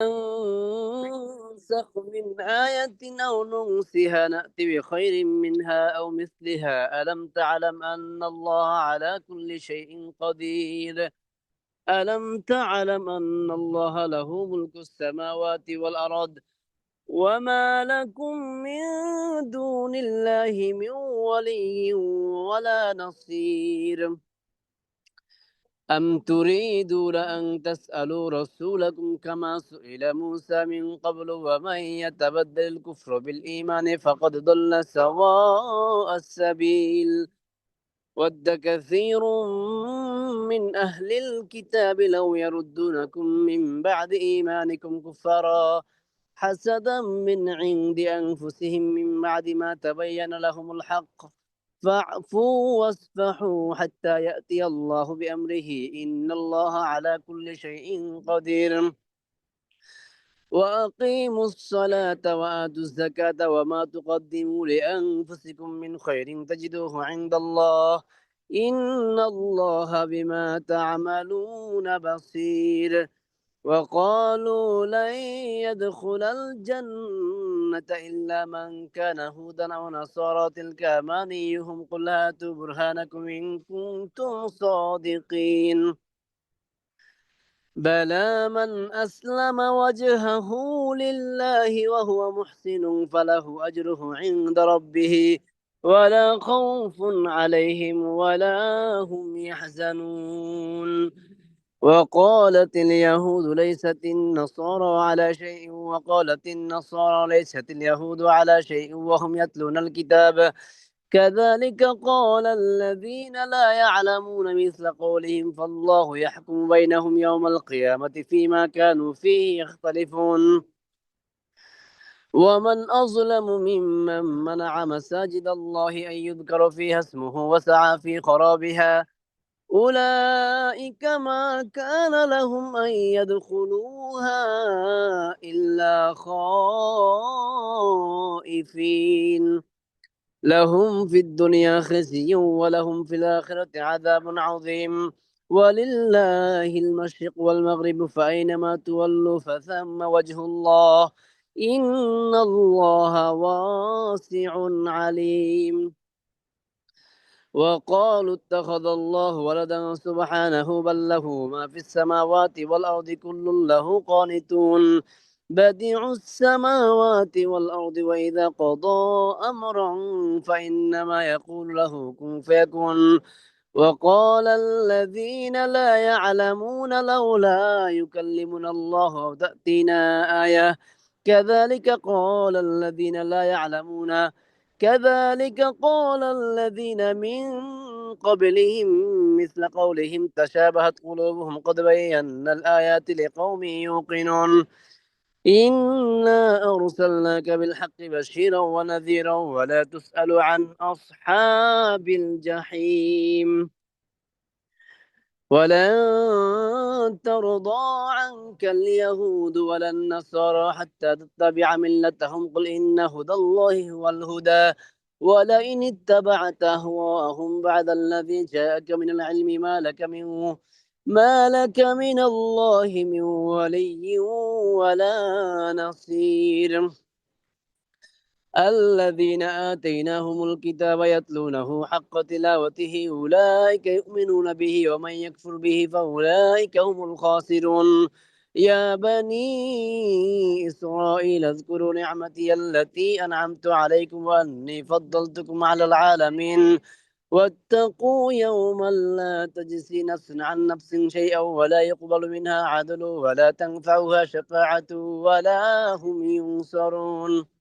ننسخ من آية أو ننسها نأتي بخير منها أو مثلها ألم تعلم أن الله على كل شيء قدير ألم تعلم أن الله له ملك السماوات والأرض وما لكم من دون الله من ولي ولا نصير أم تريدون أن تسألوا رسولكم كما سئل موسى من قبل ومن يتبدل الكفر بالإيمان فقد ضل سواء السبيل ود كثير من أهل الكتاب لو يردونكم من بعد إيمانكم كفارا حسدا من عند أنفسهم من بعد ما تبين لهم الحق فاعفوا واصفحوا حتى يأتي الله بأمره إن الله على كل شيء قدير وأقيموا الصلاة وآتوا الزكاة وما تقدموا لأنفسكم من خير تجدوه عند الله إن الله بما تعملون بصير وقالوا لن يدخل الجنة إلا من كان هودا أو نصارى تلك أمانيهم قل هاتوا برهانكم إن كنتم صادقين بلى من أسلم وجهه لله وهو محسن فله أجره عند ربه ولا خوف عليهم ولا هم يحزنون وقالت اليهود ليست النصارى على شيء وقالت النصارى ليست اليهود على شيء وهم يتلون الكتاب كذلك قال الذين لا يعلمون مثل قولهم فالله يحكم بينهم يوم القيامة فيما كانوا فيه يختلفون ومن أظلم ممن منع مساجد الله أن يذكر فيها اسمه وسعى في خرابها أولئك ما كان لهم أن يدخلوها إلا خائفين لهم في الدنيا خزي ولهم في الآخرة عذاب عظيم ولله المشرق والمغرب فأينما تولوا فثم وجه الله إن الله واسع عليم وقالوا اتخذ الله ولدا سبحانه بل له ما في السماوات والأرض كل له قانتون بديع السماوات والأرض وإذا قضى أمرا فإنما يقول له كن فيكون وقال الذين لا يعلمون لولا يكلمنا الله أو تأتينا آية كذلك قال الذين لا يعلمون كذلك قال الذين من قبلهم مثل قولهم تشابهت قلوبهم قد بينا الآيات لقوم يوقنون إنا أرسلناك بالحق بشيرا ونذيرا ولا تسأل عن أصحاب الجحيم ولن ترضى عنك اليهود ولا النصارى حتى تتبع ملتهم قل إن هدى الله هو الهدى ولئن اتبعت أهواءهم بعد الذي جاءك من العلم ما لك من الله من ولي ولا نصير الذين آتيناهم الكتاب يتلونه حق تلاوته أولئك يؤمنون به ومن يكفر به فأولئك هم الخاسرون يا بني إسرائيل اذكروا نعمتي التي أنعمت عليكم وأني فضلتكم على العالمين واتقوا يوما لا تجزي نفس عن نفس شيئا ولا يقبل منها عدل ولا تنفعها شفاعة ولا هم ينصرون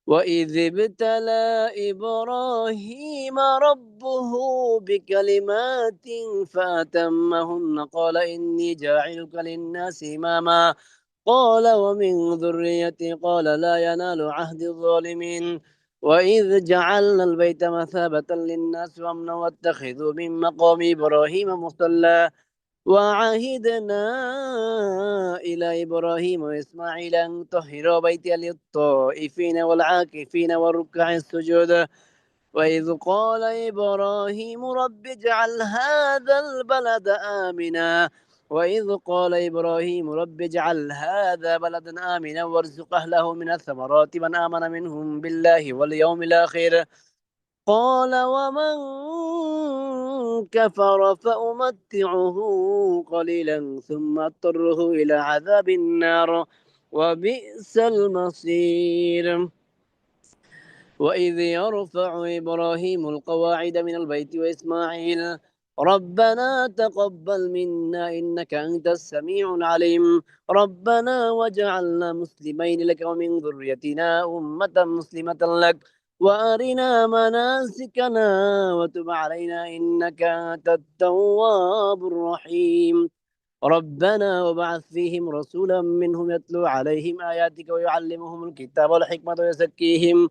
وإذ ابتلى إبراهيم ربه بكلمات فأتمهن قال إني جاعلك للناس إماما قال ومن ذريتي قال لا ينال عهد الظالمين وإذ جعلنا البيت مثابة للناس وأمنا واتخذوا من مقام إبراهيم مصلى وعهدنا إلى إبراهيم وإسماعيل أن طهروا بيتي للطائفين والعاكفين والركع السجود وإذ قال إبراهيم رب اجعل هذا البلد آمنا وإذ قال إبراهيم رب اجعل هذا بلدا آمنا وارزق أهله من الثمرات من آمن منهم بالله واليوم الآخر قال ومن كفر فأمتعه قليلا ثم اضطره إلى عذاب النار وبئس المصير وإذ يرفع إبراهيم القواعد من البيت وإسماعيل ربنا تقبل منا إنك أنت السميع العليم ربنا وجعلنا مسلمين لك ومن ذريتنا أمة مسلمة لك وأرنا مناسكنا وتب علينا إنك أنت التواب الرحيم ربنا وبعث فيهم رسولا منهم يتلو عليهم آياتك ويعلمهم الكتاب والحكمة ويزكيهم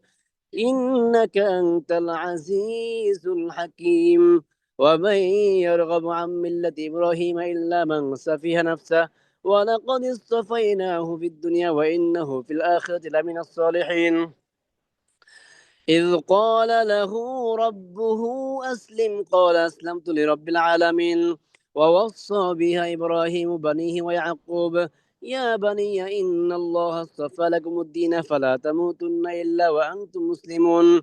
إنك أنت العزيز الحكيم ومن يرغب عن ملة إبراهيم إلا من سفه نفسه ولقد اصطفيناه في الدنيا وإنه في الآخرة لمن الصالحين إذ قال له ربه أسلم قال أسلمت لرب العالمين ووصى بها إبراهيم بنيه ويعقوب يا بني إن الله اصطفى لكم الدين فلا تموتن إلا وأنتم مسلمون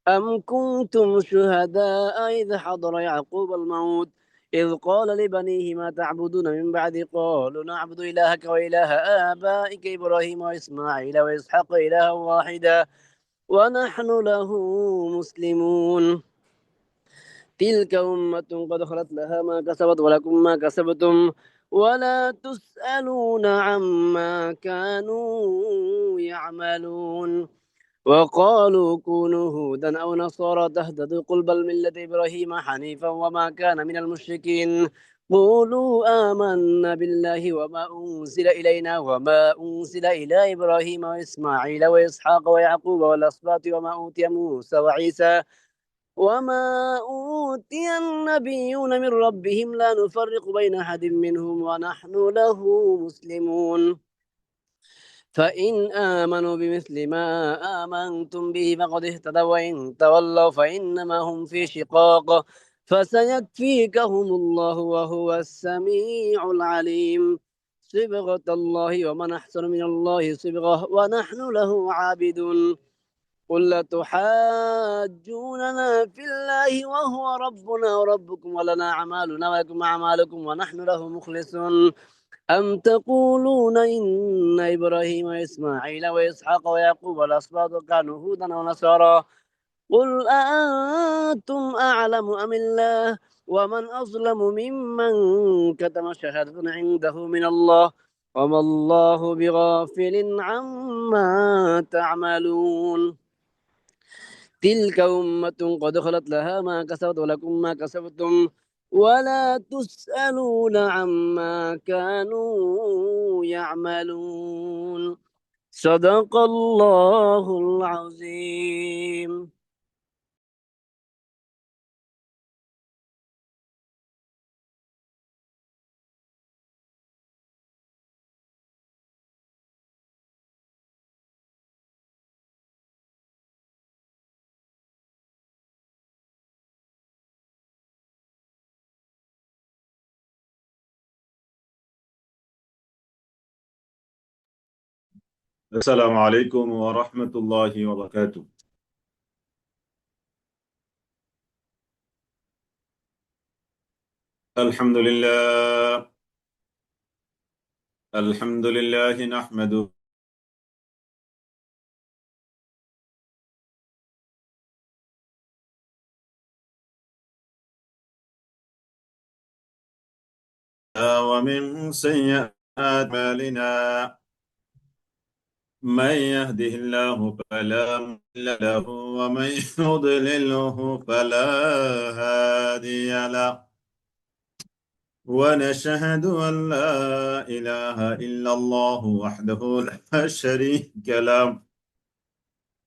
أم كنتم شهداء إذ حضر يعقوب الموت إذ قال لبنيه ما تعبدون من بعد قالوا نعبد إلهك وإله آبائك إبراهيم وإسماعيل وإسحاق إلها واحدا ونحن له مسلمون تلك أمة قد خلت لها ما كسبت ولكم ما كسبتم ولا تسألون عما كانوا يعملون وقالوا كونوا هودا أو نصارى تهتدوا قل بل ملة إبراهيم حنيفا وما كان من المشركين قولوا آمنا بالله وما أنزل إلينا وما أنزل إلى إبراهيم وإسماعيل وإسحاق ويعقوب والأسباط وما أوتي موسى وعيسى وما أوتي النبيون من ربهم لا نفرق بين أحد منهم ونحن له مسلمون فإن آمنوا بمثل ما آمنتم به فقد اهتدوا وإن تولوا فإنما هم في شقاق فسيكفيكهم الله وهو السميع العليم صبغة الله ومن أحسن من الله صبغة ونحن له عابدون قل تحاجوننا في الله وهو ربنا وربكم ولنا أعمالنا ولكم أعمالكم ونحن له مخلصون أم تقولون إن إبراهيم وإسماعيل وإسحاق ويعقوب والأسباط كانوا هودا ونصارى قل أأنتم أعلم أم الله ومن أظلم ممن كتم شهادة عنده من الله وما الله بغافل عما تعملون تلك أمة قد خلت لها ما كسبت ولكم ما كسبتم ولا تسألون عما كانوا يعملون صدق الله العظيم السلام عليكم ورحمة الله وبركاته. الحمد لله. الحمد لله نحمده ومن سيئات أعمالنا من يهده الله فلا مضل له ومن يضلله فلا هادي له ونشهد أن لا إله إلا الله وحده لا شريك له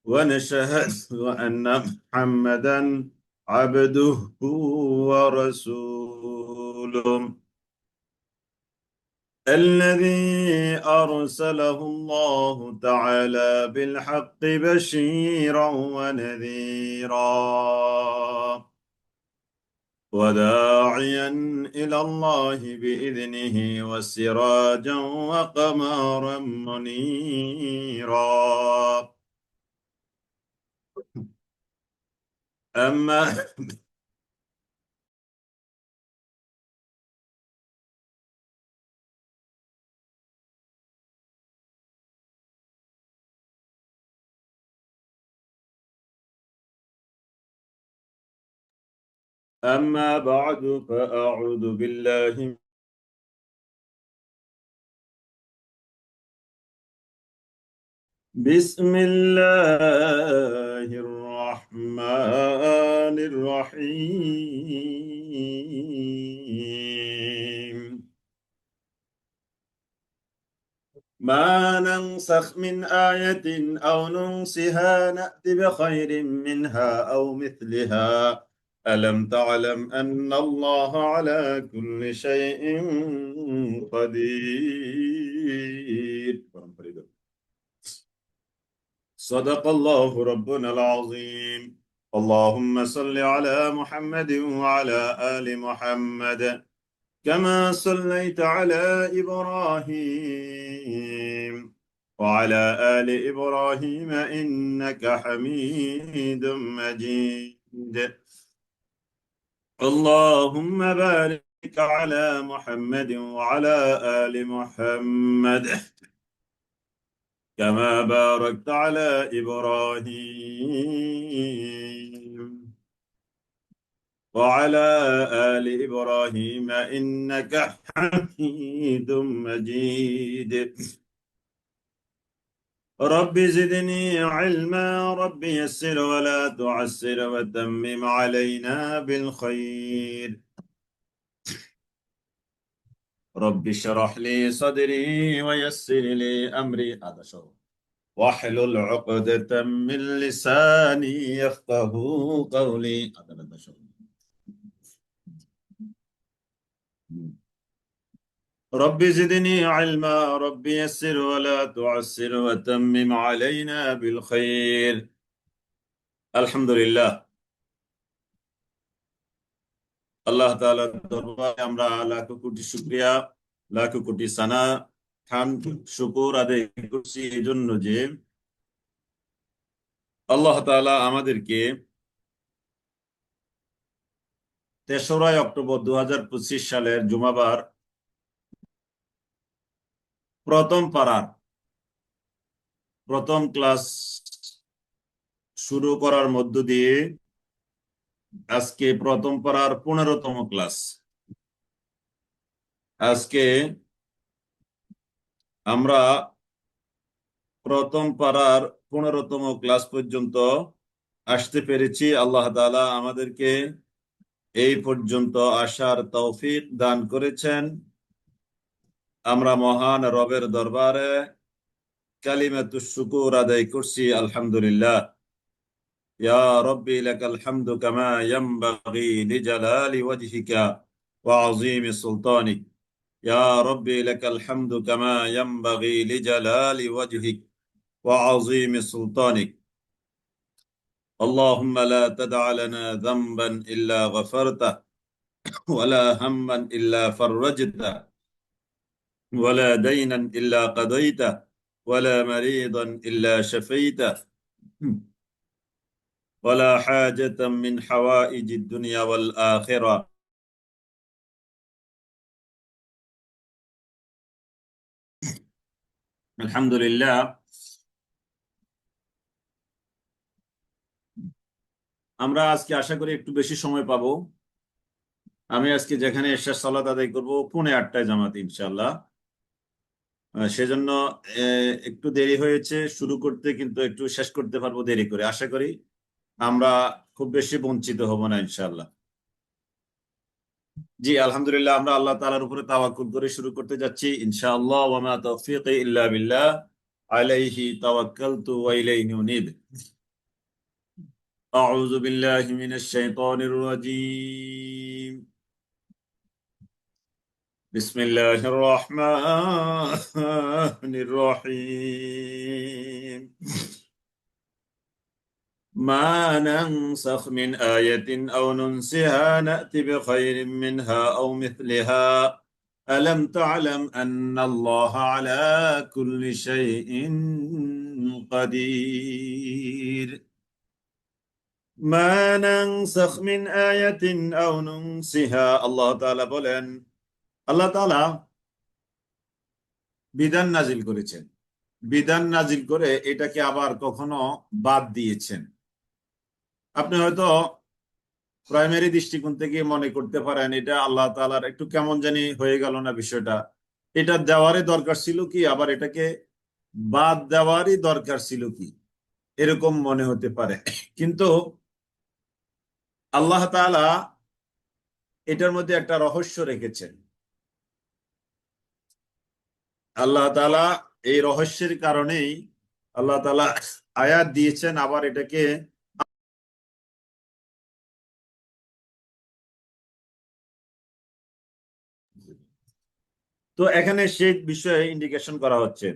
ونشهد أن محمدا عبده ورسوله الذي أرسله الله تعالى بالحق بشيرا ونذيرا وداعيا إلى الله بإذنه وسراجا وقمرا منيرا. أما أما بعد فأعوذ بالله. بسم الله الرحمن الرحيم. ما ننسخ من آية أو ننسها نأت بخير منها أو مثلها. ألم تعلم أن الله على كل شيء قدير. صدق الله ربنا العظيم. اللهم صل على محمد وعلى آل محمد كما صليت على إبراهيم وعلى آل إبراهيم إنك حميد مجيد. اللهم بارك على محمد وعلى آل محمد كما باركت على إبراهيم وعلى آل إبراهيم إنك حميد مجيد. رب زدني علما، رب يسر ولا تعسر وتمم علينا بالخير. رب اشرح لي صدري ويسر لي أمري. هذا شغل. واحلل عقدة من لساني يفقه قولي. هذا شغل. رب زدني علما، رب يسر ولا تعسر وتمم علينا بالخير. الحمد لله। আল্লাহ তাআলার দরবারে আমরা লাখো কোটি শুকরিয়া, লাখো কোটি সানা, হামদ, শুকর আদায় করছি এই জন্য যে আল্লাহ তাআলা আমাদেরকে ৩রা অক্টোবর ২০২৫ সালের জুমাবার প্রথম পারার প্রথম ক্লাস শুরু করার মধ্য দিয়ে আজকে প্রথম পারার ১৫তম ক্লাস। আজকে আমরা প্রথম পারার ১৫তম ক্লাস পর্যন্ত আসতে পেরেছি। আল্লাহ তাআলা আমাদেরকে এই পর্যন্ত আসার তৌফিক দান করেছেন। আমরা মহান রবের দরবারে কালিমাতুশ শুকুর আদায় করছি, আলহামদুলিল্লাহ। ইয়া রব্বি লাকাল হামদু কামা ইয়ানবাগি লিজালালি ওয়াজহিকা ওয়া আযীমি সুলতানিক। ইয়া রব্বি লাকাল হামদু কামা ইয়ানবাগি লিজালালি ওয়াজহিক ওয়া আযীমি সুলতানিক। اللهم لا تدع لنا ذنبا إلا غفرته ولا هما إلا فرجته ولا دينا إلا قضيته ولا مريضا إلا شفيته ولا حاجة من حوائج الدنيا والآخرة الحمد لله। আমরা আজকে আশা করি একটু বেশি সময় পাবো। আমি আজকে যেখানে এশার সালাত আদায় করবো 8:30 জামাতে ইনশাআল্লাহ। সেজন্য একটু দেরি হয়েছে শুরু করতে, কিন্তু একটু শেষ করতে পারবো দেরি করে। আশা করি আমরা খুব বেশি বঞ্চিত হব না ইনশাআল্লাহ। জি আলহামদুলিল্লাহ, আমরা আল্লাহ তাআলার উপরে তাওয়াক্কুল করে শুরু করতে যাচ্ছি ইনশাআল্লাহ। ওয়া মা তাওফীকি ইল্লা বিল্লাহ, আলাইহি তাওয়াক্কালতু ওয়া ইলাইহি উনীব। আউযু বিল্লাহি মিনাশ শাইতানির রাজীম। বিসমিল্লাহির রাহমানির রাহিম। মা নানসাখ মিন আয়াতিন আও নুনসিহা না'তি বিখাইরিম মিনহা আও মিথলিহা আলাম তা'লাম আন্নাল্লাহা আলা কুল্লি শাইইন কাদির। মা নানসাখ মিন আয়াতিন আও নুনসিহা, আল্লাহ তাআলা বলেন, আল্লাহ তাআলা বিধান নাজিল করেছেন, বিধান নাজিল করে এটাকে আবার কখনো বাদ দিয়েছেন। আপনি হয়তো প্রাইমারি দৃষ্টিকোণ থেকে মনে করতে পারেন এটা আল্লাহ তাআলার একটু কেমন জানি হয়ে গেল না বিষয়টা, এটা দেওয়ারই দরকার ছিল কি, আবার এটাকে বাদ দেওয়ারই দরকার ছিল কি, এরকম মনে হতে পারে। কিন্তু আল্লাহ তাআলা এটার মধ্যে একটা রহস্য রেখেছেন। আল্লাহ তাআলা এই রহস্যের কারণেই আল্লাহ তাআলা আয়াত দিয়েছেন, আবার এটাকে তো এখানে সেই বিষয়ে ইন্ডিকেশন করা হচ্ছে।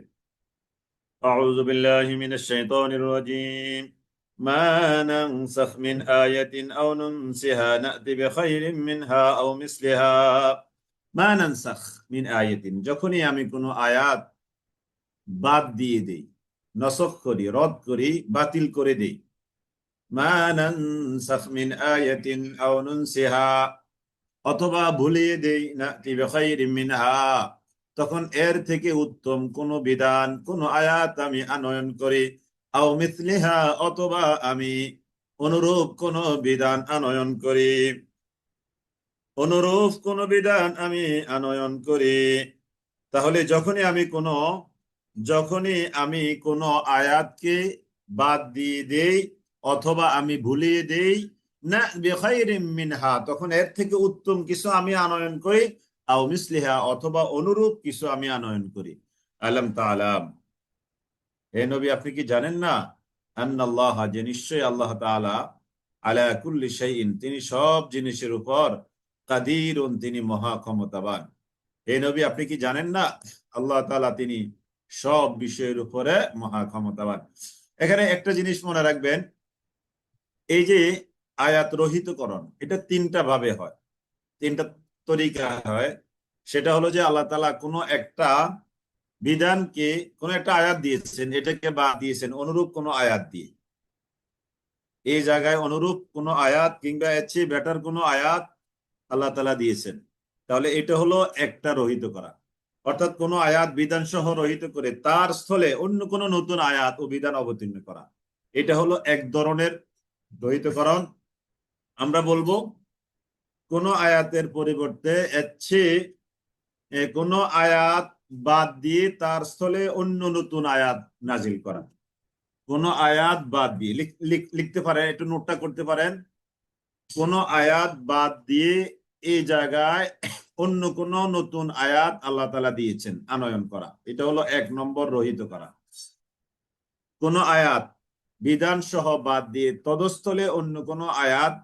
আউযু বিল্লাহি মিনাশ শাইতানির রাজীম। মা নানসাখ মিন আয়াতিন আও নুনসিহা না'তি বিখাইরিম মিনহা আও মিসলিহা। মা নানসাখ মিন আয়াতিন, যখনই আমি কোনো আয়াত বাদ দিয়ে দেই, নসখ করি, রদ করি, বাতিল করে দেই। মা নানসাখ মিন আয়াতিন আও নুনসিহা, অথবা ভুলিয়ে দেই, না'তি বিখাইরিম মিনহা, তখন এর থেকে উত্তম কোন বিধান, কোন আয়াত আমি আনয়ন করি, আও মিথলিহা, অথবা আমি অনুরূপ কোন বিধান আনয়ন করি, অনুরূপ কোন বিধান আমি আনয়ন করি। তাহলে যখনই আমি কোনো আয়াতকে বাদ দিয়ে দেই অথবা আমি ভুলিয়ে দেই, না বিখাইরিম মিনহা, তখন এর থেকে উত্তম কিছু আমি আনয়ন করি, আও মিসলিহা, অথবা অনুরূপ কিছু আমি আনয়ন করি। আলাম তাআলাম, হে নবী আপনি কি জানেন না, আন্নাল্লাহ, যে নিশ্চয়ই আল্লাহ তাআলা, আলা কুল্লি শাইইন, তিনি সব জিনিসের উপর, কাদিরুন, তিনি মহা ক্ষমতাবান। হে নবী আপনি কি জানেন না, আল্লাহ তাআলা তিনি সব বিষয়ের উপরে মহা ক্ষমতাবান। এখানে একটা জিনিস মনে রাখবেন, এই যে আয়াত রহিতকরণ, এটা তিনটা ভাবে হয়, তিনটা তরিকা হয়। সেটা হলো যে আল্লাহ তাআলা কোনো একটা বিধানকে, কোন একটা আয়াত দিয়েছেন, এটাকে বাদ দিয়েছেন অনুরূপ কোন আয়াত দিয়ে। এই জায়গায় অনুরূপ কোন আয়াত কিংবা এর চেয়ে বেটার কোন আয়াত আল্লাহ তাআলা দিয়েছেন, তাহলে এটা হলো একটা রহিত করা। অর্থাৎ কোন আয়াত বিধান সহ রহিত করে তার স্থলে অন্য কোন নতুন আয়াত ও বিধান অবতীর্ণ করা, এটা হলো এক ধরনের রহিতকরণ। আমরা বলবো কোন আয়াতের পরিবর্তে এর চেয়ে কোন আয়াত বাদ দিয়ে তার স্থলে অন্য নতুন আয়াত নাজিল করা। কোন আয়াত বাদ দিয়ে লিখতে পারেন, একটু নোটটা করতে পারেন, কোন আয়াত বাদ দিয়ে এই জায়গায় অন্য কোন নতুন আয়াত আল্লাহ তাআলা দিয়েছেন আনয়ন করা, এটা হলো এক নম্বর রহিত করা। কোন আয়াত বিধান সহ বাদ দিয়ে তদস্থলে অন্য কোন আয়াত,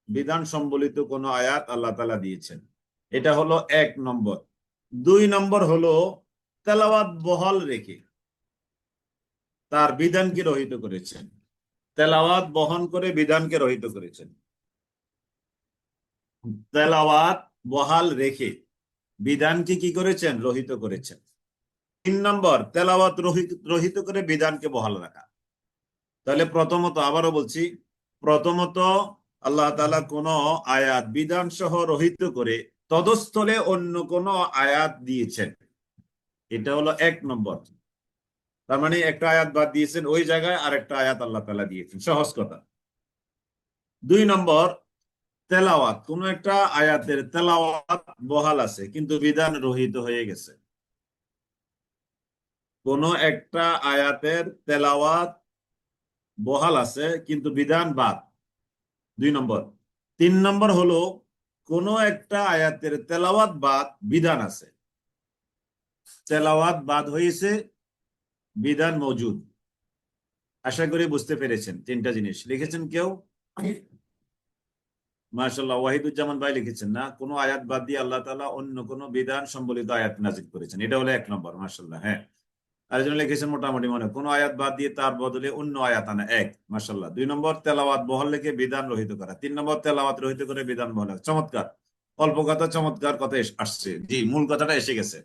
বিধান সম্বলিত কোন আয়াত আল্লাহ তাআলা দিয়েছেন, এটা হলো এক নম্বর। দুই নম্বর হলো তেলাওয়াত বহাল রেখে তার বিধানকে রহিত করেছেন, তেলাওয়াত বহন করে বিধানকে রহিত করেছেন, তেলাওয়াত বহাল রেখে বিধানকে কি করেছেন, রহিত করেছেন। তিন নম্বর, তেলাওয়াত রহিত করে বিধানকে বহাল রাখা। তাহলে প্রথমত, আবারও বলছি, প্রথমত আল্লাহ তাআলা কোন আয়াত বিধান সহ রহিত করে তদস্থলে অন্য কোন আয়াত দিয়েছেন, এটা হলো এক নম্বর। তার মানে একটা আয়াত বাদ দিয়েছেন, ওই জায়গায় আরেকটা আয়াত আল্লাহ তাআলা দিয়েছেন, সহজ কথা। দুই নম্বর, তেলাওয়াত, কোন একটা আয়াতের তেলাওয়াত বহাল আছে কিন্তু বিধান রহিত হয়ে গেছে। কোন একটা আয়াতের তেলাওয়াত বহাল আছে কিন্তু বিধান বাদ, দুই নম্বর। তিন নম্বর হলো কোন একটা আয়াতের তেলাওয়াত বাদ, বিধান আছে, তেলাওয়াত বাদ হয়েছে, বিধান মওজুদ। আশা করি বুঝতে পেরেছেন। তিনটা জিনিস লিখেছেন কেউ? মাশাআল্লাহ, ওয়াহিদুজ্জামান ভাই লিখেছেন না, কোন আয়াত বাদ দিয়ে আল্লাহ তাআলা অন্য কোন বিধান সম্বলিত আয়াত নাযিল করেছেন, এটা হলো এক নম্বর। মাশাআল্লাহ, হ্যাঁ। আরেকজন লিখেছেন মোটামুটি মনে কোন আয়াত বাদ দিয়ে তার বদলে অন্য আয়াত আনা, এক, মাশাআল্লাহ। 2 নম্বর তেলাওয়াত বহাল রেখে বিধান রহিত করা। 3 নম্বর তেলাওয়াত রহিত করে বিধান বহাল রাখা। চমৎকার, অল্প কথা চমৎকার কথা আসছে। জি, মূল কথাটা এসে গেছে।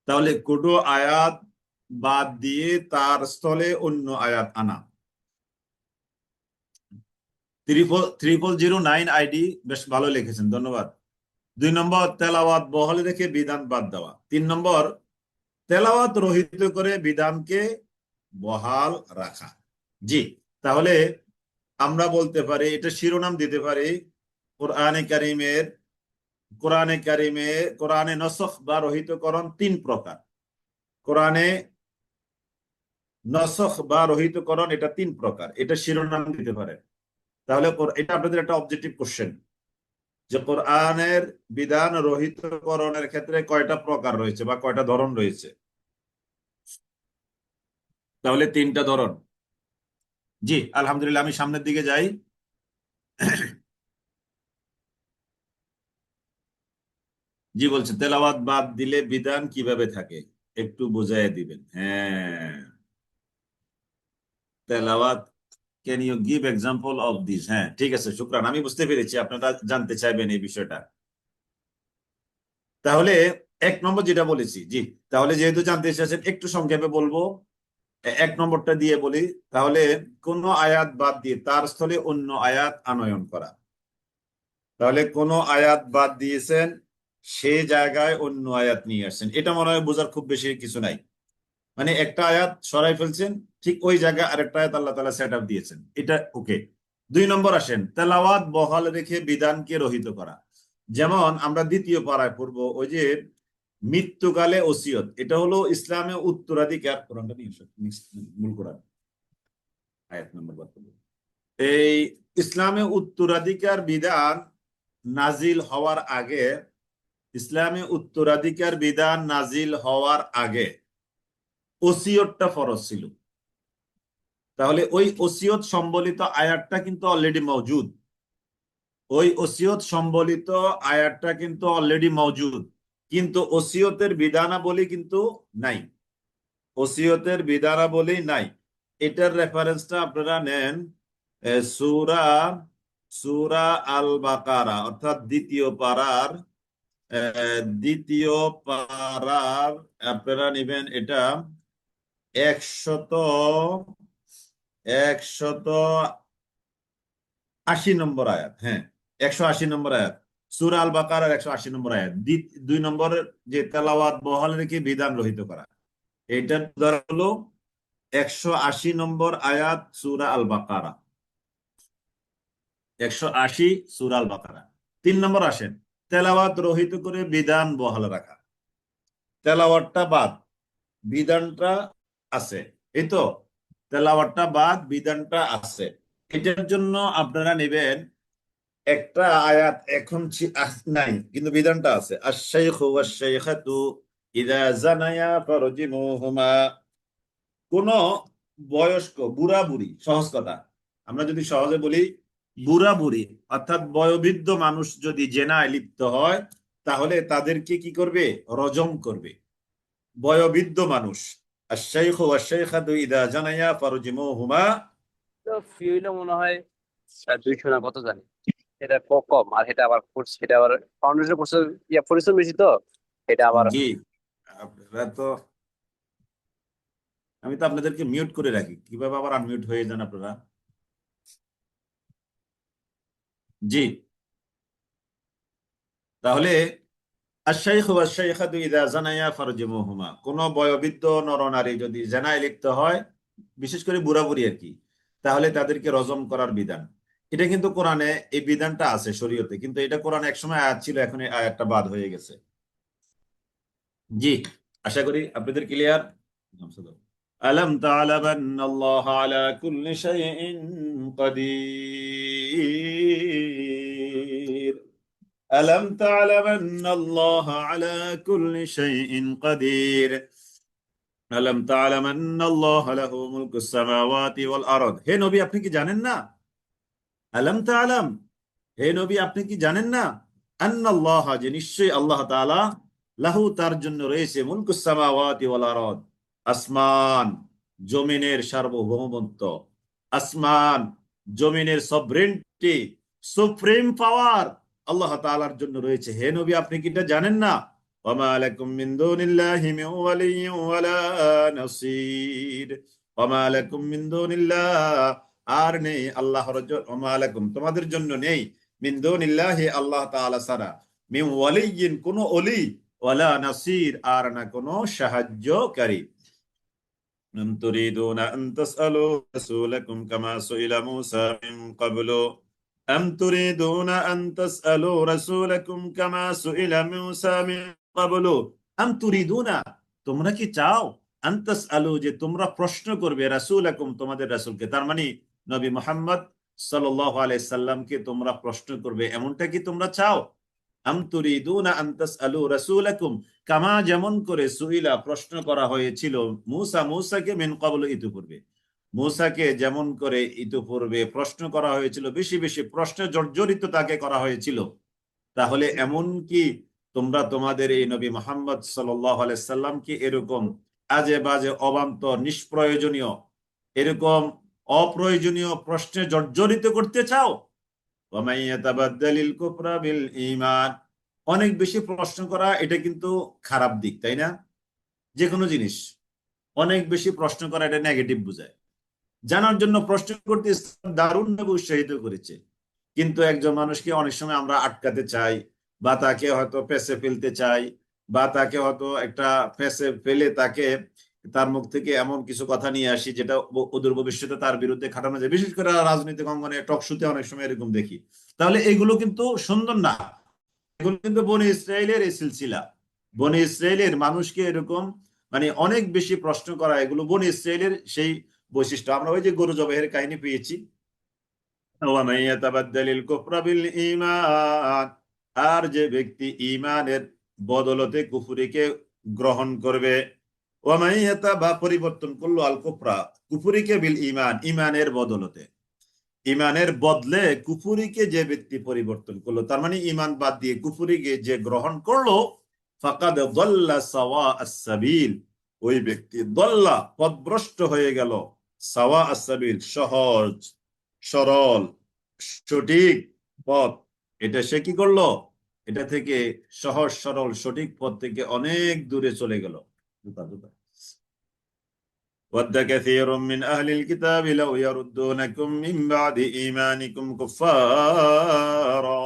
তাহলে কোনো আয়াত বাদ দিয়ে তার স্থলে অন্য আয়াত আনা। 3009 আইডি বেশ ভালো লিখেছেন, ধন্যবাদ। 2 নম্বর তেলাওয়াত বহাল রেখে বিধান বাদ দেওয়া। 3 নম্বর তেলাওয়াত রহিত করে বিধানকে বহাল রাখা। জি, তাহলে আমরা বলতে পারি, এটা শিরোনাম দিতে পারি, কোরআনে নসখ বা রহিতকরণ 3 প্রকার। কোরআনে নসখ বা রহিতকরণ এটা 3 প্রকার, এটা শিরোনাম দিতে পারে। তাহলে এটা আপনাদের একটা অবজেক্টিভ কোশ্চেন, যে কোরআনের বিধান রহিতকরণের ক্ষেত্রে কয়টা প্রকার রয়েছে বা কয়টা ধরন রয়েছে। তাহলে 3টা ধরন। জি, আলহামদুলিল্লাহ, আমি সামনের দিকে যাই। জি, বলছে তেলাওয়াত বাদ দিলে বিধান কিভাবে থাকে একটু বুঝাই দিবেন। হ্যাঁ, তেলাওয়াত, can you give example of this? হ্যাঁ, ঠিক আছে, শুকরান, আমি বুঝতে পেরেছি আপনারা জানতে চাইবেন এই বিষয়টা। তাহলে 1 নম্বর যেটা বলেছি, জি, তাহলে যেহেতু জানতে চাইছেন একটু সংক্ষেপে বলবো। 1 নম্বরটা দিয়ে বলি, তাহলে কোন আয়াত বাদ দিয়ে তার স্থলে অন্য আয়াত আনয়ন করা। তাহলে কোন আয়াত বাদ দিয়েছেন, সে জায়গায় অন্য আয়াত নিয়ে আসছেন। এটা মনে হয় বোঝার খুব বেশি কিছু নাই। মানে একটা আয়াত সরাই ফেলছেন, ঠিক ওই জায়গায় আরেকটা আয়াত আল্লাহ তাআলা সেট আপ দিয়েছেন, এটা ওকে। 2 নম্বর আসেন, তেলাওয়াত বহাল রেখে বিধানকে রহিত করা। যেমন আমরা 2য় পারায় পড়বো, ওই যে মৃত্যুকালে ওসিয়ত, এটা হলো ইসলামে উত্তরাধিকার। কোরআনটা নিয়ে এসো, মূল কোরআন আয়াত নম্বর বলবো। এই ইসলামে উত্তরাধিকার বিধান নাজিল হওয়ার আগে, ইসলামে উত্তরাধিকার বিধান নাজিল হওয়ার আগে ওসিয়তটা ফরজ ছিল। তাহলে ওই ওসিয়ত সম্বলিত আয়াতটা কিন্তু অলরেডি মওজুদ। ওই ওসিয়ত সম্বলিত আয়াতটা কিন্তু অলরেডি মওজুদ, কিন্তু ওসিয়তের বিধানাবলী কিন্তু নাই। ওসিয়তের বিধানাবলী নাই। এটার রেফারেন্সটা আপনারা নেন সূরা সূরা আল বাকারা, অর্থাৎ দ্বিতীয় পারার আপনারা নেবেন এটা 180 নম্বর আয়াত। হ্যাঁ, 180 নম্বর আয়াত, সূরা আল বাকারার 180 নম্বর আয়াত। 2 নম্বর যে তেলাওয়াত বহাল রেখে বিধান রহিত করা, এইটার দ্বারা হলো 180 নম্বর আয়াত সূরা আল বাকারা, 180 সূরা আল বাকারা। 3 নম্বর আসেন, তেলাওয়াত রহিত করে বিধান বহাল রাখা। তেলাওয়াতটা বাদ, বিধানটা আছে, এই তো। তেলাওয়াতটা বাদ, বিধানটা আছে। এটার জন্য আপনারা নেবেন একটা আয়াত, এখন নাই কিন্তু বিধানটা আছে, আশ-শাইখু ওয়াশ-শাইখাতু ইযা জানায়া ফারজিমুহুমা। কোন বয়স্ক, বুড়া বুড়ি, সহজ কথা, আমরা যদি সহজে বলি, বুড়া বুড়ি অর্থাৎ বয়োবৃদ্ধ মানুষ যদি জেনায় লিপ্ত হয়, তাহলে তাদেরকে কি করবে? রজম করবে। বয়োবৃদ্ধ মানুষ, আশ-শাইখু ওয়াশ-শাইখাতু ইযা জানায়া ফারজিমুহুমা। তো ফি হইলো মনে হয় 200 না কত জানি। এটা কম, আর এটা আবার সেটা আবার ফাউন্ডেশন কোর্স পরিশ্রম বেশি তো, এটা আবার। জি, আপনারা তো, আমি তো আপনাদেরকে মিউট করে রাখি, কিভাবে আবার আনমিউট হয়ে যান আপনারা? জি, তাহলে আশ-শাইখু ওয়াশ-শাইখাতু ইযা জানায়া ফারজিমুহুমা, কোন বয়োবৃদ্ধ নরনারী যদি জেনায় লিপ্ত হয়, বিশেষ করে বুড়া বুড়ি আর কি, তাহলে তাদেরকে রজম করার বিধান। এটা কিন্তু কোরআনে এই বিধানটা আছে শরীয়তে, কিন্তু এটা কোরআনে একসময় আয়াত ছিল, এখন এই আয়াতটা বাদ হয়ে গেছে। জি, আশা করি আপনাদের ক্লিয়ার। আলাম তা'লাম আন্নাল্লাহা আলা কুল্লি শাইইন কাদির। ألم تعلم أن الله على كل شيء قدير ألم تعلم أن الله له ملك السماوات والأرض। হে নবী, আপনি কি জানেন না? আলম তা'লাম, হে নবী, আপনি কি জানেন না? আন্নাল্লাহ, যে নিশ্চয়ই আল্লাহ তাআলা, লাহু, তার জন্য রয়েছে, মুলকুস সামাওয়াতি ওয়াল আরদ, আসমান জমিনের সার্বভৌমত্ব, আসমান জমিনের সভরেন্টি, সুপ্রিম পাওয়ার আল্লাহ তাআলার জন্য রয়েছে। হে নবী, আপনি কি এটা জানেন না? ওয়ামা লাকুম মিন দুনিল্লাহি মিন ওয়ালিয়্যিন ওয়ালা নাসীর। ওয়ামা লাকুম মিন দুনিল্লাহ, আর নেই আল্লাহর জন্য, ওয়ামা লাকুম তোমাদের জন্য নেই, মিন দুনিল্লাহি আল্লাহ তাআলা ছাড়া, মিন ওয়ালিয়্যিন কোন ওলি, ওয়ালা নাসীর আর না কোনো সাহায্যকারী। أم تريدون أن تسألوا رسولكم كما سئل موسى من قبل أم تريدون أن تسألوا رسولكم كما سئل موسى من قبل أم تريدون তোমরা কি চাও আন তাসআলু যে তোমরা প্রশ্ন করবে রাসূলাকুম তোমাদের রাসূলকে, তার মানে নবী মুহাম্মদ সাল্লাল্লাহু আলাইহি সাল্লামকে তোমরা প্রশ্ন করবে, এমনটা কি তোমরা চাও? আম তুরিদুনা আন তাসআলু রাসূলাকুম, কামা যেমন করে সুইলা প্রশ্ন করা হয়েছিল মুসাকে মিন ক্বাবলু ইতিপূর্বে, মুসাকে যেমন করে ইতিপূর্বে প্রশ্ন করা হয়েছিল, বেশি বেশি প্রশ্নে জর্জরিত তাকে করা হয়েছিল। তাহলে এমন কি তোমরা তোমাদের এই নবী মুহাম্মদ সাল্লাল্লাহু আলাইহি সাল্লামকে এরকম আজে বাজে অবান্তর নিষ্প্রয়োজনীয় এরকম অপ্রয়োজনীয় প্রশ্নে জর্জরিত করতে চাও? ওয়ামান ইয়াতাবাদ্দালিল কুফরা বিল ঈমান, অনেক বেশি প্রশ্ন করা এটা কিন্তু খারাপ দিক, তাই না? যে কোনো জিনিস অনেক বেশি প্রশ্ন করা এটা নেগেটিভ বোঝায়। জানার জন্য প্রশ্ন করতে ইসলাম দারুণভাবে উৎসাহিত করেছে, কিন্তু একজন মানুষকে অনেক সময় আমরা আটকাতে চাই, বা তাকে হয়তো পেছে ফেলতে চাই, বা তাকে হয়তো একটা পেছে ফেলে তাকে তার মুখ থেকে এমন কিছু কথা নিয়ে আসি যেটা অদূর ভবিষ্যতে তার বিরুদ্ধে খাটানো যায়। বিশেষ করে রাজনৈতিক অঙ্গনে টকশোতে অনেক সময় এরকম দেখি। তাহলে এগুলো কিন্তু সুন্দর না। এগুলো কিন্তু বনি ইসরায়েলের এই সিলসিলা, বনি ইসরায়েলের মানুষকে এরকম মানে অনেক বেশি প্রশ্ন করা, এগুলো বনি ইসরায়েলের সেই বৈশিষ্ট্য। আমরা ওই যে গরু জবাইয়ের কাহিনী পেয়েছি, ওয়ামান ইয়াতাবাদ্দালিল কুফরা বিল ঈমান, আর যে ব্যক্তি ঈমানের বদলতে কুফরিকে গ্রহণ করবে, ওয়ামান ইয়াতাবা পরিবর্তন করলো আল কুফরা কুফরিকে বিল ঈমান, ঈমানের বদলতে, ঈমানের বদলে কুফরিকে যে ব্যক্তি পরিবর্তন করলো, তার মানে ঈমান বাদ দিয়ে কুফরিকে যে গ্রহণ করলো, ফাকাদ দাল্লা সাওয়া আস-সাবিল, ওই ব্যক্তি দল্লা পথভ্রষ্ট হয়ে গেল, সাওয়া আস-সাবিল সহজ সরল সঠিক পথ, এটা সে কি করলো? এটা থেকে সহজ সরল সঠিক পথ থেকে অনেক দূরে চলে গেল। ود كثير من أهل الكتاب لو يردونكم من بعد إيمانكم كفارا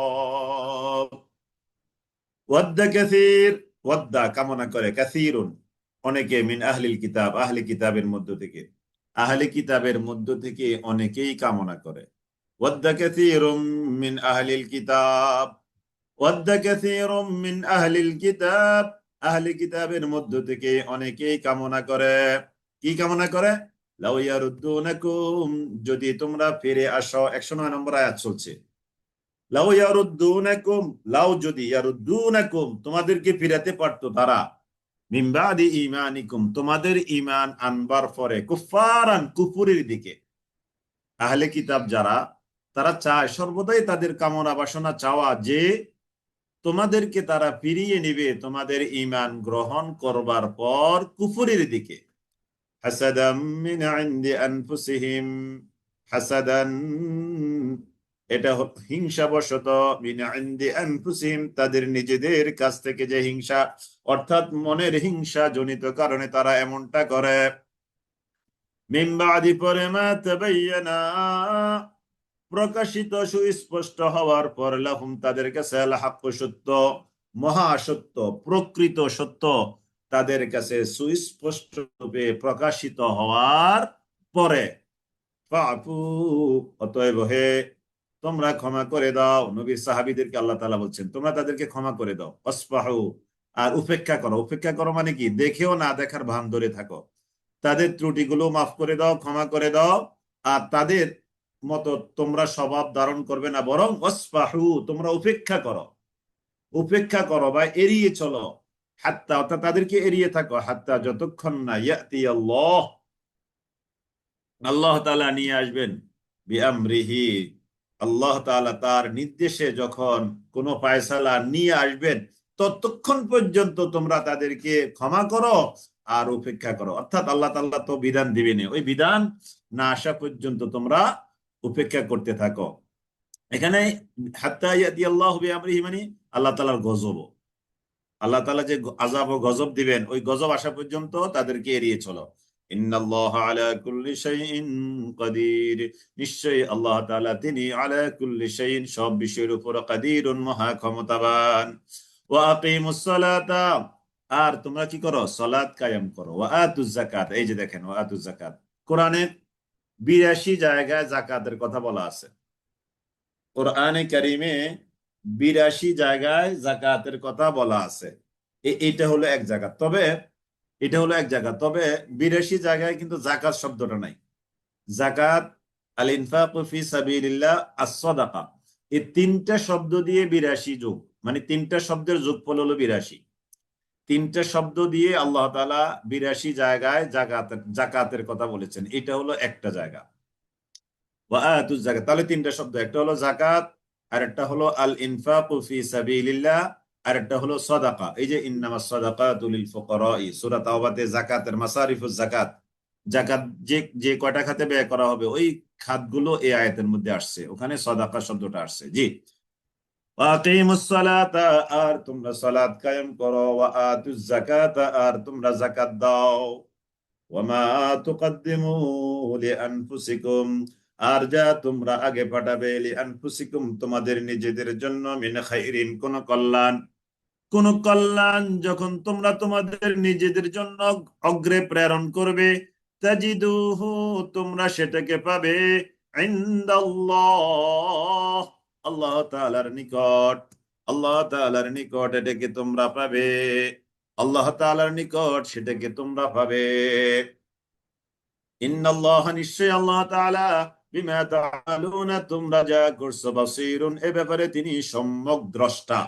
ود كثير ود কামনা করে কাসীরুন অনেকে, মিন আহলিল কিতাব আহলি কিতাবের মধ্য থেকে, আহলি কিতাবের মধ্য থেকে অনেকেই কামনা করে। ود كثير من أهل الكتاب ود كثير من أهل الكتاب, আহলি কিতাবের মধ্য থেকে অনেকেই কামনা করে, কি কামনা করে? লাউ ইয়ারুদ্দুনাকুম, যদি তোমরা ফিরে আসো। 109 নম্বর আয়াত চলছে। লাউ ইয়ারুদ্দুনাকুম, লাউ যদি, ইয়ারুদ্দুনাকুম তোমাদেরকে ফিরাতে পারতো তারা, মিন বাদি ঈমানিকুম তোমাদের ঈমান আনবার পরে, কুফারান কুফুরের দিকে। আহলে কিতাব যারা, তারা চায় সর্বদাই, তাদের কামনা বাসনা চাওয়া যে তোমাদেরকে তারা ফিরিয়ে নিবে তোমাদের ঈমান গ্রহণ করবার পর কুফুরের দিকে। হাসাদাম মিন ইনদি আনফুসিহিম, হাসাদান এটা হিংসাবশত, মিন ইনদি আনফুসিহিম তাদের নিজেদের কাছ থেকে যে হিংসা, অর্থাৎ মনের হিংসা জনিত কারণে তারা এমনটা করে। মিন বাদি পরে মা তাবায়্যানা প্রকাশিত সুস্পষ্ট হওয়ার পর, লাহুম তাদের কাছে আল হাক্কু সত্য, মহাসত্য প্রকৃত সত্য তাদের কাছে সুস্পষ্ট রূপে প্রকাশিত হওয়ার পরে, ফাফু অতএব হে তোমরা ক্ষমা করে দাও। নবীর সাহাবীদেরকে আল্লাহ তাআলা বলছেন তোমরা তাদেরকে ক্ষমা করে দাও। আসফাহু, আর উপেক্ষা করো। উপেক্ষা করো মানে কি? দেখেও না দেখার ভান ধরে থাকো। তাদের ত্রুটিগুলো মাফ করে দাও, ক্ষমা করে দাও, আর তাদের মতো তোমরা স্বভাব ধারণ করবে না, বরং আসফাহু তোমরা উপেক্ষা করো, উপেক্ষা করো বা এড়িয়ে চলো। হাত্তা, অর্থাৎ তাদেরকে এড়িয়ে থাকো, হাত্তা যতক্ষণ না ইয়াতি আল্লাহ, আল্লাহ তাআলা নিয়ে আসবেন, বিআমরিহি আল্লাহ তাআলা তার নির্দেশে যখন কোনো ফায়সালা নিয়ে আসবেন, ততক্ষণ পর্যন্ত তোমরা তাদেরকে ক্ষমা করো, আর উপেক্ষা করো, অর্থাৎ আল্লাহ তাআলা তো বিধান দিবেন, ওই বিধান না আসা পর্যন্ত তোমরা উপেক্ষা করতে থাকো। এখানে হাত্তা ইয়াতি আল্লাহু বিআমরিহি মানে আল্লাহ তাআলার গজব, আল্লাহ তাআলা যে আযাব ও গজব দিবেন ওই গজব আসা পর্যন্ত তাদেরকে এড়িয়ে চলো। ইন্নাল্লাহা আলা কুল্লি শাইইন কাদির, নিশ্চয়ই আল্লাহ তাআলা তিনি আলা কুল্লি শাইইন সব বিষয়ের উপর কাদিরুন মহা ক্ষমতাবান। ওয়া আকিমুস সালাতা, আর তোমরা কি করো, সালাত কায়েম করো। ওয়া আতুজ যাকাত, এই যে দেখেন ওয়া আতুজ যাকাত, কোরআনে 82 জায়গায় যাকাতের কথা বলা আছে। কোরআনে কারিমে 82 জায়গায় যাকাতের কথা বলা আছে। এটা হলো এক জায়গা, তবে এটা হলো এক জায়গা, তবে 82 জায়গায় কিন্তু যাকাত শব্দটা নাই। যাকাত, আল ইনফাকু ফি সাবিলিল্লাহ, আস-সাদাকা, এই তিনটা শব্দ দিয়ে 82 যোগ, মানে তিনটা শব্দের যোগফল হলো 82। তিনটা শব্দ দিয়ে আল্লাহ তাআলা 82 জায়গায় যাকাতের কথা বলেছেন, এটা হলো একটা জায়গা। ওয়াআতুজ যাকাত, তাহলে তিনটা শব্দ, একটা হলো যাকাত, আর একটা হলো আল ইনফাকু ফি সাবিলিল্লাহ, আর একটা হলো সাদাকা। এই যে ইন্নামাস সাদাকাতু লিল ফুকারাই, সূরা তাওবাতে যাকাতের মাসারিফুজ যাকাত, যাকাত যে যে কয়টা খাতে ব্যয় করা হবে ওই খাতগুলো এই আয়াতের মধ্যে আসছে, ওখানে সাদাকা শব্দটা আসছে। জি, ওয়াকিমুস সালাতা, আর তোমরা সালাত কায়েম করো। ওয়াআতুজ যাকাতা, আর তোমরা যাকাত দাও। ওয়ামা তুকদ্দিমু লিআনফুসিকুম, আর যা তোমরা আগে পাঠাবে, লিআনফুসিকুম তোমাদের নিজেদের জন্য, মিন খাইরিন কোন কল্যাণ, কোন কল্যাণ যখন তোমরা তোমাদের নিজেদের জন্য অগ্রে প্রেরণ করবে, তাজিদুহু তোমরা সেটাকে পাবে, ইনদাল্লাহ আল্লাহ তাআলার নিকট, আল্লাহ তাআলার নিকট এটাকে তোমরা পাবে, আল্লাহ তাআলার নিকট সেটাকে তোমরা পাবে। ইন্নাল্লাহ নিশ্চয় আল্লাহ তাআলা বিমা তা'মালুনা তোমরা যা করছো, বাসীরুন এ ব্যাপারে তিনি সম্যক দ্রষ্টা।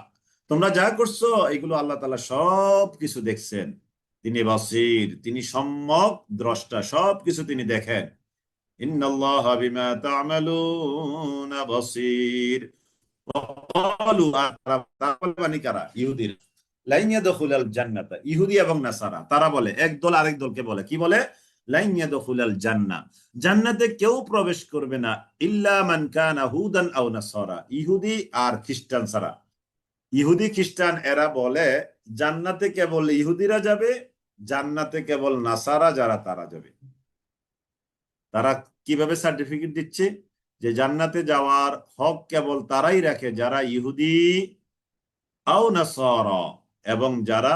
তোমরা যা করছো এগুলো আল্লাহ তাআলা সব কিছু দেখছেন, তিনি বাসীর, তিনি সম্যক দ্রষ্টা, সব কিছু তিনি দেখেন। ইন্নাল্লাহ বিমা তা'মালুনা বাসীর। ক্বালু, মানে কারা? ইহুদিরা। লাইন ইয়াদখুলাল জান্নাতা, ইহুদি এবং নাসারা তারা বলে, এক দল আরেক দলকে বলে, কি বলে? লাইন ইয়াদখুলাল জান্নাহ, জান্নাতে কেউ প্রবেশ করবে না, ইল্লা মান কানা হুদান আও নাসারা, ইহুদি আর খ্রিস্টান ছাড়া। ইহুদি খ্রিস্টান এরা বলে জান্নাতে কেবল ইহুদিরা যাবে, জান্নাতে কেবল নাসারা যারা তারা যাবে। তারা কিভাবে সার্টিফিকেট দিচ্ছে যে জান্নাতে যাওয়ার হক কেবল তারাই রাখে যারা ইহুদি আও নাসারা, এবং যারা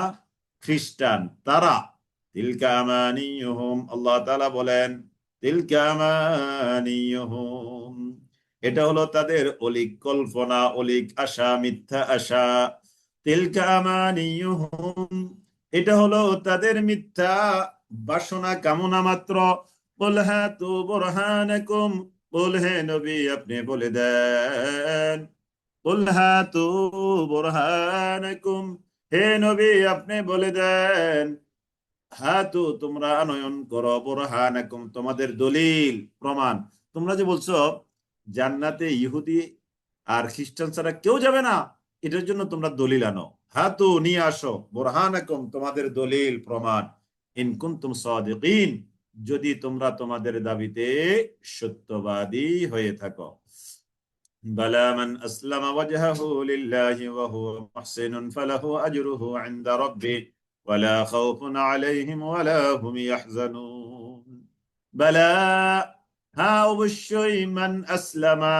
খ্রিস্টান তারা। তিলকা আমানিয়ুহুম, আল্লাহ তাআলা বলেন তিলকা আমানিয়ুহুম, এটা হলো তাদের অলিক কল্পনা, অলিক আশা, মিথ্যা আশা। তিলকা আমানিয়ুহুম, এটা হলো তাদের মিথ্যা বাসনা, কামনা মাত্র। কুল হাতু বুরহানাকুম, কুল হে নবী আপনি বলে দেন, কুল হাতু বুরহানাকুম, হে নবী আপনি বলে দেন, হাতু তোমরা আনয়ন করো, বুরহানাকুম তোমাদের দলিল প্রমাণ। তোমরা যে বলছো জান্নাতে ইহুদি আর খ্রিস্টান ছাড়া কেউ যাবে না, এটার জন্য তোমরা দলিল আনো, হাতু নিয়ে আসো, বুরহানাকুম তোমাদের দলিল প্রমাণ, ইন কুনতুম সাদিকিন যদি তোমরা তোমাদের দাবিতে সত্যবাদী হয়ে থাকো। বালা মান আসলামা ওয়াজহাহু লিল্লাহি ওয়া হুয়া মুহসিনুন ফালাহু আজরুহু ইনদা রাব্বিহি ওয়ালা খাউফুন আলাইহিম ওয়ালা হুম ইয়াহজানুন। বালা, হ্যাঁ অবশ্যই, মান আসলামা,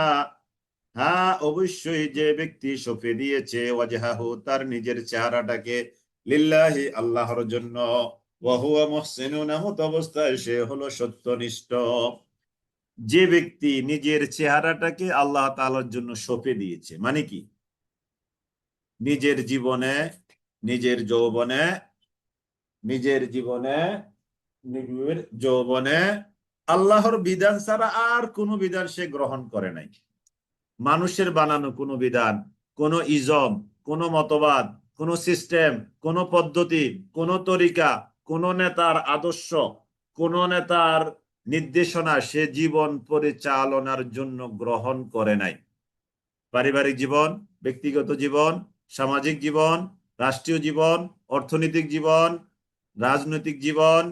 হ্যাঁ অবশ্যই যে ব্যক্তি সঁপে দিয়েছে, ওয়াজহাহু তার নিজের চেহারাটাকে, লিল্লাহি আল্লাহর জন্য, ওয়া হুয়া মুহসিনুন এমত অবস্থায় সে হলো সত্যনিষ্ঠ। যে ব্যক্তি নিজের চেহারাটাকে আল্লাহ তাআলার জন্য সঁপে দিয়েছে, মানে কি? নিজের জীবনে, নিজের যৌবনে, নিজের জীবনে, নিজের যৌবনে আল্লাহর বিধান ছাড়া আর কোনো বিধান সে গ্রহণ করে নাই। মানুষের বানানো কোনো বিধান, কোনো ইজম, কোনো মতবাদ, কোনো সিস্টেম, কোনো পদ্ধতি, কোনো তরিকা, কোনো নেতার আদর্শ, কোনো নেতার নির্দেশনা সে জীবন পরিচালনার জন্য গ্রহণ করে নাই। পারিবারিক জীবন, ব্যক্তিগত জীবন, সামাজিক জীবন, রাষ্ট্রীয় জীবন, অর্থনৈতিক জীবন, রাজনৈতিক জীবন,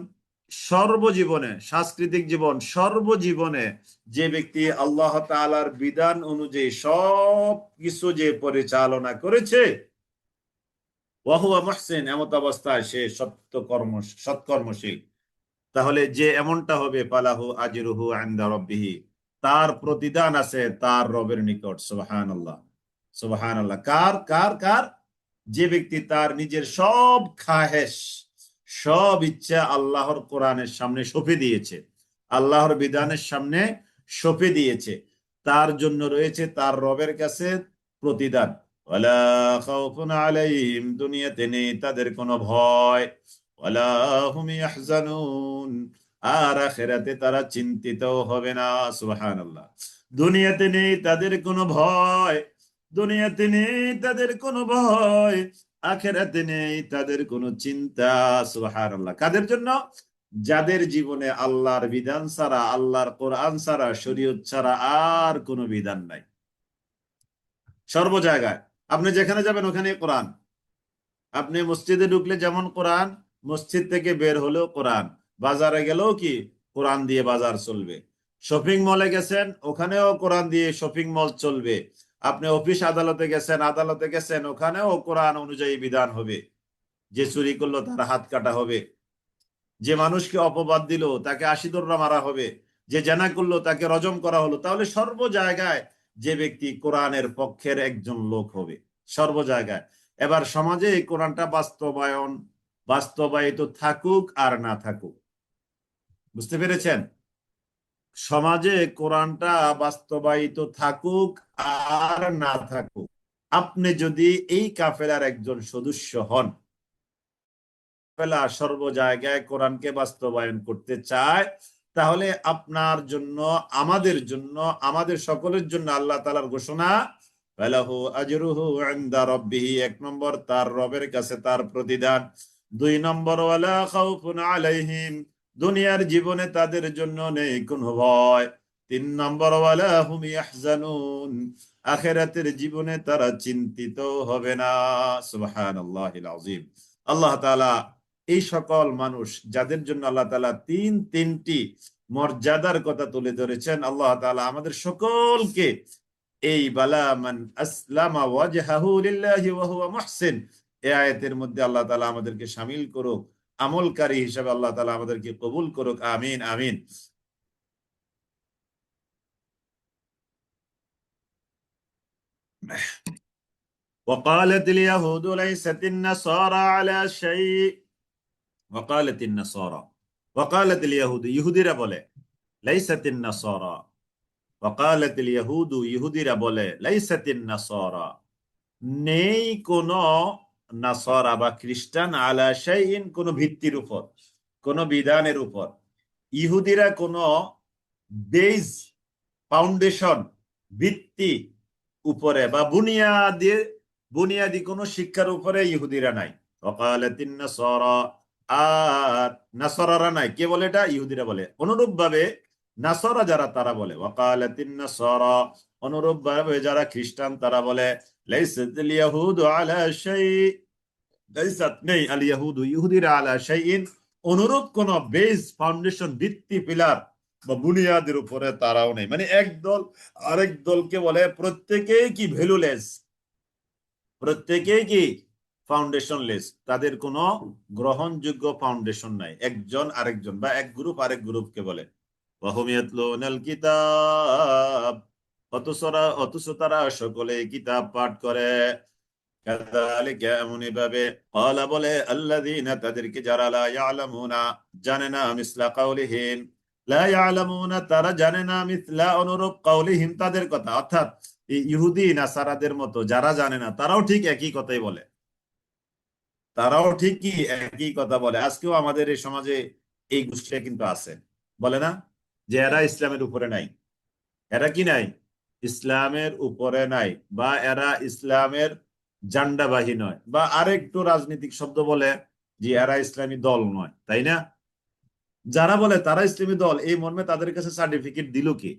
সর্বজীবনে, সাংস্কৃতিক জীবন, সর্বজীবনে যে ব্যক্তি আল্লাহ তাআলার বিধান অনুযায়ী সব কিছু যে পরিচালনা করেছে, ওয়াহুয়া মুহসিন, এমত অবস্থায় সে সৎকর্মশীল, তাহলে যে এমনটা হবে, ফালাহু আজরুহু ইনদা রাব্বিহি, তার প্রতিদান আছে তার রবের নিকট। সুবহানাল্লাহ, সুবহানাল্লাহ। কার কার কার? যে ব্যক্তি তার নিজের সব খাহেশ, সব ইচ্ছা আল্লাহর কোরআনের সামনে সঁপে দিয়েছে, আল্লাহর বিধানের সামনে সঁপে দিয়েছে, তার জন্য রয়েছে তার রবের কাছে প্রতিদান। ওয়ালা খাউফুন আলাইহিম, দুনিয়াতে নেই তাদের কোনো ভয়, ওয়ালা হুম ইয়াহজানুন, আর আখিরাতে তারা চিন্তিত হবে না। সুবহানাল্লাহ। দুনিয়াতে নেই তাদের কোনো ভয়, দুনিয়াতে নেই তাদের কোনো ভয়, আখিরাতে নেই তাদের কোনো চিন্তা। সুবহানাল্লাহ। কাদের জন্য? যাদের জীবনে আল্লাহর বিধান ছাড়া, আল্লাহর কোরআন ছাড়া, শরীয়ত ছাড়া আর কোনো বিধান নাই। সর্ব জায়গায় আপনি যেখানে যাবেন ওখানে কোরআন। আপনি মসজিদে ঢুকলে যেমন কোরআন, মসজিদ থেকে বের হলেও কোরআন, বাজারে গেলেও কি কোরআন দিয়ে বাজার চলবে, শপিং মলে গেছেন ওখানেও কোরআন দিয়ে শপিং মল চলবে, আপনি অফিস আদালতে গেছেন, আদালতে গেছেন, ওখানেও কোরআন অনুযায়ী বিধান হবে। যে চুরি করলো তার হাত কাটা হবে, যে মানুষকে অপবাদ দিল তাকে ৮০ দড়রা মারা হবে, যে জেনা করলো তাকে রজম করা হলো। তাহলে সর্ব জায়গায় যে ব্যক্তি কোরআনের পক্ষের একজন লোক হবে, সর্ব জায়গায়। এবার সমাজে এই কোরআনটা বাস্তবায়িত থাকুক আর না থাকুক, বুঝতে পেরেছেন? সমাজে কোরআনটা বাস্তবায়িত থাকুক আর না থাকুক, আপনি যদি এই কাফেলার একজন সদস্য হন, কাফেলা সর্ব জায়গায় কোরআনকে বাস্তবায়ন করতে চায়, তাহলে আপনার জন্য, আমাদের জন্য, আমাদের সকলের জন্য আল্লাহ তাআলার ঘোষণা, ফালাহু আজরুহু ইনদা রাব্বিহি, ১ নম্বর তার রবের কাছে তার প্রতিদান। ২ নম্বর, ওয়ালা খাউফুন আলাইহিম, দুনিয়ার জীবনে তাদের জন্য নেই কোনো ভয়। ৩ নম্বর, ওয়ালা হুম ইয়াহজানুন, আখিরাতের জীবনে তারা চিন্তিত হবে না। সুবহানাল্লাহিল আযীম। আল্লাহ তাআলা এই সকল মানুষ যাদের জন্য আল্লাহ তাআলা তিনটি মর্যাদার কথা তুলে ধরেছেন, আল্লাহ তাআলা আমাদের সকলকে এই বালা মান আসলামা ওয়াজহাহু লিল্লাহি ওয়া হুয়া মুহসিন, এই আয়াতের মধ্যে আল্লাহ তাআলা আমাদেরকে শামিল করুক, আমলকারী হিসেবে আল্লাহ তাআলা আমাদেরকে কবুল করুক। আমিন আমিন। وقالت اليهود ليست النصارى على شيء وقالت النصارى وقالت اليهود, ইহুদিরা বলে, লাইসাতিন নাসারা, وقالت اليهود, ইহুদিরা বলে, লাইসাতিন নাসারা, নেই কোন নাসারা বা খ্রিস্টান, আলা শাইইন, কোন ভিত্তির উপর, কোন বিধানের উপর। ইহুদিরা কোন বেজ, ফাউন্ডেশন, ভিত্তি উপরে বা বুনিয়াদি কোন শিক্ষার উপরে ইহুদিরা নাই। ওয়াকালাতিন নাসারা, আর নাসারারা নাই। কে বলে এটা? ইহুদিরা বলে। অনুরূপ ভাবে নাসারা যারা, তারা বলে, ওয়াকালাতিন নাসারা, অনুরূপ ভাবে যারা খ্রিস্টান তারা বলে, লাইসাতিল ইয়াহুদু আলা শাই, লাইসাত, নেই, আল ইয়াহুদু, ইহুদিরা, আলা শাইইন, অনুরূপ কোন বেস, ফাউন্ডেশন, ভিত্তি, পিলার বা বুনিয়াদের উপরে তারাও নেই। মানে এক দল আরেক দলকে বলে প্রত্যেকেই কি ভ্যালুলেস, প্রত্যেকেই কি ফাউন্ডেশনলেস, তাদের কোনো গ্রহণযোগ্য ফাউন্ডেশন নাই। একজন আরেকজন বা এক গ্রুপ আরেক গ্রুপকে বলে। ওয়াহুম ইয়াতলুনাল কিতাব, অথচ তারা সকলে কিতাব পাঠ করে। কাযালিকা, এমনি ভাবে, ক্বালা বলে, আল্লাযীনা, তাদেরকে যারা, লা ইয়ালামুনা, জানে না, মিসলা কাউলিহিম, লা ইয়ালামুনা, তারা জানে না, মিসলা, অনুরূপ, কাউলিহিম, তাদের কথা। অর্থাৎ ইহুদি নাসারাদের মতো যারা জানে না, তারাও ঠিক একই কথাই বলে, তারাও ঠিক কি একই কথা বলে। আজকেও আমাদের এই সমাজে এই গোষ্ঠী কিন্তু আছে, বলে না যে এরা ইসলামের উপরে নাই, এরা কি নাই, ইসলামের উপরে নাই, বা এরা ইসলামের জান্ডাবাহী নয়, বা আরেকটু রাজনৈতিক শব্দ বলে যে এরা ইসলামী দল নয়, তাই না? যারা বলে তারা ইসলামী দল, এই মর্মে তাদের কাছে সার্টিফিকেট দিল কি?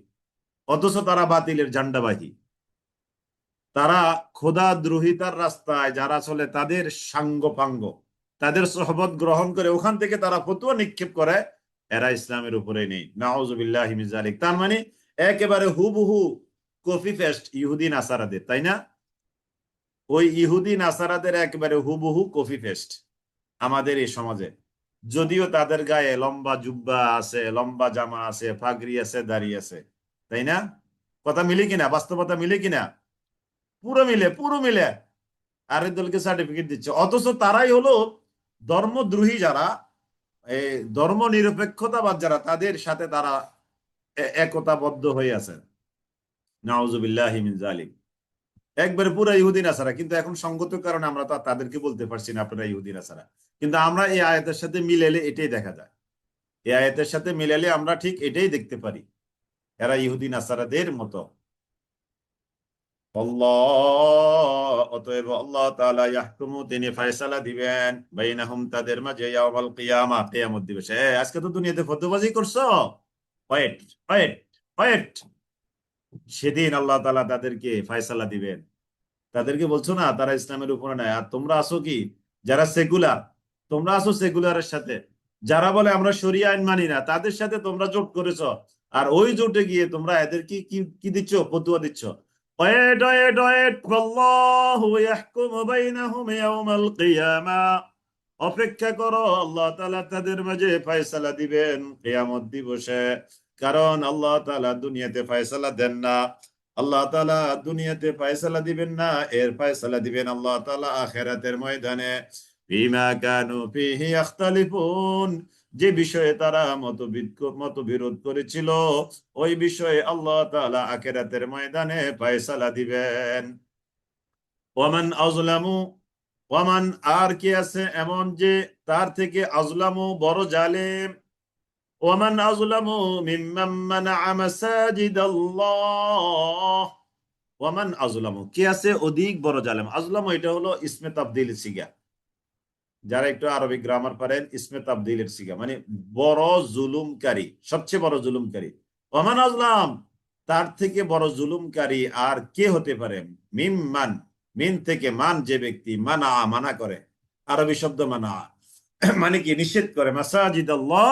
অথচ তারা বাতিলের জান্ডাবাহী, তারা খোদা দ্রোহিতার রাস্তায় যারা চলে তাদের সাঙ্গ পাঙ্গ, তাদের সোহবত গ্রহণ করে ওখান থেকে তারা ফতোয়া নিক্ষেপ করে, এরা ইসলামের উপরে নেই। নাউজুবিল্লাহি মিন যালিক। তার মানে একেবারে হুবহু কপি পেস্ট ইহুদি নাসারাদের, তাই না? ওই ইহুদি নাসারাদের একেবারে হুবহু কপি পেস্ট আমাদের এই সমাজে। যদিও তাদের গায়ে লম্বা জুব্বা আছে, লম্বা জামা আছে, পাগড়ি আছে, দাড়ি আছে, তাই না? কথা মিলে কিনা, বাস্তবতা মিলে কিনা? পুরো মিলে, পুরো মিলে। আরেক দলকে সার্টিফিকেট দিচ্ছে, অথচ তারাই হলো ধর্মদ্রোহী যারা, এই ধর্ম নিরপেক্ষতাবাদ যারা, তাদের সাথে তারা একতাবদ্ধ হয়ে আছে। নাউজুবিল্লাহি মিন যালিক। একবারে পুরো ইহুদি নাসারা। কিন্তু এখন সঙ্গত কারণে আমরা তো আর তাদেরকে বলতে পারছি না আপনারা ইহুদি নাসারা। কিন্তু আমরা এই আয়াতের সাথে মিলালে এটাই দেখা যায়। এই আয়াতের সাথে মিলালে আমরা ঠিক এটাই দেখতে পারি, এরা ইহুদি নাসারাদের মতো। অতএব আল্লাহ তাআলা ইয়াহকুমু, তিনি ফয়সালা দিবেন, বাইনাহুম, তাদের মাঝে, ইয়াউমাল কিয়ামা, কিয়ামত দিবসে। আজকে তো দুনিয়াতে ফতোয়াবাজি করছো, ওয়েট ওয়েট ওয়েট, সেদিন আল্লাহ তাআলা তাদেরকে ফয়সালা দিবেন। তাদেরকে বলছো না তারা ইসলামের উপরে নাই, আর তোমরা আসো কি, যারা সেকুলার, তোমরা আসো সেকুলারের সাথে, যারা বলে আমরা শরিয়া আইন মানি না, তাদের সাথে তোমরা জোট করেছো। আর ওই জোটে গিয়ে তোমরা এদেরকে কি কি দিচ্ছ, ফতোয়া দিচ্ছ। ওয়েট ওয়েট ওয়েট, আল্লাহু ইয়াহকুমু বাইনাহুম ইয়াউমাল কিয়ামা, অপেক্ষা করো, আল্লাহ তাআলা তাদের মাঝে ফয়সালা দিবেন কিয়ামত দিবসে। কারণ আল্লাহ তাআলা দুনিয়াতে ফয়সালা দেন না, আল্লাহ তাআলা দুনিয়াতে ফয়সালা দিবেন না, এর ফয়সালা দিবেন আল্লাহ তাআলা আখিরাতের ময়দানে। ফীমা কানু ফীহি ইখতালিফুন, যে বিষয়ে তারা মতবিরোধ করেছিল, ওই বিষয়ে আল্লাহ তাআলা আখিরাতের ময়দানে ফয়সালা দিবেন। ওয়ামান আযলামু, ওয়ামান, আর কি আছে এমন যে তার থেকে, আযলামু বড় জালেম, ওয়ামান আযলামু মিম্মান মানাআ মাসাজিদাল্লাহ, ওয়ামান আযলামু, কে আছে অধিক বড় জালেম। আযলামু এটা হলো ইসমে তাবদীল সিগা, যারা একটু আরবি গ্রামার পারেন, ইসমে তাবদীলের সিগা, মানে বড় জুলুমকারী, সবচেয়ে বড় জুলুমকারী। ওয়ামান আযলাম, তার থেকে বড় জুলুমকারী আর কে হতে পারে। মিম্মান, মিন থেকে, মান যে ব্যক্তি, মানা মানা করে, আরবি শব্দ মানা মানে কি, নিষেধ করে। মাসাজিদ আল্লাহ,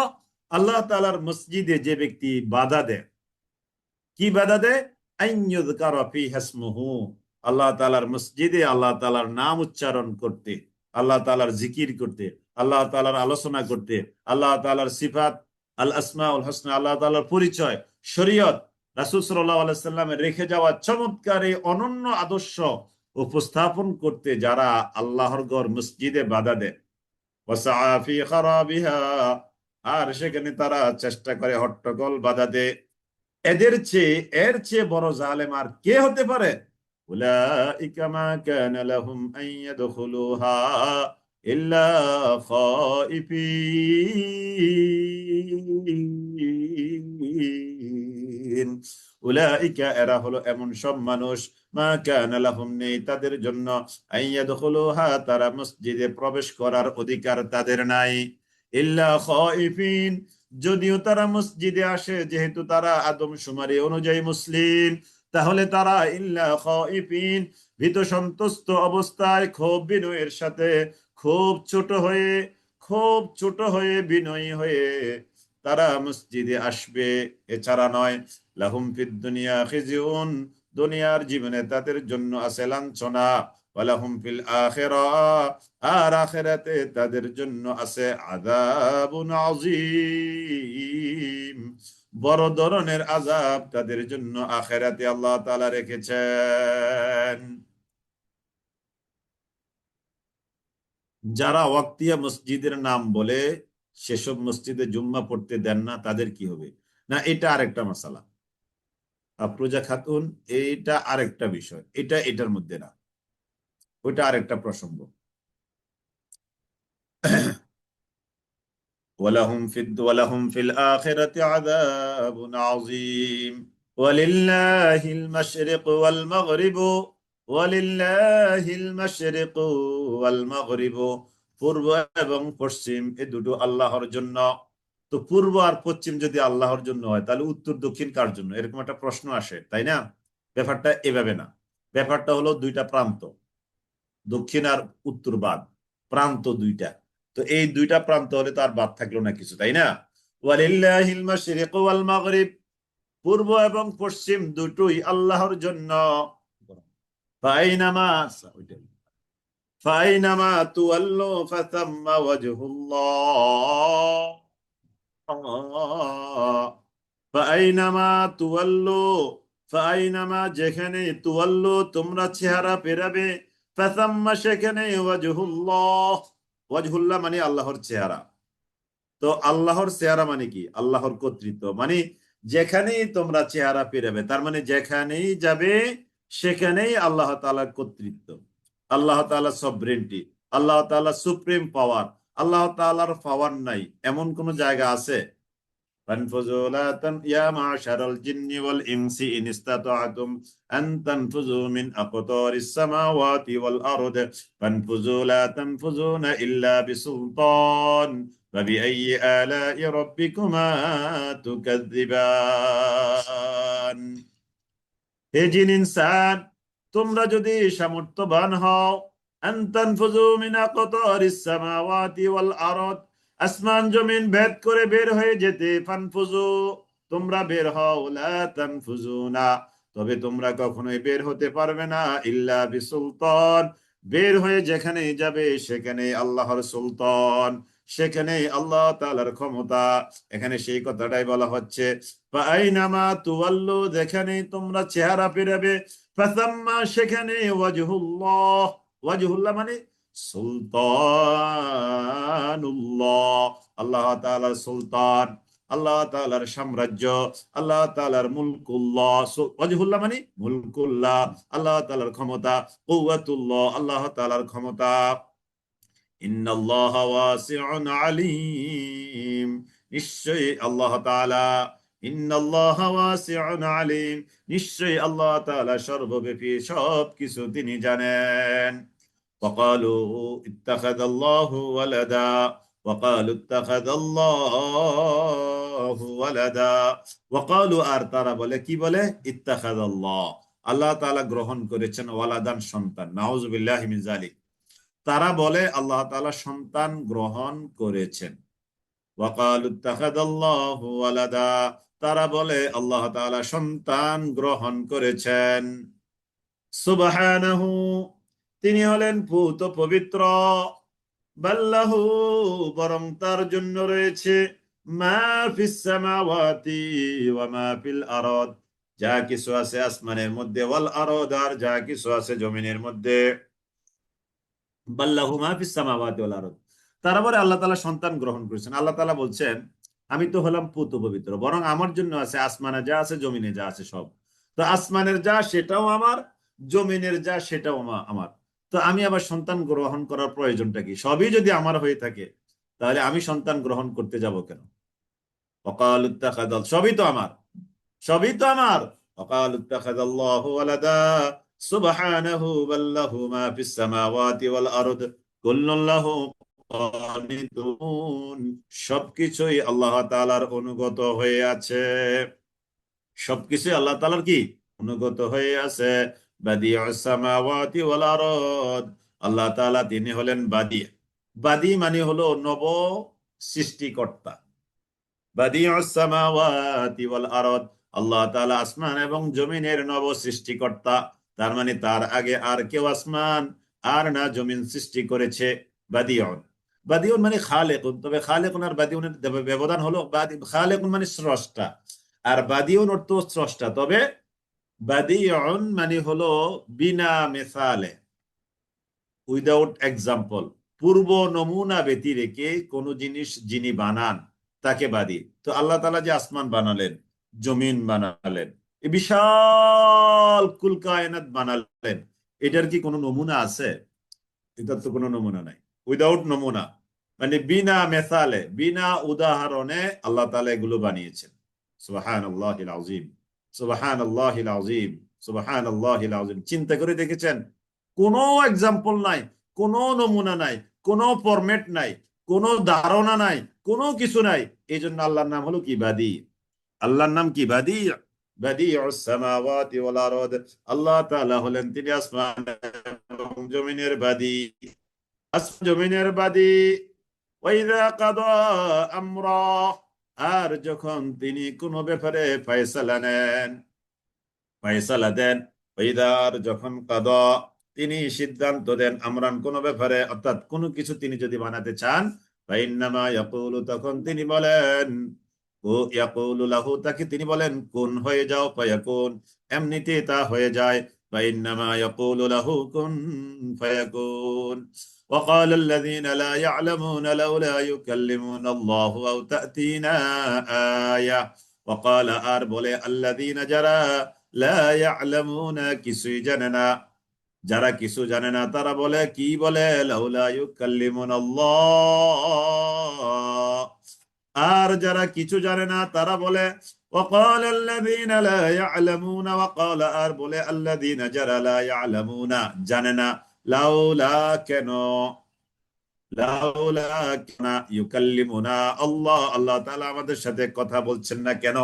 আল্লাহ তাআলার মসজিদে যে ব্যক্তি বাধা দেয়, কি বাধা দেয়, আইয়ুযকারা ফীহা ইসমুহু, আল্লাহ তাআলার মসজিদে আল্লাহ তাআলার নাম উচ্চারণ করতে, আল্লাহ তাআলার জিকির করতে, আল্লাহ তাআলার আলোচনা করতে, আল্লাহ তাআলার সিফাত, আল আসমাউল হোসনা, আল্লাহ তাআলার পরিচয়, শরীয়ত, রাসূল সাল্লাল্লাহু আলাইহি সাল্লামের রেখে যাওয়া চমৎকার এই অনন্য আদর্শ উপস্থাপন করতে যারা আল্লাহর ঘর মসজিদে বাধা দেয়, ওয়াসআ ফী খারাবিহা, আর সেখানে তারা চেষ্টা করে হট্টগোল বাধা দেয়, এদের চেয়ে, এর চেয়ে বড় জালেম আর কে হতে পারে। উলাইকা মা কানা লাহুম আন ইয়াদখুলুহা ইল্লা খাইফিন, উলাইকা, এরা হলো এমন সব মানুষ, মা কানা লাহুম, নেই তাদের জন্য, আন ইয়াদখুলুহা, তারা মসজিদে প্রবেশ করার অধিকার তাদের নাই, ইল্লা খাইফিন, যদিও তারা মসজিদে আসে, যেহেতু তারা আদমশুমারি অনুযায়ী মুসলিম, তাহলে তারা ইল্লা খাইফিন, ভীত সন্ত্রস্ত অবস্থায়, ক্ষোভ বিনয়ের সাথে, খুব ছোট হয়ে, খুব ছোট হয়ে, বিনয়ী হয়ে তারা মসজিদে আসবে, এছাড়া নয়। লাহুম ফিদ দুনিয়া খিজিউন, দুনিয়ার জীবনে তাদের জন্য আছে লাঞ্ছনা, ওয়ালাহুম ফিল আখিরাহ, আর আখিরাতে তাদের জন্য আছে আযাবুন আযীম, বড় ধরনের আযাব তাদের জন্য আখিরাতে আল্লাহ তাআলা রেখেছেন। যারা ওয়াক্তিয়া মসজিদের নাম বলে সেসব মসজিদে জুম্মা পড়তে দেন না, তাদের কি হবে? না, এটা আরেকটা মাসালা, আফরোজা খাতুন, এইটা আরেকটা বিষয়, এটা এটার মধ্যে না, ওইটা আরেকটা প্রসঙ্গ। ওয়ালাহুম ফিল আখিরাতি আযাবুন আযীম, ওয়ালিল্লাহিল মাশরিকু ওয়াল মাগরিবু, ওয়ালিল্লাহিল মাশরিকু ওয়াল মাগরিবু, পূর্ব এবং পশ্চিম এ দুটো আল্লাহর জন্য। তো পূর্ব আর পশ্চিম যদি আল্লাহর জন্য হয়, তাহলে উত্তর দক্ষিণ কার জন্য, এরকম একটা প্রশ্ন আসে, তাই না? ব্যাপারটা এভাবে না, ব্যাপারটা হলো দুইটা প্রান্ত, দক্ষিণ আর উত্তর বাদ, প্রান্ত দুইটা। তো এই দুইটা প্রান্ত হলে তো আর বাদ থাকলো না কিছু, তাই না? ওয়ালিল্লাহিল মাশরিকু ওয়াল মাগরিব, পূর্ব এবং পশ্চিম দুটোই আল্লাহর জন্য। ফাইনামা ফাইনামা তুওয়াল্লু ফাতাম্মা ওয়াজহুল্লাহ। ফাইনামা তুওয়াল্লু, ফাইনামা যেখানে, তুওয়াল্লু তোমরা চেহারা ফেরাবে, ফাতাম্মা সেখানে, ওয়াজহুল্লাহ, ওয়াজহুল্লাহ মানে আল্লাহর চেহারা। তো আল্লাহর চেহারা মানে কি? আল্লাহর কর্তৃত্ব মানে যেখানেই তোমরা চেহারা ফিরাবে, তার মানে যেখানেই যাবে সেখানেই আল্লাহ তাআলার কর্তৃত্ব, আল্লাহ তাআলার সভরেন্টি, আল্লাহ তাআলার সুপ্রিম পাওয়ার। আল্লাহ তাআলার পাওয়ার নাই এমন কোন জায়গা আছে? فانفذوا لا يا معشر الجن والإنس إن استطعتم أن تنفذوا من أقطار السماوات والأرض فانفذوا لا تنفذون إلا بسلطان فبأي آلاء ربكما تكذبان। হে জিন ইনসান, তোমরা যদি সামর্থ্যবান হও, আন তানফুযু মিন আকতারিস সামাওয়াতি ওয়াল আরদ, আসমান জমিন ভেদ করে বের হয়ে যেতে, ফানফুযু তোমরা বের হও, লা তানফুযুনা তবে তোমরা কখনোই বের হতে পারবে না, ইল্লা বিসুলতান বের হয়ে যেখানে যাবে সেখানে আল্লাহর সুলতান, সেখানে আল্লাহ তাআলার ক্ষমতা। এখানে সেই কথাটাই বলা হচ্ছে, ফাআইনামা তুওয়াল্লু যেখানে তোমরা চেহারা ফেরাবে, ফাসাম্মা সেখানে, ওয়াজহুল্লাহ, ওয়াজহুল্লাহ মানে সুলতানুল্লাহ, আল্লাহ তাআলার সুলতান, আল্লাহ তাআলার সাম্রাজ্য, আল্লাহ তাআলার মুলকুল্লাহ। ওয়াজহুল্লাহ মানে মুলকুল্লাহ, আল্লাহ তাআলার ক্ষমতা, কুওয়াতুল্লাহ আল্লাহ তাআলার ক্ষমতা। ইন্নাল্লাহা ওয়াসিউন আলিম, নিশ্চয়ই আল্লাহ তাআলা, ইন্নাল্লাহা ওয়াসিউন আলিম নিশ্চয়ই আল্লাহ তাআলা সর্বব্যাপী, সবকিছু তিনি জানেন। وقالوا اتخذ الله ولدا وقالوا اتخذ الله ولدا وقالوا আর তারা বলে, কি বলে? ইত্তাখায আল্লাহ, আল্লাহ তাআলা গ্রহণ করেছেন ওয়ালাদান সন্তান, নাউযুবিল্লাহি মিন যালিক। তারা বলে আল্লাহ তাআলা সন্তান গ্রহণ করেছেন। ওয়াকালু ইত্তাখাযাল্লাহু ওয়ালাদা, তারা বলে আল্লাহ তাআলা সন্তান গ্রহণ করেছেন। সুবহানাহু, তিনি হলেন পূত পবিত্র, বাল্লাহু বরং তার জন্য রয়েছে, মা ফিস সামাওয়াতি ওয়া মা ফিল আরদ, যা কিছু আছে আসমানের মধ্যে, ওয়াল আরদ আর যা কিছু আছে জমিনের মধ্যে। বাল্লাহু মা ফিস সামাওয়াতি ওয়াল আরদ, তারা বলে আল্লাহ তাআলা সন্তান গ্রহণ করেছেন। আল্লাহ তাআলা বলছেন, আমি তো হলাম পূত পবিত্র, বরং আমার জন্য আছে আসমানে যা আছে জমিনে যা আছে সব। তো আসমানের যা সেটাও আমার, জমিনের যা সেটাও আমার। তো আমি আবার সন্তান গ্রহণ করার প্রয়োজনটা কি? সবই যদি আমার হয়ে থাকে তাহলে আমি সন্তান গ্রহণ করতে যাব কেন? ওয়াকালু ইত্তাখাযাল, সবই তো আমার, সবই তো আমার। ওয়াকালু ইত্তাখাযাল্লাহু ওয়ালাদা সুবহানাহু বাল্লাহু মা ফিস সামাওয়াতি ওয়াল আরদ কুল্লুন লাহু কানিতুন, সবকিছুই আল্লাহ তাআলার অনুগত হয়ে আছে, সবকিছুই আল্লাহ তাআলার কি? অনুগত হয়ে আছে। বাদিউস সামাওয়াতি ওয়াল আরদ, আল্লাহ তাআলা তিনি হলেন বাদি। বাদি মানে হলো নব সৃষ্টিকর্তা। বাদিউস সামাওয়াতি ওয়াল আরদ, আল্লাহ তাআলা আসমান এবং জমিনের নব সৃষ্টিকর্তা। তার মানে তার আগে আর কেউ আসমান আর না জমিন সৃষ্টি করেছে। বাদিউন, বাদিউন মানে খালেকুন, তবে খালেকুন আর বাদিউনের ব্যবধান হলো, খালেকুন মানে স্রষ্টা আর বাদিউন অর্থ স্রষ্টা, তবে বাদিউন মানে হলো বিনা মেসালে, উইদাউট এক্সাম্পল, পূর্ব নমুনা ব্যতি রেখে কোন জিনিস যিনি বানান তাকে বাদী। তো আল্লাহ তাআলা যে আসমান বানালেন, জমিন বানালেন, এই বিশাল কুল কায়নাত বানালেন, এটার কি কোনো নমুনা আছে? এটার তো কোনো নমুনা নাই। উইদাউট নমুনা মানে বিনা মেসালে, বিনা উদাহরণে আল্লাহ তাআলা এগুলো বানিয়েছেন। সুবহানাল্লাহিল আযীম, সুবহানাল্লাহিল আযীম, সুবহানাল্লাহিল আযীম। চিন্তা করে দেখেছেন? কোনো এক্সাম্পল নাই, কোনো নমুনা নাই, কোনো ফরম্যাট নাই, কোনো ধারণা নাই, কোনো কিছু নাই। এই জন্য আল্লাহর নাম হলো কি? বাদী। আল্লাহর নাম কি? বাদী। বাদিউস সামাওয়াতি ওয়াল আরদ, আল্লাহ তাআলা হলেন তিনি আসমান এবং জমিনের বাদী। আসমান জমিনের বাদী, ওয়াইদা কাদা আমরা, আর যখন তিনি কোনো ব্যাপারে ফয়সালা নেন, ফয়সালা দেন, ওইদার যখন কাদা তিনি সিদ্ধান্ত দেন, আমরান কোনো ব্যাপারে, অর্থাৎ কোনো কিছু তিনি যদি বানাতে চান, ফাইন্নামা ইয়াকুলু তখন তিনি বলেন, ও ইয়াকুলু লাহু তাকে তিনি বলেন কুন হয়ে যাও, ফায়াকুন এমনিতে তা হয়ে যায়, ফাইন্নামা ইয়াকুলু লাহু কুন ফায়াকুন। وقال الذين لا يعلمون لولا يكلمون الله أو تأتينا آية وقال আর বলে الذين যারা লা ইয়ালামুনা কিছুই জানে না, যারা কিছু জানে না তারা বলে কি বলে, লাউলা ইউকাল্লিমুনাল্লাহ, আর যারা কিছু জানে না তারা বলে وقال الذين لا يعلمون وقال আর বলে الذين যারা লা ইয়ালামুনা জানে না, লাউলা কেন, লাউলা কেন ইউকাল্লিমুনা আল্লাহ, আল্লাহ তাআলা আমাদের সাথে কথা বলছেন না কেন।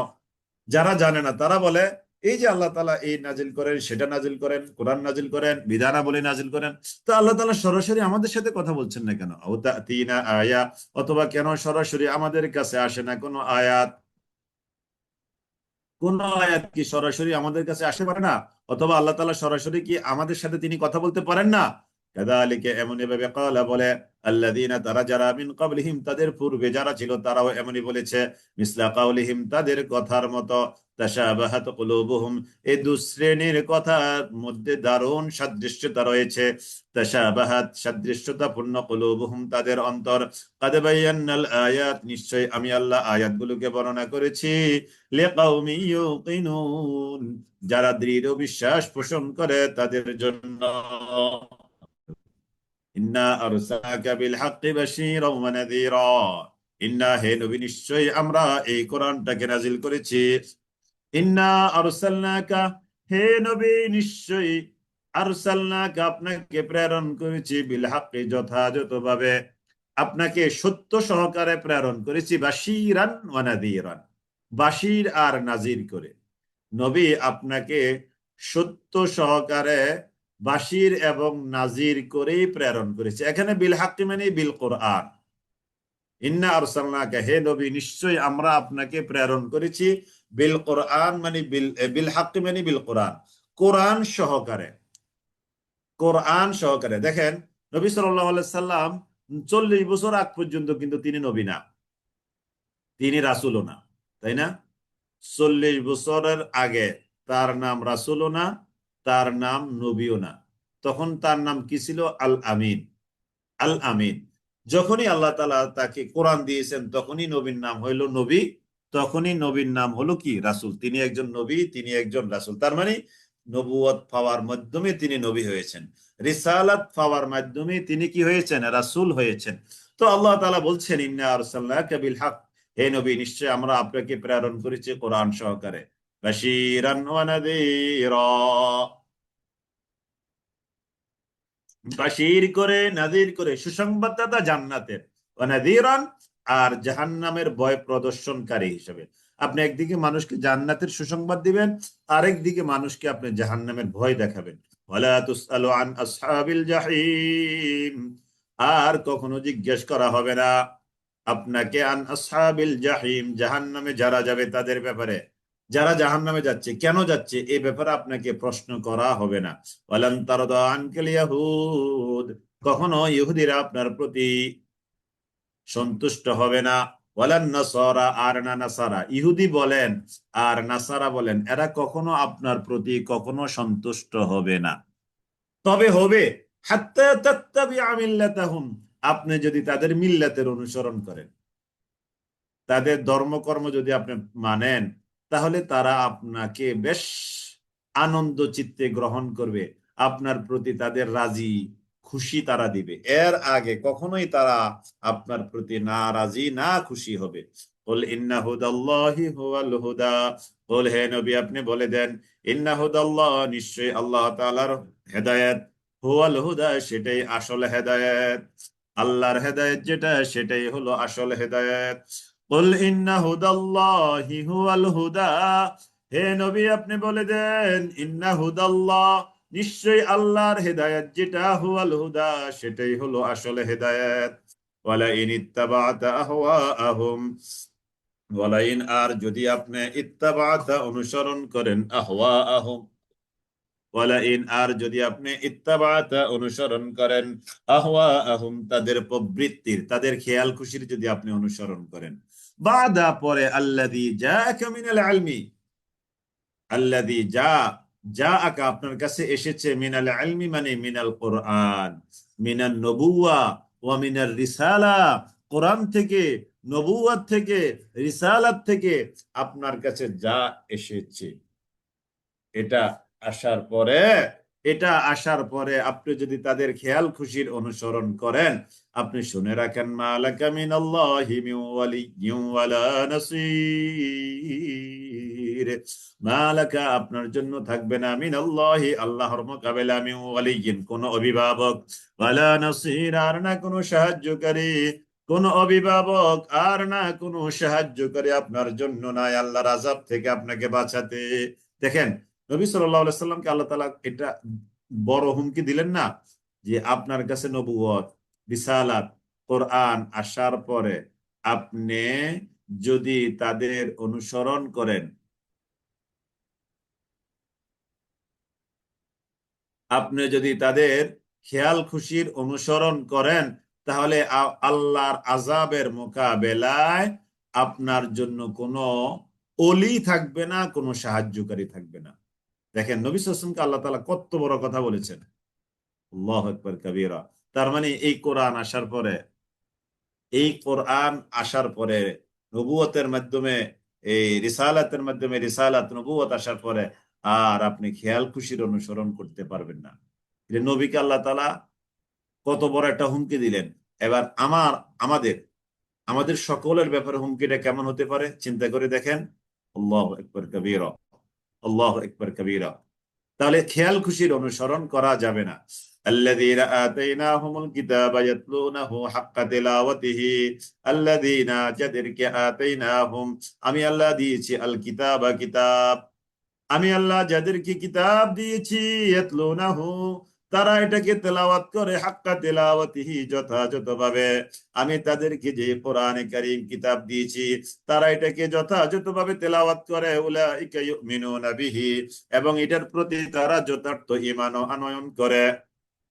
যারা জানে না তারা বলে এই যে আল্লাহ তাআলা এই নাজিল করেন, সেটা নাজিল করেন, কোরআন নাজিল করেন, বিধানাবলী নাজিল করেন, তো আল্লাহ তাআলা সরাসরি আমাদের সাথে কথা বলছেন না কেন, আও তা'তিনা আয়া, অথবা কেন সরাসরি আমাদের কাছে আসে না কোনো আয়াত, কোন আয়াত কি সরাসরি আমাদের কাছে আসতে পারে না, অথবা আল্লাহ তাআলা সরাসরি কি আমাদের সাথে তিনি কথা বলতে পারেন না। কাযালিকা এমনি ভাবে ক্বালা বলে আল্লাযীনা তারা যারা মিন ক্বাবলিহিম তাদের পূর্বে যারা ছিল তারাও এমনি বলেছে, মিসলা ক্বাউলিহিম তাদের কথার মতো, তাশাবাহাত কুলুবুহুম এই দুশ্রেণীর কথার মধ্যে দারুণ সাদৃশ্যতা রয়েছে, তাশাবাহাত সাদৃশ্যতাপূর্ণ, কুলুবুহুম তাদের অন্তর, কাদ বায়ান্নাল আয়াত নিশ্চয় আমি আল্লাহ আয়াতগুলোকে বর্ণনা করেছি, লিকাউমি ইউকিনুন যারা দৃঢ় বিশ্বাস পোষণ করে তাদের জন্য। ইন্না আরসালনাকা বিল হাক্কি বাশীরাও ওয়া নাযীরা, ইন্না হে নবী নিশ্চয়ই আমরা এই কোরআনটাকে নাজিল করেছি, ইন্না আরসালনাকা হে নবী নিশ্চয়ই, আরসালনাকা আপনাকে প্রেরণ করেছি, বিল হাক্কি যথাযথভাবে আপনাকে সত্য সহকারে প্রেরণ করেছি, বাশীরান ওয়া নাযীরান বাশীর আর নাজির করে, নবী আপনাকে সত্য সহকারে বাশীর এবং নাজির করেই প্রেরণ করেছে। এখানে বিল হাক্কি মানে বিল কোরআন, ইন্না আরসালনাকা হে নবী নিশ্চয়ই আমরা আপনাকে প্রেরণ করেছি, বিল কোরআন মানে বিল হাক্কি মানে বিল কোরআন, কোরআন সহকারে, কোরআন সহকারে। দেখেন নবী সাল্লাল্লাহু আলাইহি সাল্লাম 40 বছর আগ পর্যন্ত কিন্তু তিনি নবী না, তিনি রাসূলও না, তাই না? 40 বছরের আগে তার নাম রাসূলও না, তার নাম নবীও না, তখন তার নাম কি ছিল? আল আমিন। আল আমিন। যখনই আল্লাহ তাআলা তাকে কোরআন দিয়েছেন তখনই নবীর নাম হইল নবী, তখনই নবীর নাম হলো কি? রাসূল। তিনি একজন নবী, তিনি একজন রাসূল, তার মানে নবুয়ত পাওয়ার মাধ্যমে তিনি নবী হয়েছেন, রিসালাত পাওয়ার মাধ্যমে তিনি কি হয়েছেন? রাসূল হয়েছেন। তো আল্লাহ তাআলা বলছেন ইন্না আরসালনাকা বিল হক, হে নবী নিশ্চয় আমরা আপনাকে প্রেরণ করেছি কোরআন সহকারে, বাশীরান ওয়া নাযীরা বাশীর করে, নাযীর করে, সুসংবাদদাতা জান্নাতের, ওয়া নাযীরান আর জাহান্নামের ভয় প্রদর্শনকারী হিসেবে। আপনি একদিকে মানুষকে জান্নাতের সুসংবাদ দিবেন, আরেক দিকে মানুষকে আপনি জাহান্নামের ভয় দেখাবেন। ওয়ালা তুসআলু আন আসহাবিল জাহিম, আর কখনো জিজ্ঞেস করা হবে না আপনাকে আন আসহাবিল জাহিম জাহান্নামে যারা যাবে তাদের ব্যাপারে, যারা জাহান্নামে যাচ্ছে কেন যাচ্ছে এই ব্যাপারে আপনাকে প্রশ্ন করা হবে না। ওয়ালান তারদা আনকাল ইয়াহুদ, কখনো ইহুদিরা আপনার প্রতি সন্তুষ্ট হবে না, ওয়ালান নাসারা আর না নাসারা, ইহুদি বলেন আর নাসারা বলেন, এরা কখনো আপনার প্রতি কখনো সন্তুষ্ট হবে না। তবে হবে হাত্তা তাত্তাবিআ মিল্লাতাহুম, আপনি যদি তাদের মিল্লাতের অনুসরণ করেন, তাদের ধর্মকর্ম যদি আপনি মানেন, তাহলে তারা আপনাকে বেশ আনন্দ চিত্তে গ্রহণ করবে, আপনার প্রতি তাদের রাজি খুশি তারা দিবে। এর আগে কখনোই তারা আপনার প্রতি না রাজি না খুশি হবে। বল ইন্না হুদাল্লাহি হুয়াল হুদা, বল হে নবী আপনি বলে দেন ইন্না হুদাল্লাহ নিশ্চয়ই আল্লাহ তাআলার হেদায়েত, হুয়াল হুদা সেটাই আসল হেদায়েত, আল্লাহর হেদায়েত যেটা সেটাই হলো আসল হেদায়েত। কুল ইন্না হুদাল্লাহি হুয়াল হুদা, হে নবী আপনি বলে দেন ইন্না হুদাল্লাহ নিশ্চয়ই আল্লাহর হেদায়েত যেটা, হুয়াল হুদা সেটাই হলো আসলে হেদায়েত। ওয়ালাইন ইত্তাবা'তা আহওয়াআহুম, ওয়ালাইন আর যদি আপনি ইত্তাবা'তা অনুসরণ করেন, আহওয়াআহুম ওয়ালাইন আর যদি আপনি ইত্তাবা'তা অনুসরণ করেন, আহওয়াআহুম তাদের প্রবৃত্তির, তাদের খেয়াল খুশির যদি আপনি অনুসরণ করেন, বাদা পরে আল্লাযী জাআকা মিনাল ইলমি, আল্লাযী জাআকা আপনার কাছে এসেছে, মিনাল ইলমি মানে মিনাল কোরআন, মিনান নবুওয়া ওয়া মিনার রিসালা, কোরআন থেকে, নবুওয়াত থেকে, রিসালাত থেকে আপনার কাছে যা এসেছে, এটা আসার পরে এটা আসার পরে আপনি যদি তাদের খেয়াল খুশির অনুসরণ করেন, আপনি শুনে রাখেন, মালাকা মিনাল্লাহি মিন ওয়ালিয়্যিন ওয়ালা নাসীর, মালাকা আপনার জন্য থাকবে না, মিনাল্লাহি আল্লাহর মোকাবেলা, মিন ওয়ালিয়্যিন কোন অভিভাবক, ওয়ালা নাসীর আর না কোনো সাহায্যকারী, কোন অভিভাবক আর না কোনো সাহায্যকারী আপনার জন্য নাই আল্লাহর আযাব থেকে আপনাকে বাঁচাতে। দেখেন, নবী সাল্লাল্লাহু আলাইহি সাল্লামকে আল্লাহ তাআলা এটা বড় হুমকি দিলেন না, যে আপনার কাছে নবুয়ত, রিসালাত, কোরআন আসার পরে আপনি যদি তাদের অনুসরণ করেন, আপনি যদি তাদের খেয়াল খুশির অনুসরণ করেন, তাহলে আল্লাহর আযাবের মোকাবেলায় আপনার জন্য কোনো অলি থাকবে না, কোনো সাহায্যকারী থাকবে না। দেখেন, নবী সাল্লাল্লাহু আলাইহি ওয়াসাল্লামকে আল্লাহ তাআলা কত বড় কথা বলেছেন, আল্লাহু আকবার কাবীরা। তার মানে এই কোরআন আসার পরে, এই কোরআন আসার পরে, নবুয়তের মাধ্যমে, এই রিসালাতের মাধ্যমে, রিসালাত নবুয়ত আসার পরে আর আপনি খেয়াল খুশির অনুসরণ করতে পারবেন না। যে নবীকে আল্লাহ তাআলা কত বড় একটা হুমকি দিলেন। এবার আমাদের আমাদের সকলের ব্যাপারে হুমকিটা কেমন হতে পারে চিন্তা করে দেখেন। আল্লাহু আকবার কাবীরা, আল্লাহু আকবার কাবীরা। তাহলে খেয়াল খুশির অনুসরণ করা যাবে না। আল্লাযীনা আতাইনাহুমুল কিতাবা ইয়াতলুনাহু হাক্কা তিলাওয়াতিহি, আল্লাযীনা যাদেরকে আতাইনাহুম আমি আল্লাহ দিয়েছি, আল কিতাবা কিতাব, আমি আল্লাহ যাদেরকে কিতাব দিয়েছি, ইয়াতলুনাহু তারা এটাকে তেলাওয়াত করে, হাক্কা তিলাওয়াতিহি যথাযথভাবে। আমি তাদেরকে যে কোরআনে কারীম কিতাব দিয়েছি, তারা এটাকে যথাযথভাবে তেলাওয়াত করে, উলাইকা ইউমিনুনা বিহি এবং এটার প্রতি তারা যথার্থ ঈমান ও আনয়ন করে।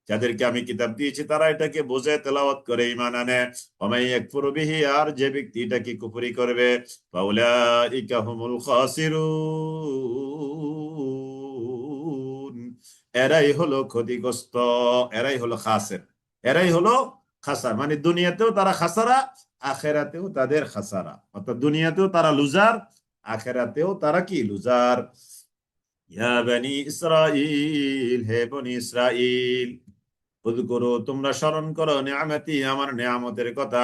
যাদেরকে আমি কিতাব দিয়েছি তারা এটাকে বোঝে, তেলাওয়াত করে, ঈমান আনে। ওয়া মান ইয়াকফুরু বিহি আর যে ব্যক্তি এটাকে কুফরি করবে, ফাউলাইকা হুমুল খাসিরুন এরাই হলো ক্ষতিগ্রস্ত, এরাই হলো খাসির, এরাই হলো খাসার। মানে দুনিয়াতেও তারা খাসারা, আখিরাতেও তাদের খাসারা। অর্থাৎ দুনিয়াতেও তারা লুজার, আখিরাতেও তারা কি লুজার। ইয়া বনি ইসরাইল, হে বনি ইসরাইল, উযকুরু তোমরা স্মরণ করো, নিয়ামতি আমার নিয়ামতের কথা,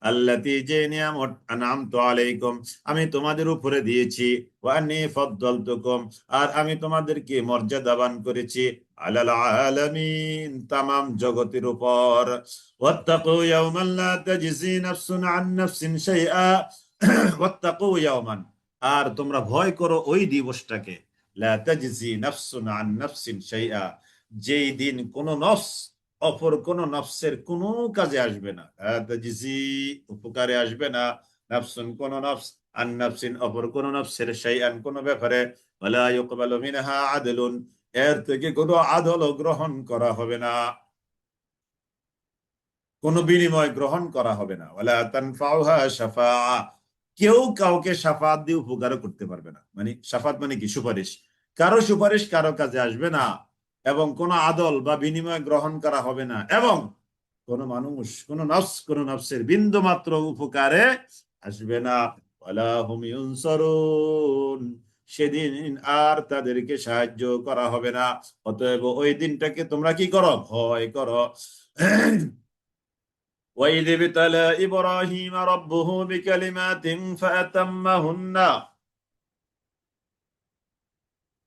আল্লাতী যে নিয়ামত আনআমতু আলাইকুম আমি তোমাদের উপরে দিয়েছি, ওয়া আন্নী ফাদ্দালতুকুম আর আমি তোমাদেরকে মর্যাদাবান করেছি, আলাল আলামিন তামাম জগতের উপর। ওয়াত্তাকু ইয়াওমান লা তাজজি নাফসুন আন নাফসিন শাইআ, ওয়াত্তাকু ইয়াওমান আর তোমরা ভয় করো ওই দিবসটাকে, লা তাজজি নাফসুন আন নাফসিন শাইআ যেই দিন কোন নফস অপর কোন নফসের কোনো কাজে আসবে না, তাজজি উপকারে আসবে না, নাফসুন কোন নফস, আন নাফসিন অপর কোন নফসের শাইআন কোন ব্যাপারে, ওয়ালা ইউকবালু মিনহা আদলুন এর থেকে কোনো আদল গ্রহণ করা হবে না, কোনো বিনিময় গ্রহণ করা হবে না, ওয়ালা তানফাউহা শাফাআ কেউ কাউকে শাফাত দিয়ে উপকার করতে পারবে না। মানে শাফাত মানে কি? সুপারিশ। কারো সুপারিশ কারো কাজে আসবে না, এবং কোন আদল বা বিনিময় গ্রহণ করা হবে না, এবং কোন মানুষ, কোন নফস, কোন নফসের বিন্দু মাত্র উপকারে আসবে না। ওয়ালা হুম ইউনসারুন সেদিন আর তাদেরকে সাহায্য করা হবে না। অতএব ওই দিনটাকে তোমরা কি করো? ভয় করো। وَإِذِ ابْتَلَى إِبْرَاهِيمَ رَبُّهُ بِكَلِمَاتٍ فَأَتَمَّهُنَّ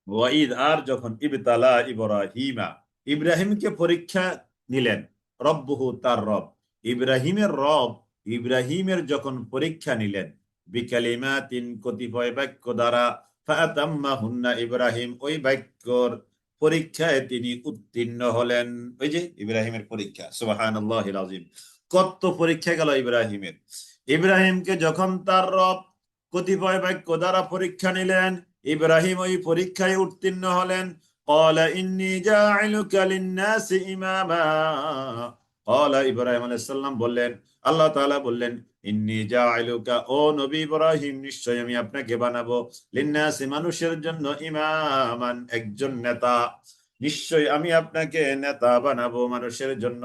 ওয়াইদ আর যখন ইবতালা ইব্রাহিমা ইব্রাহিমকে পরীক্ষা নিলেন, রব্বুহু তার রব, ইব্রাহিমের রব ইব্রাহিমের যখন পরীক্ষা নিলেন, বিকালিমাতিন কতিপয় বাক্য দ্বারা, ফাতাম্মাহুন্না ইব্রাহিম ওই বাক্যর পরীক্ষায় তিনি উত্তীর্ণ হলেন। ওই যে ইব্রাহিমের পরীক্ষা, সুবহানাল্লাহিল আযীম। কত পরীক্ষা গেল ইব্রাহিমের। ইব্রাহিমকে যখন তার রব কতিপয় বাক্য দ্বারা পরীক্ষা নিলেন, ইব্রাহিম ওই পরীক্ষায় উত্তীর্ণ হলেন। ক্বালা ইন্নী জাইলুকা লিন্নাসি ইমামা। ক্বালা ইব্রাহিম আলাইহিস সালাম বললেন, আল্লাহ তাআলা বললেন, ইন্নী জাইলুকা, ও নবী ইব্রাহিম, নিশ্চয় আমি আপনাকে বানাবো, লিন্নাসি, মানুষের জন্য, ইমামান, একজন নেতা। নিশ্চয় আমি আপনাকে নেতা বানাবো মানুষের জন্য।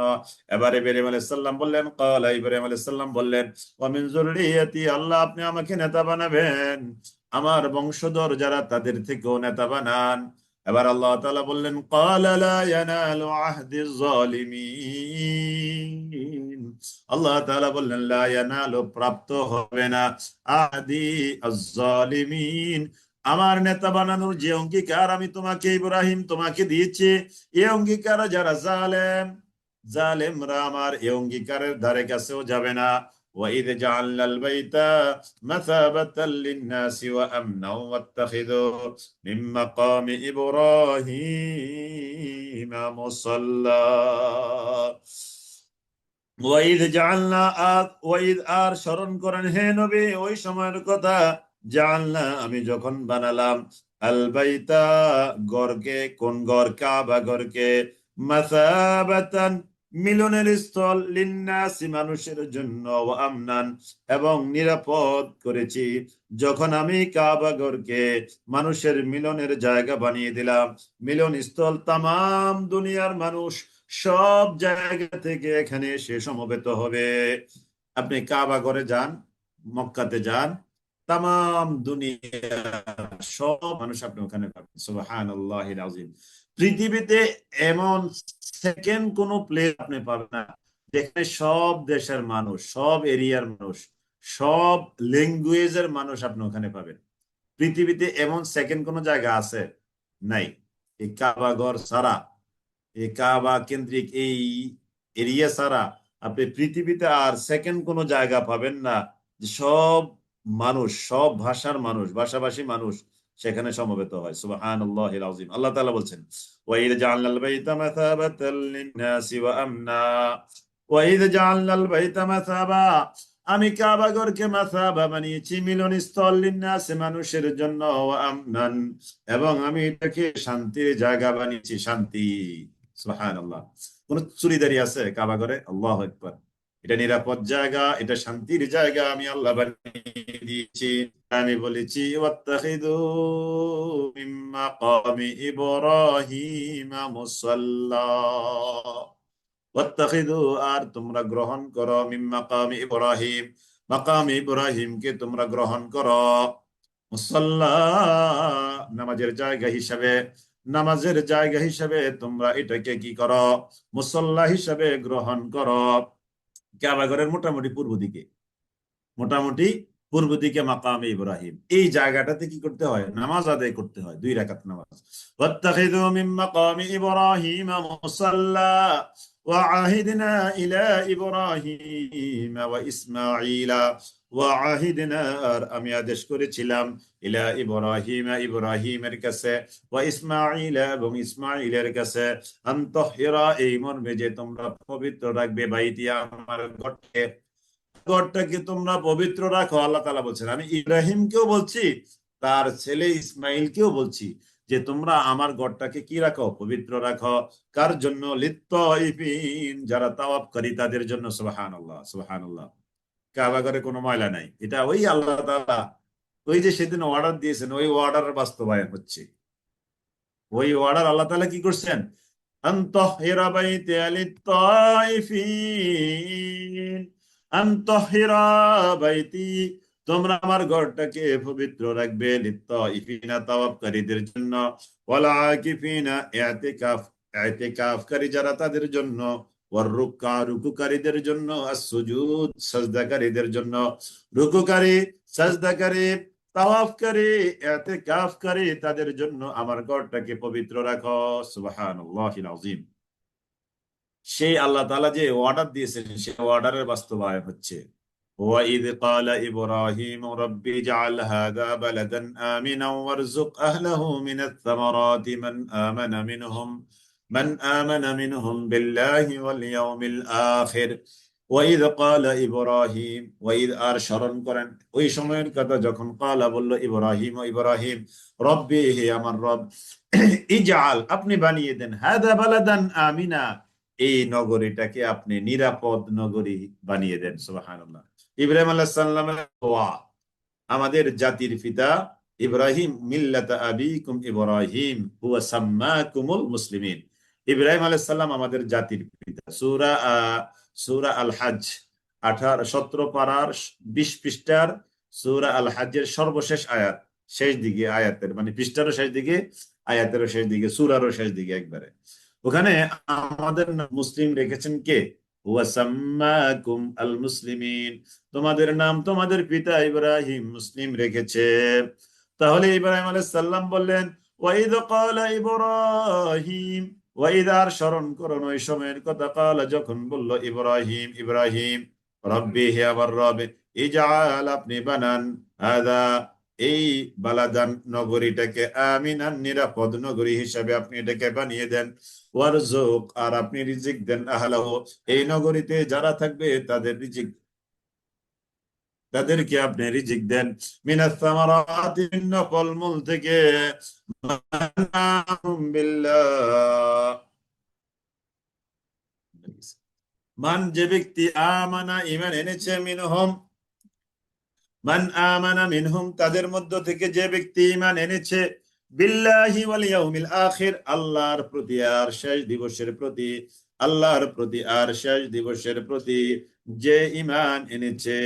এবার ইব্রাহিম আলাইহিস সালাম বললেন, ক্বালা ইব্রাহিম আলাইহিস সালাম বললেন, ওয়া মিন যুররিয়াতি, আল্লাহ আপনি আমাকে নেতা বানাবেন, আমার বংশধর যারা তাদের থেকেও নেতা বানান। এবার আল্লাহ তাআলা বললেন, ক্বালা লা ইয়ানালু আহদিজ জালিমিন। আল্লাহ তাআলা বললেন, লা ইয়ানালু, প্রাপ্ত হবে না, আহদি আজ-জালিমিন, আমার নেতা বানানোর যে অঙ্গীকার আমি তোমাকে ইব্রাহিম তোমাকে দিয়েছি, এই অঙ্গীকার যারা জালেম, জালেমরা আমার এই অঙ্গীকারের ধারে কাছেও যাবে না। وَإِذْ جَعَلْنَا الْبَيْتَ مَثَابَةً لِلنَّاسِ وَأَمْنًا وَاتَّخِذُوا مِن مَّقَامِ إِبْرَاهِيمَ مُصَلًّى ওয়াইদ জাআলনা, ওয়াইদ, আর স্মরণ করেন হে নবী ওই সময়ের কথা, জাআলনা, আমি যখন বানালাম, আল বাইতা, গড়কে, কোন গড়? কাবা গড়কে, মাসাবাতান, মিলনের স্থল, লিন্নাসি, মানুষের জন্য, ওয়া আমনান, এবং নিরাপদ করেছি। যখন আমি কাবা গড়কে মানুষের মিলনের জায়গা বানিয়ে দিলাম, মিলন স্থল, তামাম দুনিয়ার মানুষ সব জায়গা থেকে এখানে এসে সমবেত হবে। আপনি কাবা ঘরে যান, মক্কাতে যান, তামাম দুনিয়া সব মানুষ আপনি ওখানে পাবেন। সুবহানাল্লাহিল আযীম। পৃথিবীতে এমন সেকেন্ড কোন প্লেস আপনি পাবেন না যেখানে সব দেশের মানুষ, সব এরিয়ার মানুষ, সব ল্যাঙ্গুয়েজের মানুষ আপনি ওখানে পাবেন। পৃথিবীতে এমন সেকেন্ড কোন জায়গা আছে? নাই। এই কাবা ঘর ছাড়া, এই কাবা কেন্দ্রিক এই এরিয়া ছাড়া আপনি পৃথিবীতে আর সেকেন্ড কোনো জায়গা পাবেন না যে সব মানুষ, সব ভাষার মানুষ, ভাষাভাষী মানুষ সেখানে সমবেত হয়। সুবহানাল্লাহিল আযীম। আল্লাহ তাআলা বলছেন, ওয়া ইয জাআলনাল বাইতা মাসাবাতাল লিন-নাসি ওয়া আমনা, ওয়া ইয জাআলনাল বাইতা মাসাবা, আমি কাবা ঘরকে মাসাবা বানিয়েছি, মিলনস্থল, লিন-নাসি, মানুষের জন্য, ওয়া আমনান, এবং আমি এটাকে শান্তির জায়গা বানিয়েছি, শান্তি। সুবহানাল্লাহ। কোন চুরিদারি আছে কাবা ঘরে? আল্লাহু আকবার। এটা নিরাপদ জায়গা, এটা শান্তির জায়গা, আমি আল্লাহ বানিয়ে দিয়েছি। আমি বলেছি, ওয়াত্তাখিযু মিন মাকামি ইব্রাহিম মুসাল্লা, ওয়াত্তাখিযু, আর তোমরা গ্রহণ করো, মিন মাকামি ইব্রাহিম, মাকামি ইব্রাহিমকে তোমরা গ্রহণ করো, মুসাল্লা, নামাজের জায়গা হিসাবে, নামাজের জায়গা হিসাবে তোমরা এটাকে কি করো? মুসল্লা হিসাবে গ্রহণ করো। কাবা ঘরের মোটামুটি পূর্ব দিকে, মোটামুটি পূর্ব দিকে মাকামে ইব্রাহিম, এই জায়গাটাতে কি করতে হয়? নামাজ আদায় করতে হয়, 2 রাকাত নামাজ। ওয়াত্তাখিযু মিন মাকামি ইব্রাহিম মুসাল্লা ওয়া আহিদনা ইলা ইব্রাহিম ওয়া ইসমাঈলা, ওয়া আহিদনা, আর আমি আদেশ করেছিলাম, ইলা ইব্রাহিম, ইব্রাহিমের কাছে, ওয়া ইসমাঈলা, এবং ইসমাঈলের কাছে, আন তাহহিরা, এই মর্মে যে তোমরা পবিত্র রাখবে, বাইতি, আমার ঘরকে, ঘরটাকে তোমরা পবিত্র রাখো। আল্লাহ তাআলা বলছেন, আমি ইব্রাহিমকেও বলছি, তার ছেলে ইসমাইলকেও বলছি যে তোমরা আমার ঘরটাকে কি রাখো? পবিত্র রাখো। কার জন্য? লিত্তাইফিন, যারা তাওয়াফকারী তাদের জন্য। সুবহানাল্লাহ, সুবহানাল্লাহ। কাবা ঘরে কোনো ময়লা নাই, এটা ওই আল্লাহ তাআলা ওই যে সেদিন অর্ডার দিয়েছেন, ওই অর্ডারের বাস্তবায়ন হচ্ছে। ওই অর্ডার আল্লাহ তাআলা কি করছেন? আনতাহহিরা বাইতি লিত্তাইফিন, আনতাহহিরা বাইতি, তোমরা আমার ঘরটাকে পবিত্র রাখবে, লিত্তাইফিনা, তাওয়াফকারীদের জন্য, ওয়াল আকিফিনা, ইতিকাফ, ইতিকাফকারী যারা তাদের জন্য, ওয়ার রুকআ, রুকুকারীদের জন্য, আস-সুজুদ, সাজদাকারীদের জন্য, রুকুকারী, সাজদাকারী, তাওয়াফকারী, ইতিকাফকারী, তাদের জন্য আমার ঘরটাকে পবিত্র রাখো। সুবহানাল্লাহিল আযীম। সেই আল্লাহ তাআলা যে অর্ডার দিয়েছেন, সেই অর্ডারের বাস্তবায়ন হচ্ছে। وَإِذْ قَالَ إِبْرَاهِيمُ رَبِّ اجْعَلْ هَذَا بَلَدًا آمِنًا وَارْزُقْ أَهْلَهُ مِنَ الثَّمَرَاتِ مَنْ آمَنَ مِنْهُمْ بِاللَّهِ وَالْيَوْمِ الْآخِرِ ওয়াইদ ক্বালা ইব্রাহিম, ওয়াইদ আর স্মরণ করেন ওই সময়ের কথা যখন ক্বালা বলল ইব্রাহিম, ও ইব্রাহিম, রব্বি, হে আমার রব, ইজআল, আপনি বানিয়ে দেন, হাদা বালাদান আমিনা, এই নগরীটাকে আপনি নিরাপদ নগরী বানিয়ে দেন। সুবহানাল্লাহ। ইব্রাহিম আলাইহিস সালামের দোয়া, আমাদের জাতির পিতা ইব্রাহিম, মিল্লাতা আবিকুম ইব্রাহিম হুয়া সাম্মাকুমুল মুসলিমিন। ইব্রাহিম আলাইহিস সালাম আমাদের জাতির পিতা। সূরা আল হজ 17 পারার 20 পৃষ্ঠার সূরা আল হজের সর্বশেষ আয়াত, শেষ দিকে আয়াতের, মানে পৃষ্ঠারও শেষ দিকে, আয়াতেরও শেষ দিকে, সূরারও শেষ দিকে একবারে, ওখানে আমাদের মুসলিম রেখেছেন কে? হুয়া সাম্মাকুম আল মুসলিমিন, তোমাদের নাম তোমাদের পিতা ইব্রাহিম মুসলিম রেখেছে। তাহলে ইব্রাহিম আলাইহিস সালাম বললেন, ওয়াইদ ক্বালা ইব্রাহিম, ওয়াইদ আর স্মরণ করুন ওই সময়ের কথা, ক্বালা যখন বলল ইব্রাহিম, ইব্রাহিম, রব্বি, হে আমার রব, ইজআল, আপনি বানান, হাদা, এই বালাদান নগরীটাকে, আমিনান, নিরাপদ নগরী হিসাবে আপনি এটাকে বানিয়ে দেন, ওয়ারজুক, আর আপনি রিজিক দেন, আহলাহু, এই নগরীতে যারা থাকবে তাদের রিজিক, তাদেরকে আপনি রিজিক দেন, মিনাস সামারাতি, ভিন্ন ফলমূল থেকে, বিল্লাহ, মান, যে ব্যক্তি, আমানা, ঈমান এনেছে, মিনহুম, মান আমানা মিনহুম, তাদের মধ্য থেকে যে ব্যক্তি ঈমান এনেছে, বিল্লাহি ওয়াল ইয়াউমিল আখির, আল্লাহর প্রতি আর শেষ দিবসের প্রতি, আল্লাহর প্রতি আর শেষ দিবসের প্রতি যে ঈমান এনেছে।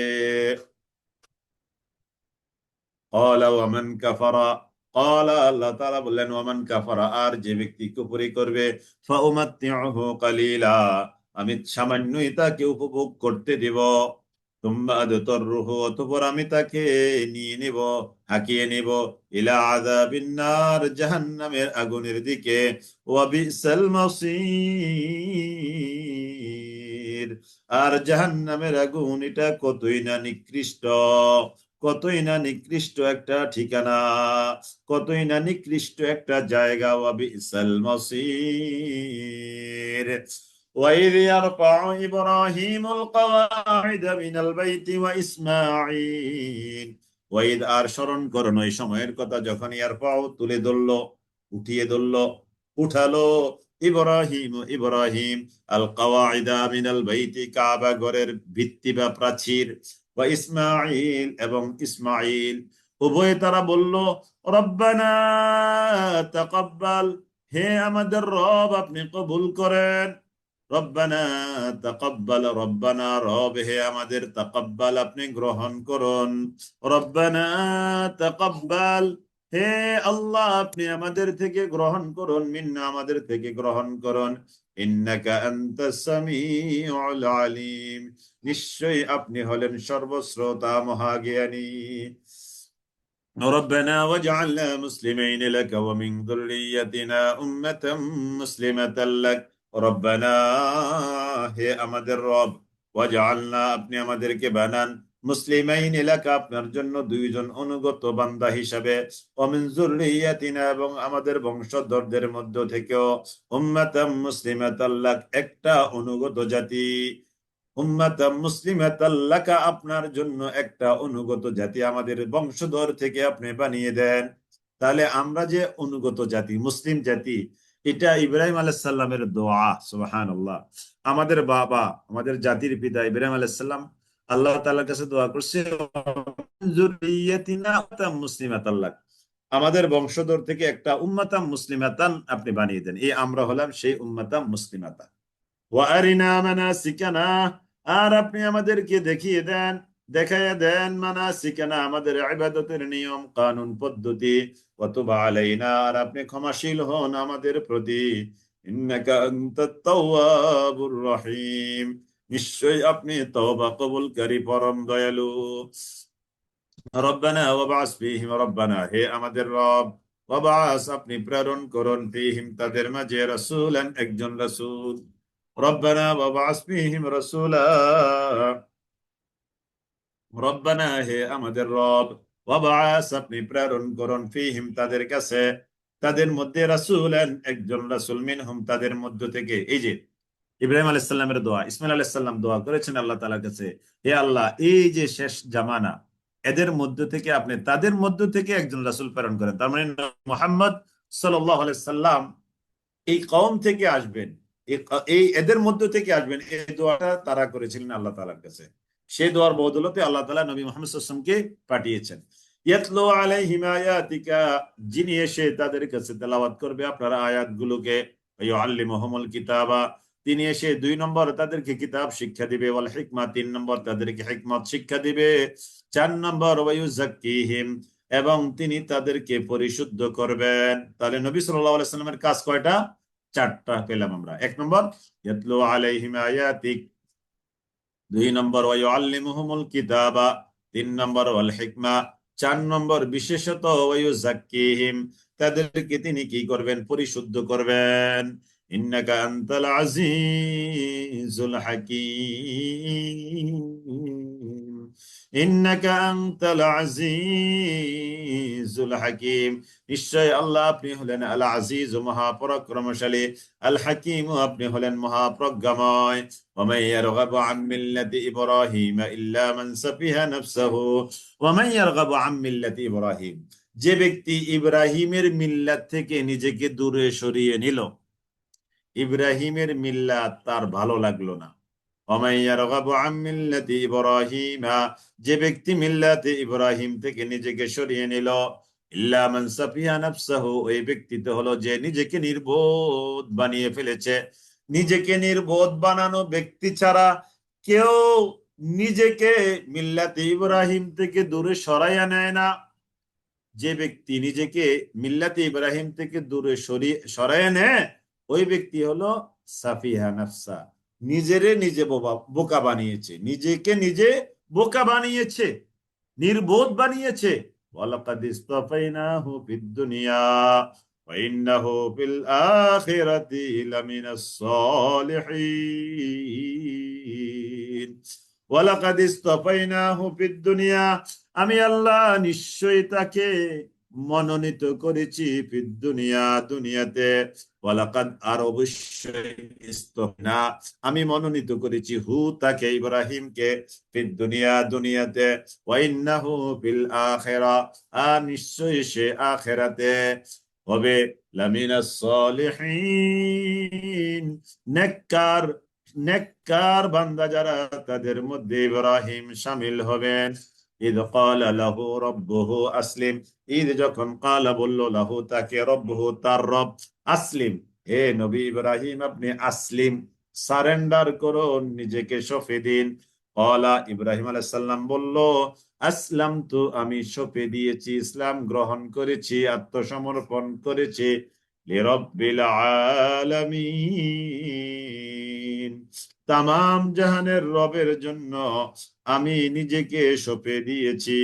ক্বালা ওয়া মান কাফারা, ক্বালা, আল্লাহ তাআলা বললেন, ওয়া মান কাফারা, আর যে ব্যক্তি কুফরি করবে, ফাউমাত্তিউহু কালিলা, আমি সামান্যই তাকে উপভোগ করতে দেব, তুম্মা আদতাররুহু, অতঃপর আমি তাকে নিয়ে নিব, হাঁকিয়ে নিব, ইলা আযাবিন নার, জাহান্নামের আগুনের দিকে, ওয়া বিসাল মাসীর, আর জাহান্নামের আগুন এটা কতই না নিকৃষ্ট, কতই না নিকৃষ্ট একটা ঠিকানা, কতই না নিকৃষ্ট একটা জায়গা, ওয়া বিসাল মাসীর। وإذ يرفع إبراهيم القواعد من البيت وإسماعيل, ওয়াইদ আর স্মরণ করুন ওই সময়ের কথা যখন ইয়ারফাউ তুলে ধরলো, উঠিয়ে ধরলো, উঠালো, ইব্রাহিম, ইব্রাহিম, আল কাওয়াইদা মিনাল বাইতি, কাবা ঘরের ভিত্তি বা প্রাচীর, ওয়া ইসমাঈল, এবং ইসমাঈল, উভয়ে তারা বলল, রব্বানা তাকাব্বাল, হে আমাদের রব, আপনি কবুল করেন, রব্বানা তাকাব্বাল, রব্বানা, রব, হে আমাদের, তাকাব্বাল, আপনি গ্রহণ করুন, রব্বানা তাকাব্বাল, হে আল্লাহ, আপনি আমাদের থেকে গ্রহণ করুন, মিন্না, আমাদের থেকে গ্রহণ করুন, ইন্নাকা আনতাস সামিউল আলিম, নিশ্চয়ই আপনি হলেন সর্বশ্রোতা মহাজ্ঞানী। ربنا واجعلنا مسلمين لك ومن ذريتنا أمة مسلمة لك, রব্বানা, হে আমাদের রব, ওয়াজআলনা, আপনি আমাদেরকে বানান, মুসলিমাইন এলাকা, আপনার জন্য দুইজন অনুগত বান্দা হিসাবে, ওয়া মিন যুররিয়াতিনা, এবং আমাদের বংশধরদের মধ্য থেকেও, উম্মাতাম মুসলিমাতাল লাক, একটা অনুগত জাতি, উম্মাতাম মুসলিমাতাল লাকা, আপনার জন্য একটা অনুগত জাতি আমাদের বংশধর থেকে আপনি বানিয়ে দেন। তাহলে আমরা যে অনুগত জাতি, মুসলিম জাতি, এটা ইব্রাহিম আলাইহিস সালামের দোয়া। সুবহানাল্লাহ। আমাদের বাবা, আমাদের জাতির পিতা ইব্রাহিম আলাইহিস সালাম আল্লাহ তাআলার কাছে দোয়া করছে, যুররিয়াতিনা উম্মাতাম মুসলিমাতাল লাক, আমাদের বংশধর থেকে একটা উম্মাতাম মুসলিমাতান আপনি বানিয়ে দেন, এই আমরা হলাম সেই উম্মাতাম মুসলিমাতা। ওয়া আরিনা মানাসিকানা, আর আপনি আমাদেরকে দেখিয়ে দেন, দেখাইয়া দেন, মানাসিকানা, আমাদের ইবাদতের নিয়ম কানুন পদ্ধতি, ওয়া তুব আলাইনা, আর আপনি ক্ষমাশীল হন আমাদের প্রতি, ইন্নাকা আনতাত তাওয়াবুর রহিম, নিশ্চয়ই আপনি তওবা কবুলকারী পরম দয়ালু। রব্বানা ওয়াবআস ফীহিম, রব্বানা, হে আমাদের রব, ওয়াবআস, আপনি প্রেরণ করুন, ফীহিম, তাদের মাঝে, রাসূলান, একজন রাসূল, রব্বানা ওয়াবআস ফীহিম রাসূলা, রব্বানা, হে আমাদের রব, ওয়াবআস, আপনি প্রেরণ করুন, ফীহিম, তাদের কাছে, তাদের মধ্যে, রাসূলান, একজন রাসূল, মিনহুম, তাদের মধ্য থেকে, এই যে ইব্রাহিম আলাইহিস সালামের দোয়া, ইসমাইল আলাইহিস সালাম দোয়া করেছেন আল্লাহ তাআলার কাছে, হে আল্লাহ, এই যে শেষ জামানা, এদের মধ্য থেকে আপনি তাদের মধ্য থেকে একজন রাসূল প্রেরণ করেন। তার মানে মুহাম্মদ সাল্লাল্লাহু আলাইহি সাল্লাম এই কওম থেকে আসবেন, এই এদের মধ্য থেকে আসবেন, এই দোয়াটা তারা করেছিলেন আল্লাহ তাআলার কাছে। সেই দোয়ার বদৌলতে আল্লাহ তাআলা নবী মুহাম্মদ সাল্লাল্লাহু আলাইহি ওয়াসাল্লামকে পাঠিয়েছেন। ইয়াতলু আলাইহিম আয়াতিকা, যিনি এসে তাদের কাছে তেলাওয়াত করবে আপনার আয়াতগুলোকে, ইউআল্লিমুহুমুল কিতাবা, তিনি এসে 2 নম্বর তাদেরকে কিতাব শিক্ষা দিবে, ওয়াল হিকমা 3 নম্বর তাদেরকে হিকমত শিক্ষা দিবে, 4 নম্বর ওয়ায়ুযাক্কিহিম, এবং তিনি তাদেরকে পরিশুদ্ধ করবেন। তাহলে নবী সাল্লাল্লাহু আলাইহি ওয়াসাল্লামের কাজ কয়টা? 4টা পেলাম আমরা। 1 নম্বর ইয়াতলু আলাইহিম আয়াতিক, 2 নম্বর ওয়ায়ুআল্লিমুহুমুল কিতাবা, 3 নম্বর ওয়াল হিকমা, 4 নম্বর বিশেষত ওয়ায়ুযাক্কিহিম, তাদেরকে তিনি কি করবেন? পরিশুদ্ধ করবেন। ইন্নাকা আনতাল আজিজুল হাকীম, ইন্নাকা আনতাল আজিজুল হাকীম, নিশ্চয় আল্লাহ আপনি হলেন আল আজিজ, মহাপরাক্রমশালী, আল হাকীম, আপনি হলেন মহাপ্রজ্ঞাময়। ومن يرغب عن ملة إبراهيم إلا من سفه نفسه ومن يرغب عن ملة إبراهيم, যে ব্যক্তি ইব্রাহিমের মিল্লাত থেকে নিজেকে দূরে সরিয়ে নিল, ইব্রাহিমের মিল্লাত তার ভালো লাগলো না। ومن يرغب عن ملة إبراهيم, যে ব্যক্তি মিল্লাতে ইব্রাহিম থেকে নিজেকে সরিয়ে নিল, ইল্লা মান সাফিহা নাফসাহু, ওই ব্যক্তি তো হলো যে নিজেকে নির্বোধ বানিয়ে ফেলেছে। নিজেকে নির্বোধ বানানো ব্যক্তি ছাড়া কেউ নিজেকে মিল্লাতে ইব্রাহিম থেকে দূরে সরাইয়া নেয় না। যে ব্যক্তি নিজেকে মিল্লাতে ইব্রাহিম থেকে দূরে সরাইয়া নেয়, ওই ব্যক্তি হলো সাফিহা নাফসা, নিজেরে নিজে বোকা বানিয়েছে, নিজেকে নিজে বোকা বানিয়েছে, নির্বোধ বানিয়েছে। ওয়ালাকাদ ইসতাফাইনাহু ফিদ দুনিয়া ওয়া ইন্নাহু ফিল আখিরাতি লামিনাস সালিহিন। ওয়ালাকাদ ইসতাফাইনাহু ফিদ দুনিয়া, আমি আল্লাহ নিশ্চয়ই তাকে মনোনীত করেছি, ফিদ দুনিয়া, দুনিয়াতে, ওয়ালাকাদ, আর অবশ্যই, ইসতাফাইনা, আমি মনোনীত করেছি, হু তাকে, ইব্রাহিমকে, ফিদ দুনিয়া, দুনিয়াতে, ওয়া ইন্নাহু ফিল আখিরা, আর নিশ্চয়ই সে আখিরাতে হবে লামিনাস সালিহিন, নেককার, নেককার বান্দা যারা, তাদের মধ্যে ইব্রাহিম শামিল হবেন। ইদ ক্বালা লাহু রাব্বুহু আসলিম, ঈদ যখন কালা বলল, লাহু তাকে, রব্বুহু তার রব, আসলিম, হে নবী ইব্রাহিম আপনি আসলিম, সারেন্ডার করুন, নিজেকে সঁপে দিন। ক্বালা, ইব্রাহিম আলাইহিস সালাম বলল, আসলামতু, আমি সঁপে দিয়েছি, ইসলাম গ্রহণ করেছি, আত্মসমর্পণ করেছি, লিরাব্বিল আলামিন, তামাম জাহানের রবের জন্য আমি নিজেকে সঁপে দিয়েছি।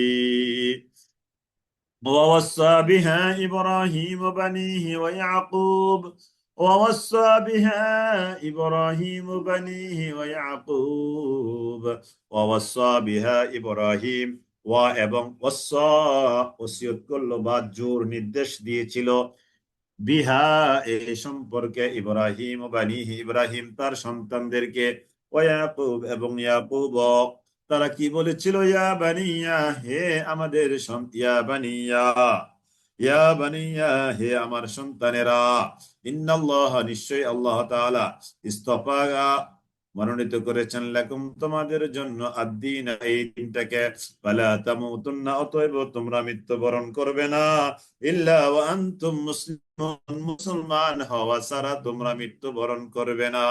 ووصى بها إبراهيم بنيه ويعقوب، ووصى بها إبراهيم بنيه ويعقوب، ووصى بها إبراهيم, এবং ওসিয়ত করলো বা জোর নির্দেশ দিয়েছিল, বিহা, এই সম্পর্কে, ইব্রাহিম বানিহি, ইব্রাহিম তার সন্তানদেরকে, ও ইয়াকুব, এবং ইয়াকুব, তারা কি বলেছিল? ইয়া বানিয়া, হে আমাদের ইয়া বানিয়া, ইয়া বানিয়া, হে আমার সন্তানেরা, ইন্নাল্লাহ, নিশ্চয়ই আল্লাহ তাআলা, ইসতাফা, মনোনীত করেছেন, লাকুম, তোমাদের জন্য, আদ-দীন, এই দিনটাকে, ফালা তামুতুন্না, অতএব তোমরা মৃত্যুবরণ করবে না, ইল্লা ওয়া আনতুম মুসলিমুন, মুসলমান হওয়া ছাড়া তোমরা মৃত্যুবরণ করবে না।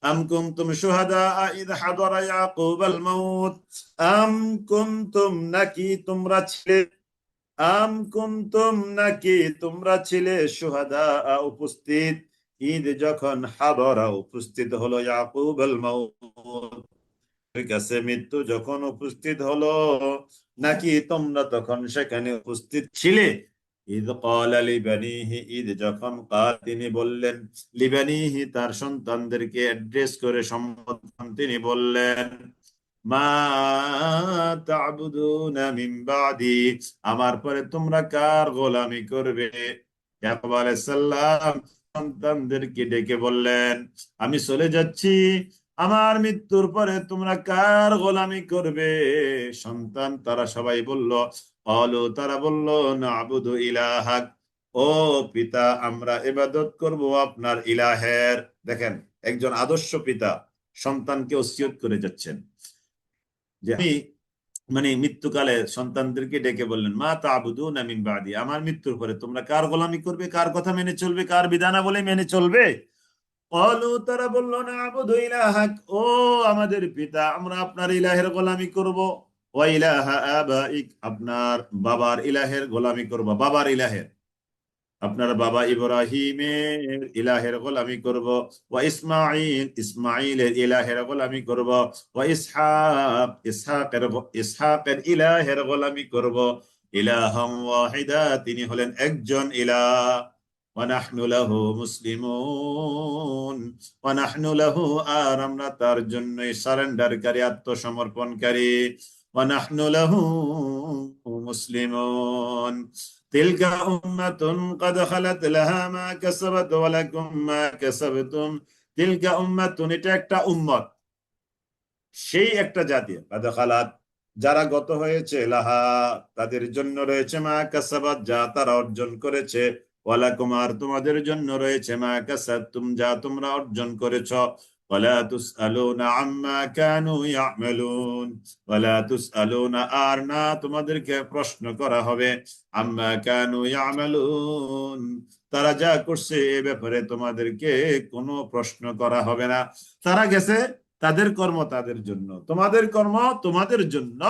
আম কুনতুম শুহাদা ইয হাদারা ইয়াকুবাল মাউত, আম কুনতুম, নাকি তোমরা ছিলে, আম কুনতুম, নাকি তোমরা ছিলে, শুহাদা, উপস্থিত, ঈদ যখন, হাদরা, উপস্থিত হলো, ইয়াকুবাল মাউত, কাছে মৃত্যু যখন উপস্থিত হলো, নাকি তোমরা তখন সেখানে উপস্থিত ছিলে। ঈদ ক্বালা লিবানিহি, ঈদ যখন, ক্বাল তিনি বললেন, লিবানিহি তার সন্তানদেরকে অ্যাড্রেস করে, সম্বোধন তিনি বললেন, মা তা'বুদুনা মিন বা'দি, আমার পরে তোমরা কার গোলামি করবে। ইয়াকুব আলাইহিস সালাম সন্তানদেরকে ডেকে বললেন, আমি চলে যাচ্ছি, আমার মৃত্যুর পরে তোমরা কার গোলামি করবে? সন্তান তারা সবাই বলল, তারা বলল, না'বুদু ইলাহাক, ও পিতা, আমরা ইবাদত করব আপনার ইলাহের। দেখেন, একজন আদর্শ পিতা সন্তানকে ওসিয়ত করে যাচ্ছেন যে আমি, মানে মৃত্যুকালে সন্তানদেরকে ডেকে বললেন, মা তা'বুদুনা মিন বাদি, আমার মৃত্যুর পরে তোমরা কার গোলামি করবে, কার কথা মেনে চলবে, কার বিধানাবলী মেনে চলবে? তারা বলল, না'বুদু ইলাহাক, ও আমাদের পিতা, আমরা আপনার ইলাহের গোলামি করব, ওয়া ইলাহা আবাইক, আপনার বাবার ইলাহের গোলামি করব, বাবার ইলাহের, আপনার বাবা ইব্রাহিমের ইলাহের গোলামি করব, ওয়া ইসমাঈল, ইসমাঈলের ইলাহের গোলামি করব, ওয়া ইসহাক, ইসহাকের ইলাহের গোলামি করব, ইলাহাম ওয়াহিদা, তিনি হলেন একজন ইলাহ, ওয়া নাহনু লাহু মুসলিমুন, ওয়া নাহনু লাহু, আর আমরা তার জন্যই সারেন্ডারকারী, আত্মসমর্পণকারী, ওয়া নাহনু লাহু মুসলিমুন। তিলকা উম্মাতুন ক্বাদ খালাত লাহা মা কাসাবাত ওয়া লাকুম মা কাসাবতুম। তিলকা উম্মাতুন, এটা একটা উম্মত, সেই একটা জাতি, ক্বাদ খালাত, যারা গত হয়েছে, লাহা, তাদের জন্য রয়েছে, মা কাসাবাত, যা তারা অর্জন করেছে, ওয়া লাকুম, আর তোমাদের জন্য রয়েছে, মা কাসাবতুম, যা তোমরা অর্জন করেছো। ওয়ালা তুসআলুনা আম্মা কানু ইয়ামালুন, ওয়ালা তুসআলুনা, আর না তোমাদেরকে প্রশ্ন করা হবে, আম্মা কানু ইয়ামালুন, তারা যা করছে এ ব্যাপারে তোমাদেরকে কোনো প্রশ্ন করা হবে না। তারা গেছে, তাদের কর্ম তাদের জন্য, তোমাদের কর্ম তোমাদের জন্য,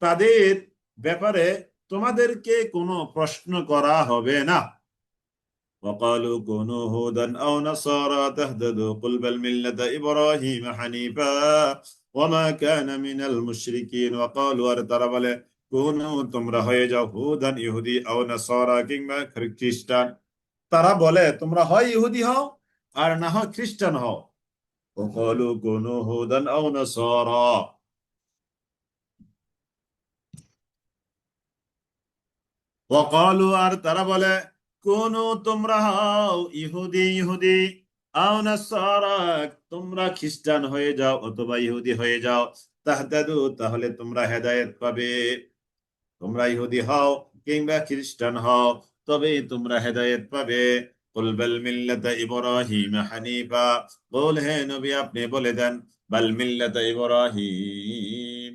তাদের ব্যাপারে তোমাদেরকে কোনো প্রশ্ন করা হবে না। وقالوا كونوا هودا أو نصارى تهتدوا قل بل ملة إبراهيم حنيفا وما كان من المشركين وقالوا, আর তারা বলে, কোনু, তোমরা হয়ে যাও, হুদান, ইহুদি, আও নাসারা, কিংবা খ্রিস্টান। তারা বলে তোমরা হয় ইহুদি হও আর না হয় খ্রিস্টান হও। وقالوا كونوا هودا أو نصارى, وقالوا, আর তারা বলে, কোনু, তোমরা হও ইহুদি, ইহুদি, আও নাসারা, তোমরা খ্রিস্টান হয়ে যাও অথবা ইহুদি হয়ে যাও, তাহতাদু, তাহলে তোমরা হেদায়েত পাবে। তোমরা ইহুদি হও কিংবা খ্রিস্টান হও, তবে তোমরা হেদায়েত পাবে। কুল বাল মিল্লাতা ইব্রাহিম হানিফা, বল, হে নবী, আপনি বলে দেন, বাল মিল্লাতা ইব্রাহিম,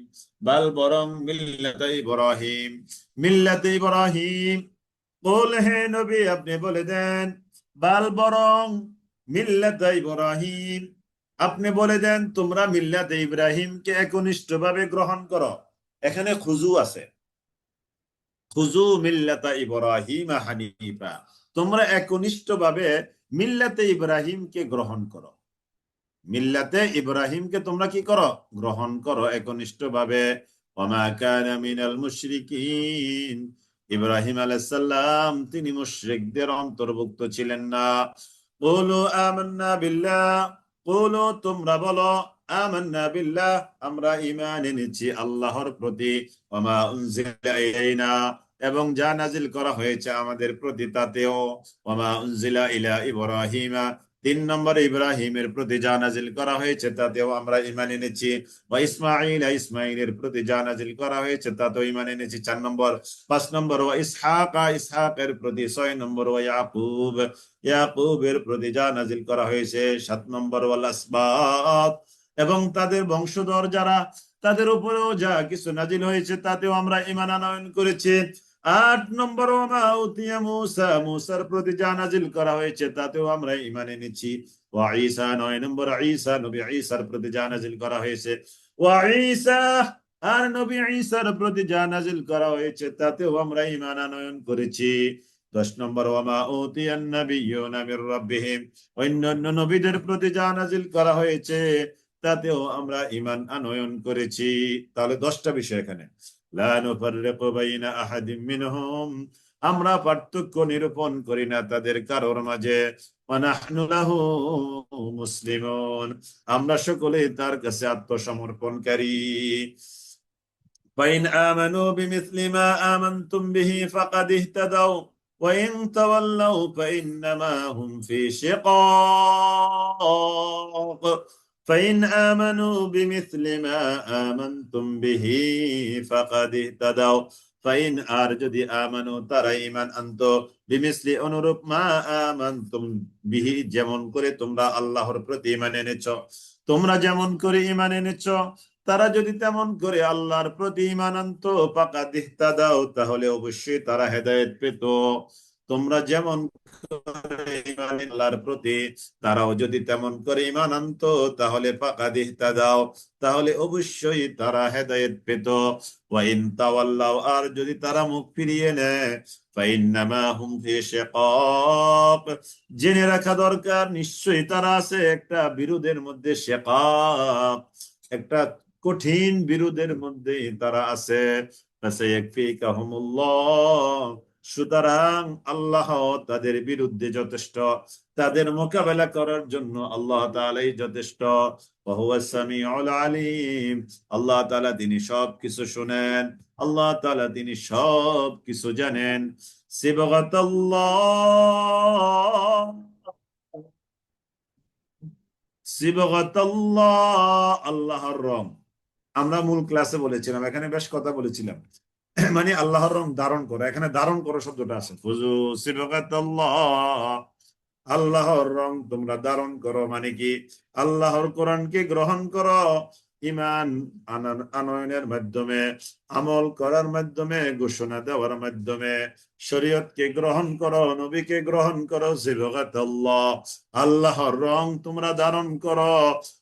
বাল, বরং, মিল্লাতা ইব্রাহিম, মিল্লাতে ইব্রাহিম, বল, হে নবী, আপনি বলে দেন, বাল, বরং, মিল্লাতে ইব্রাহিম, আপনি বলে দেন, তোমরা মিল্লাতে ইব্রাহিমকে একনিষ্ঠভাবে গ্রহণ করো। এখানে খুজু আছে, খুজু মিল্লাতা ইব্রাহিম হানিফা, তোমরা একনিষ্ঠভাবে মিল্লাতে ইব্রাহিমকে গ্রহণ করো। মিল্লাতে ইব্রাহিমকে তোমরা কি করো? গ্রহণ করো একনিষ্ঠভাবে। ওমা কানা মিনাল মুশরিকিন, ইব্রাহিম আলাইহিস সালাম তিনি মুশরিকদের অন্তর্ভুক্ত ছিলেন না। কুলু আমান্না বিল্লাহ, কুলু, তোমরা বলো, আমান্না বিল্লাহ, আমরা ঈমান এনেছি আল্লাহর প্রতি, ওমা উনজিলা ইলাইনা, এবং যা নাজিল করা হয়েছে আমাদের প্রতি তাতেও, ওমা উনজিলা ইলা ইব্রাহিমা, 3 নম্বরে ইব্রাহিমের প্রতি যা নাজিল করা হয়েছে তাতেও আমরা ঈমান এনেছি, ওয়া ইসমাঈল, ইসমাঈলের প্রতি যা নাজিল করা হয়েছে তাতেও ঈমান এনেছি, 4 নম্বর। 5 নম্বর, ওয়া ইসহাক, ইসহাকের প্রতি, 6 নম্বর, ওয়া ইয়াকুব, ইয়াকুবের প্রতি যা নাজিল করা হয়েছে, 7 নম্বর, ওয়াল আসবাত, এবং তাদের বংশধর যারা, তাদের উপরেও যা কিছু নাজিল হয়েছে তাতেও আমরা ঈমান আনয়ন করেছি। 8 নম্বর, ওমা উতিয়া মূসা, মূসার প্রতি যা নাজিল করা হয়েছে তাতেও আমরা ঈমান এনেছি। ওয়া ঈসা, 9 নম্বর, ঈসা, নবী ঈসার প্রতি যা নাজিল করা হয়েছে। ওয়া ঈসা, আর নবী ঈসার প্রতি যা নাজিল করা হয়েছে তাতেও আমরা ঈমান আনয়ন করেছি। 10 নম্বর, ওমা উতিয়ান নাবিয়্যুনা মির রাব্বিহিম, অন্যান্য নবীদের প্রতি যা নাজিল করা হয়েছে তাতেও আমরা ঈমান আনয়ন করেছি। তাহলে 10টা বিষয় এখানে। লা নুফাররিকু বাইনা আহাদিম মিনহুম, আমরা পার্থক্য নিরূপণ করি না তাদের কারোর মাঝে। ওয়া নাহনু লাহু মুসলিমুন, আমরা সকলেই তার কাছে আত্মসমর্পণকারী। ফাইন আমানু বিমিসলি মা আমানতুম বিহি ফাকাদ ইহতাদাউ وإن تولوا فإنما هم في شقاق فإن آمنوا بمثل ما آمنتم به فقد اهتدوا ফাইন আর যদি আমানু তারা ঈমান আনতো বিমিসলি অনুরূপ মা আমানতুম বিহি যেমন করে তোমরা আল্লাহর প্রতি ঈমান এনেছো তোমরা যেমন করে ঈমান এনেছো তারা যদি তেমন করে আল্লাহর প্রতি ঈমান আনতো ফাকাদ ইহতাদাও তাহলে অবশ্যই তারা হেদায়েত পেত তোমরা যেমন করে ঈমান আল্লাহর প্রতি তারাও যদি তেমন করে ঈমান আনতো তাহলে ফাকাদ ইহতাদাও তাহলে অবশ্যই তারা হেদায়েত পেত ওয়াইন তাওয়াল্লাও আর যদি তারা মুখ ফিরিয়ে নেয় ফাইন্নামা হুম ফি শিকাক জেনে রাখা দরকার নিশ্চয়ই তারা আছে একটা বিরোধের মধ্যে শিকাক একটা কঠিন বিরোধের মধ্যে তারা আছে ফাসায়াকফিকাহুমুল্লাহ সুতরাং আল্লাহ তাদের বিরুদ্ধে যথেষ্ট তাদের মোকাবেলা করার জন্য আল্লাহ তাআলাই যথেষ্ট ওয়া হুয়াস সামিউল আলিম আল্লাহ তাআলা তিনি সবকিছু শুনেন আল্লাহ তাআলা তিনি সবকিছু জানেন সিবগাতাল্লাহ সিবগাতাল্লাহ আল্লাহর রং আমরা মূল ক্লাসে বলেছিলাম এখানে বেশ কথা বলেছিলাম মানে আল্লাহর রং ধারণ করো এখানে ধারণ করো শব্দটা আছে ফুজু সিবগাতাল্লাহ আল্লাহর রং তোমরা ধারণ করো মানে কি আল্লাহর কোরআনকে গ্রহণ করো ঈমান আনয়নের মাধ্যমে আমল করার মাধ্যমে ঘোষণা দেওয়ার মাধ্যমে শরীয়তকে গ্রহণ করো নবীকে গ্রহণ করো সিবগাতাল্লাহ আল্লাহর রং তোমরা ধারণ করো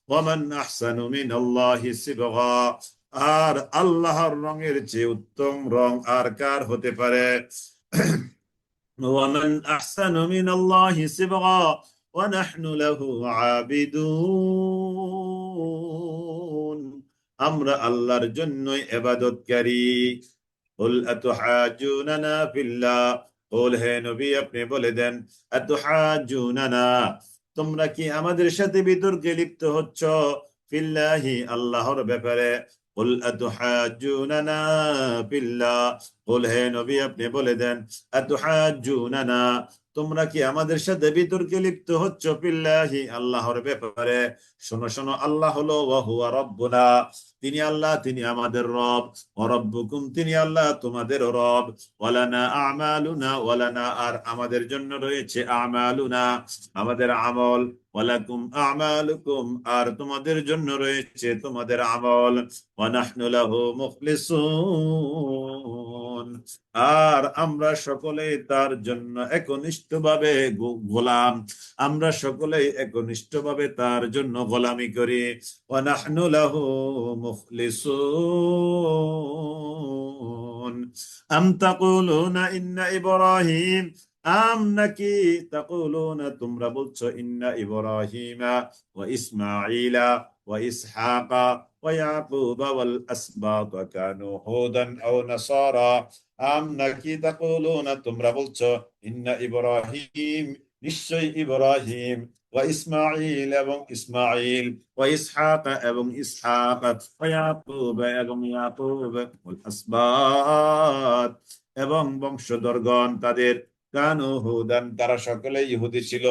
ওয়ামান আহসানু মিনাল্লাহি সিবগা আর আল্লাহর রঙের চেয়ে উত্তম রং আর কার হতে পারে ومن أحسن من الله صبغا ونحن له عابدون আমরা আল্লাহর জন্যই ইবাদতকারী قل أتحاجوننا في الله قل হে নবী আপনি বলে দেন أتحاجوننا তোমরা কি আমাদের সাথে বিতর্কে লিপ্ত হচ্ছ ফিল্লাহি আল্লাহর ব্যাপারে قل أتحاجوننا في الله قل হে নবী আপনি বলে দেন আতুহাজ্জুনানা তোমরা কি আমাদের সাথে বিতর্কে লিপ্ত হচ্ছ ফিল্লাহি আল্লাহর ব্যাপারে শোনো শোনো আল্লাহ হলো ওয়া হুয়া রাব্বুনা তিনি আল্লাহ তিনি আমাদের রব ওয়া রাব্বুকুম তিনি আল্লাহ তোমাদের রব ওয়ালানা আমালুনা ওয়ালানা আর আমাদের জন্য রয়েছে আমালুনা আমাদের আমল ওয়ালাকুম আমালুকুম আর তোমাদের জন্য রয়েছে তোমাদের আমল ওয়া নাহনু লাহু মুখলিসুন আর আমরা সকলেই তার জন্য একনিষ্ঠভাবে গোলাম আমরা সকলেই একনিষ্ঠভাবে তার জন্য গোলামি করি ওয়া নাহনু লাহু মুখলিসুন আম তাকুলুনা ইন্না ইব্রাহিম আম নাকি তাকুলুনা তোমরা বলছো ইন্না ইব্রাহিমা ওয়া ইসমাঈলা ওয়া ইসহাকা ওয়া ইয়াকুবা ওয়াল আসবাত কানু হুদান আও নাসারা আম নাকি তাকুলুনা তোমরা বলছো ইন্না ইব্রাহিম নিশ্চয় ইব্রাহিম ওয়া ইসমাঈল এবং ইসমাঈল ওয়া ইসহাক এবং ইসহাক ওয়া ইয়াকুব এবং ইয়াকুব ওয়াল আসবাত এবং বংশধরগণ তাদের কানু হুদান তারা সকলেই ইহুদি ছিল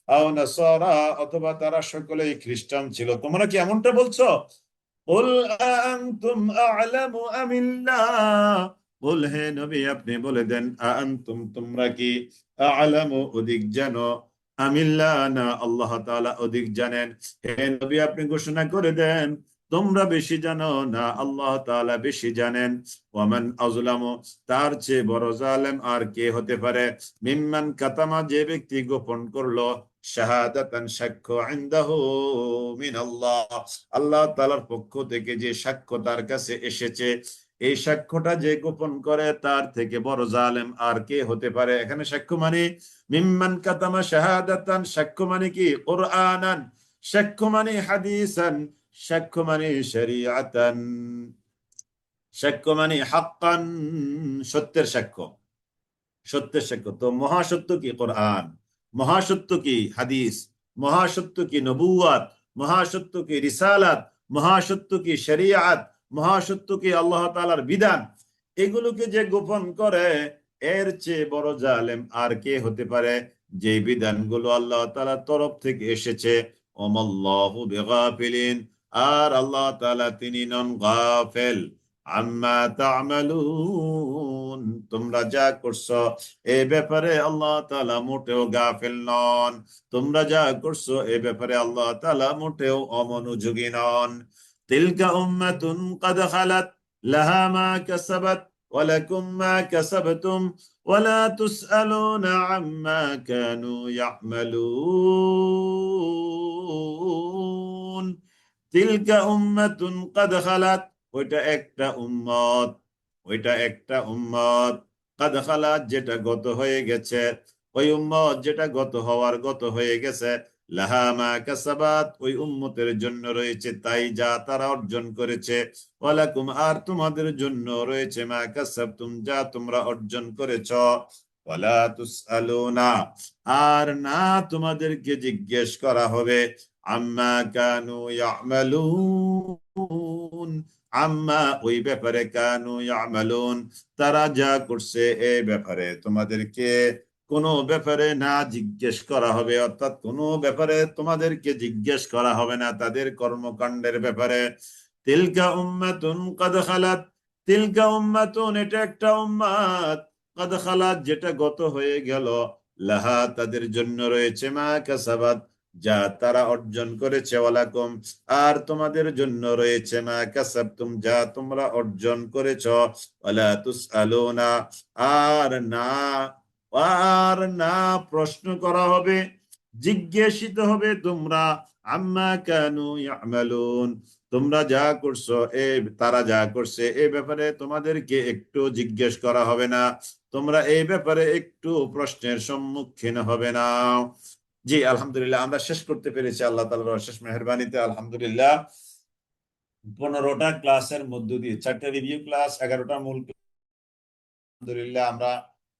আও নাসারা অথবা তারা সকলেই খ্রিস্টান ছিল তোমরা কি এমনটা বলছো কুল আনতুম আ'লামু আমিল্লাহ কুল হে নবী আপনি বলে দেন আনতুম তোমরা কি আ'লামু অধিক জানো আমিল্লাহ না আল্লাহ তাআলা অধিক জানেন হে নবী আপনি ঘোষণা করে দেন তোমরা বেশি জানো না আল্লাহ তাআলা বেশি জানেন ওয়ামান আযলামু তার চেয়ে বড় জালেম আর কে হতে পারে মিম্মান কাতামা যে ব্যক্তি গোপন করলো শাহাদাতান সাক্ষ্য ইনদাহু মিনাল্লাহ আল্লাহ তাআলার পক্ষ থেকে যে সাক্ষ্য তার কাছে এসেছে এই সাক্ষ্যটা যে গোপন করে তার থেকে বড় জালেম আর কে হতে পারে এখানে সাক্ষ্য মানে মিম্মান কাতামা শাহাদাতান সাক্ষ্য মানে কি কুরআনান সাক্ষ্য মানে হাদিসান সাক্ষ্য মানে শরীআতান সাক্ষ্য মানে হাক্কান সত্যের সাক্ষ্য সত্যের সাক্ষ্য তো মহাসত্য কি কোরআন মহাসত্য কি হাদিস মহাসত্য কি নবুয়াত মহাসত্য কি রিসালাত মহাসত্য কি শরীআত মহাসত্য কি আল্লাহ তাআলার বিধান এগুলোকে যে গোপন করে এর চেয়ে বড় জালেম আর কে হতে পারে? যে বিধানগুলো আল্লাহ তাআলার তরফ থেকে এসেছে, ওমাল্লাহু বিগাফিলিন, আর আল্লাহ তাআলা তিনি নন গাফেল, আম্মা তা'মালুন, তোমরা যা করছো এ ব্যাপারে আল্লাহ তাআলা মোটেও গাফেল নন। তোমরা যা করছো এ ব্যাপারে আল্লাহ তাআলা মোটেও অমনোযোগী নন। তিলকা উম্মাতুন কাদ খালাত লাহা মা কাসাবাত ওয়া লাকুম মা কাসাবতুম ওয়া লা তুসআলুনা আম্মা কানু ইয়ামালুন। তিলকা উম্মাতুন কাদ খালাত, ওইটা একটা উম্মত, ওইটা একটা উম্মত, কাদ খালাত যেটা গত হয়ে গেছে, ওই উম্মত যেটা গত হয়ে গেছে, লাহা মা কাসাবাত, ওই উম্মতের জন্য রয়েছে তাই যা তারা অর্জন করেছে, ওয়ালাকুম, আর তোমাদের জন্য রয়েছে মা কাসাবতুম, যা তোমরা অর্জন করেছ, ওয়ালা তুসআলুনা, আর না তোমাদেরকে জিজ্ঞেস করা হবে, আম্মা কানু ইয়ামালুন, আম্মা ওই ব্যাপারে, কানু ইয়ামালুন তারা যা করছে এই ব্যাপারে তোমাদেরকে কোনো ব্যাপারে না জিজ্ঞেস করা হবে, অর্থাৎ কোনো ব্যাপারে তোমাদেরকে জিজ্ঞেস করা হবে না তাদের কর্মকাণ্ডের ব্যাপারে। তিলকা উম্মাতুন কাদ খালাত, তিলকা উম্মাতুন এটা একটা উম্মাত, কাদ খালাত যেটা গত হয়ে গেল, লাহা তাদের জন্য রয়েছে মা কাসাবাত যা তারা অর্জন করেছে, ওয়ালাকুম আর তোমাদের জন্য রয়েছে মা কাসাবতুম যা তোমরা অর্জন করেছ, ওয়ালা তুসআলুনা আর না, আর না প্রশ্ন করা হবে, জিজ্ঞাসিত হবে তোমরা, আম্মা কানু ইয়ামালুন তোমরা যা করছো এ, তারা যা করছে এ ব্যাপারে তোমাদেরকে একটু জিজ্ঞেস করা হবে না, তোমরা এই ব্যাপারে একটু প্রশ্নের সম্মুখীন হবে না। জি আলহামদুলিল্লাহ, আমরা শেষ করতে পেরেছি আল্লাহ তাআলার অশেষ মেহেরবানিতে আলহামদুলিল্লাহ। 15টা ক্লাসের মধ্য দিয়ে 4টা রিভিউ ক্লাস, 11টা মূল ক্লাস। আলহামদুলিল্লাহ আমরা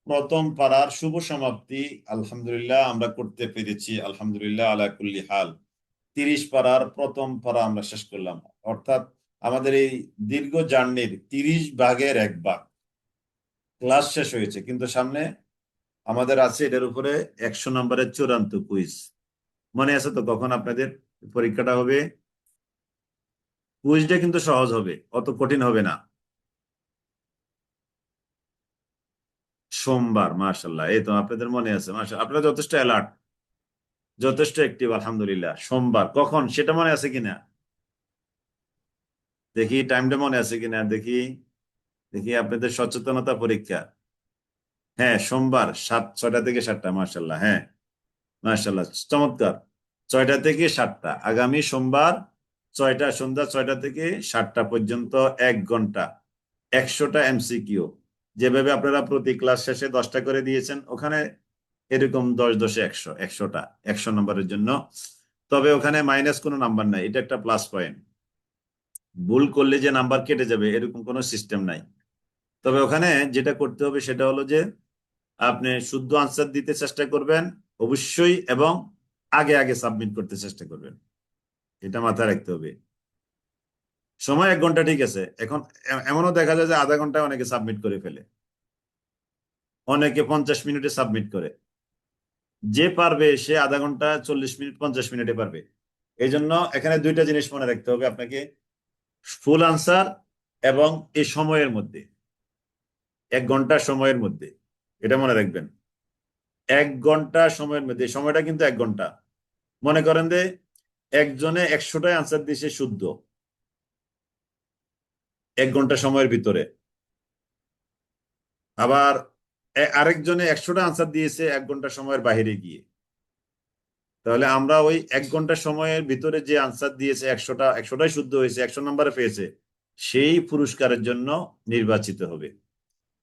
প্রথম পারার শুভ সমাপ্তি আলহামদুলিল্লাহ আমরা করতে পেরেছি আলহামদুলিল্লাহ আলা কুল্লি হাল। 30 পারার প্রথম পারা আমরা শেষ করলাম, অর্থাৎ আমাদের এই দীর্ঘ জার্নির 30 ভাগের 1 ভাগ ক্লাস শেষ হয়েছে, কিন্তু সামনে আমাদের আছে এটার উপরে 100 নম্বরের চূড়ান্ত কুইজ। মনে আছে তো কখন আপনাদের পরীক্ষাটা হবে? কুইজটা কিন্তু সহজ হবে, অত কঠিন হবে না। সোমবার, মাশাআল্লাহ, এই তো আপনাদের মনে আছে, মাশাআল্লাহ আপনারা যথেষ্ট অ্যালার্ট, যথেষ্ট অ্যাক্টিভ আলহামদুলিল্লাহ। সোমবার কখন সেটা মনে আছে কিনা দেখি, টাইমটা মনে আছে কিনা দেখি, দেখি আপনাদের সচেতনতা পরীক্ষা। হ্যাঁ সোমবার 6টা থেকে 7টা, মাশাআল্লাহ, হ্যাঁ মাশাআল্লাহ চমৎকার। 6টা থেকে 7টা আগামী সোমবার, 6টা সন্ধ্যা 6টা থেকে 7টা পর্যন্ত 1 ঘন্টা, 100টা এমসিকিউ। যেভাবে আপনারা প্রতি ক্লাস শেষে 10টা করে দিয়েছেন, ওখানে এরকম 10 10 100, 100টা 100 নম্বরের জন্য। তবে ওখানে মাইনাস কোনো নাম্বার নাই, এটা একটা প্লাস পয়েন্ট। ভুল করলে যে নাম্বার কেটে যাবে এরকম কোনো সিস্টেম নাই। তবে ওখানে যেটা করতে হবে সেটা হলো যে আপনি শুদ্ধ আনসার দিতে চেষ্টা করবেন অবশ্যই, এবং আগে আগে সাবমিট করতে চেষ্টা করবেন, এটা মাথায় রাখতে হবে। সময় 1 ঘন্টা ঠিক আছে, এখন এমনও দেখা যায় যে আধা ঘন্টায় অনেকে সাবমিট করে ফেলে, অনেকে 50 মিনিটে সাবমিট করে। যে পারবে সে আধা ঘন্টা 40 মিনিট 50 মিনিটে পারবে। এই জন্য এখানে 2টা জিনিস মনে রাখতে হবে আপনাকে, ফুল আনসার এবং এই সময়ের মধ্যে, 1 ঘন্টা সময়ের মধ্যে, এটা মনে রাখবেন। 1 ঘন্টা সময়ের মধ্যে, সময়টা কিন্তু 1 ঘন্টা। মনে করেন যে একজনে 100টায় আনসার দিয়েছে শুদ্ধ 1 ঘন্টা সময়ের ভিতরে, আবার আরেকজনে 100টা আনসার দিয়েছে 1 ঘন্টা সময়ের বাহিরে গিয়ে। তাহলে আমরা ওই 1 ঘন্টা সময়ের ভিতরে যে আনসার দিয়েছে 100টাই শুদ্ধ হয়েছে, 100 নম্বরে পেয়েছে, সেই পুরস্কারের জন্য নির্বাচিত হবে।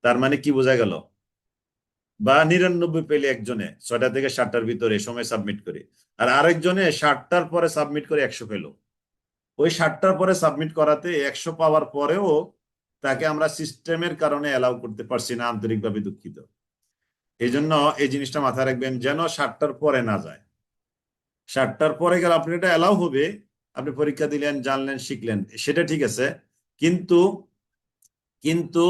তার মানে কি বোঝা গেল? বা 99 পেলে একজনে 6টা থেকে 7টার ভিতরে সময় সাবমিট করে, আর আরেকজনে 60টার পরে সাবমিট করে 100 পেল। ওই 60টার পরে সাবমিট করাতে 100 পাওয়ার পরেও তাকে আমরা সিস্টেমের কারণে অ্যালাউ করতে পারছি না, আন্তরিকভাবে দুঃখিত। এই জন্য এই জিনিসটা মাথায় রাখবেন যেন 60টার পরে না যায়। 60টার পরে গেলে আপনি এটা অ্যালাউ হবে, আপনি পরীক্ষা দিলেন, জানলেন, শিখলেন, সেটা ঠিক আছে, কিন্তু কিন্তু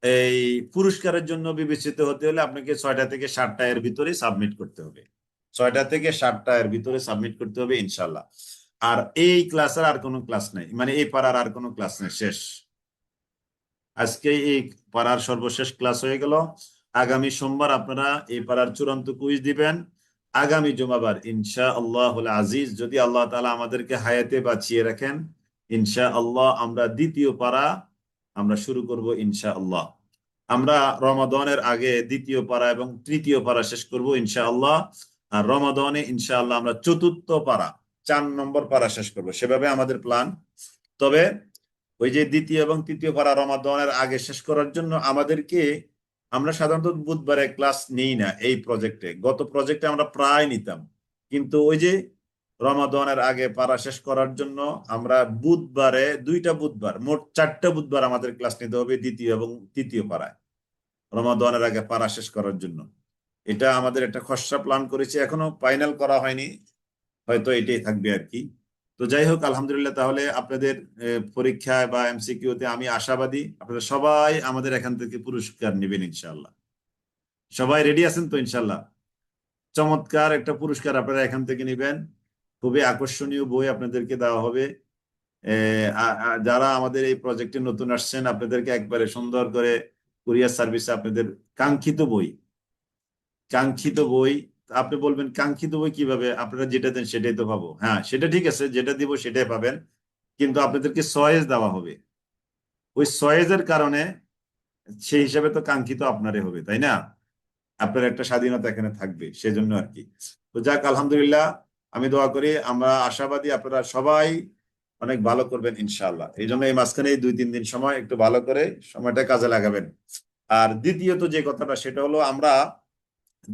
এই পুরস্কারের জন্য বিবেচিত হতে হলে আপনাকে 6টা থেকে 7টা এর ভিতরে সাবমিট করতে হবে। 6টা থেকে 7টা এর ভিতরে সাবমিট করতে হবে ইনশাল্লাহ। আর এই ক্লাসের আর কোনো ক্লাস নেই, মানে এই পাড়ার আর কোনো ক্লাস নেই, শেষ। আজকে এই পাড়ার সর্বশেষ ক্লাস হয়ে গেল। আগামী সোমবার আপনারা এই পাড়ার চূড়ান্ত কুইজ দিবেন। আগামী জুমাবার ইনশা আল্লাহুল আজিজ, যদি আল্লাহ তাআলা আমাদেরকে হায়াতে বাঁচিয়ে রাখেন, ইনশা আল্লাহ আমরা দ্বিতীয় পাড়া আমরা শুরু করব ইনশা আল্লাহ। আমরা রমাদানের আগে দ্বিতীয় পাড়া এবং তৃতীয় পাড়া শেষ করব ইনশা আল্লাহ। আর রমাদানে ইনশা আল্লাহ আমরা চতুর্থ পাড়া 4 নম্বর পাড়া শেষ করব, সেভাবে আমাদের প্ল্যান। তবে ওই যে দ্বিতীয় এবং তৃতীয় পারা রমাদানের আগে শেষ করার জন্য আমাদেরকে, আমরা সাধারণত বুধবারে ক্লাস নেই না এই প্রজেক্টে। গত প্রজেক্টে আমরা প্রায় নিতাম, কিন্তু ওই যে রমাদানের আগে পারা শেষ করার জন্য আমরা বুধবারে 2টা বুধবার, মোট 4টা বুধবার আমাদের ক্লাস নিতে হবে দ্বিতীয় এবং তৃতীয় পারায়, রমাদানের আগে পারা শেষ করার জন্য। এটা আমাদের একটা খসড়া প্ল্যান করেছি, এখনো ফাইনাল করা হয়নি, হয়তো এটাই থাকবে আর কি। তো যাই হোক, আলহামদুলিল্লাহ, তাহলে আপনাদের পরীক্ষায় বা এমসিকিউতে আমি আশাবাদী আপনারা সবাই আমাদের এখান থেকে পুরস্কার নেবেন ইনশাল্লাহ। সবাই রেডি আছেন তো ইনশাল্লাহ? চমৎকার একটা পুরস্কার আপনারা এখান থেকে নেবেন। খুবই আকর্ষণীয় বই আপনাদেরকে দেওয়া হবে। যারা আমাদের এই প্রজেক্টে নতুন আসছেন, আপনাদেরকে একবারে সুন্দর করে কুরিয়ার সার্ভিসে আপনাদের কাঙ্ক্ষিত বই, কাঙ্ক্ষিত বই। আপনি বলবেন কাঙ্ক্ষিত বই কিভাবে? আপনারা যেটা দেন সেটাই তো পাবো। হ্যাঁ, সেটা ঠিক আছে, যেটা দিব সেটাই পাবেন, কিন্তু আপনাদেরকে চয়েস দেওয়া হবে। ওই চয়েসের কারণে সেই হিসাবে তো কাঙ্ক্ষিত আপনারই হবে, তাই না? আপনার একটা স্বাধীনতা এখানে থাকবে, সেজন্য আর কি। তো যাক, আলহামদুলিল্লাহ, আমি দোয়া করি, আমরা আশাবাদী আপনারা সবাই অনেক ভালো করবেন ইনশাআল্লাহ। এই জন্য এই মাঝখানে 2-3 দিন সময় একটু ভালো করে সময়টা কাজে লাগাবেন। আর দ্বিতীয়ত যে কথাটা, সেটা হলো আমরা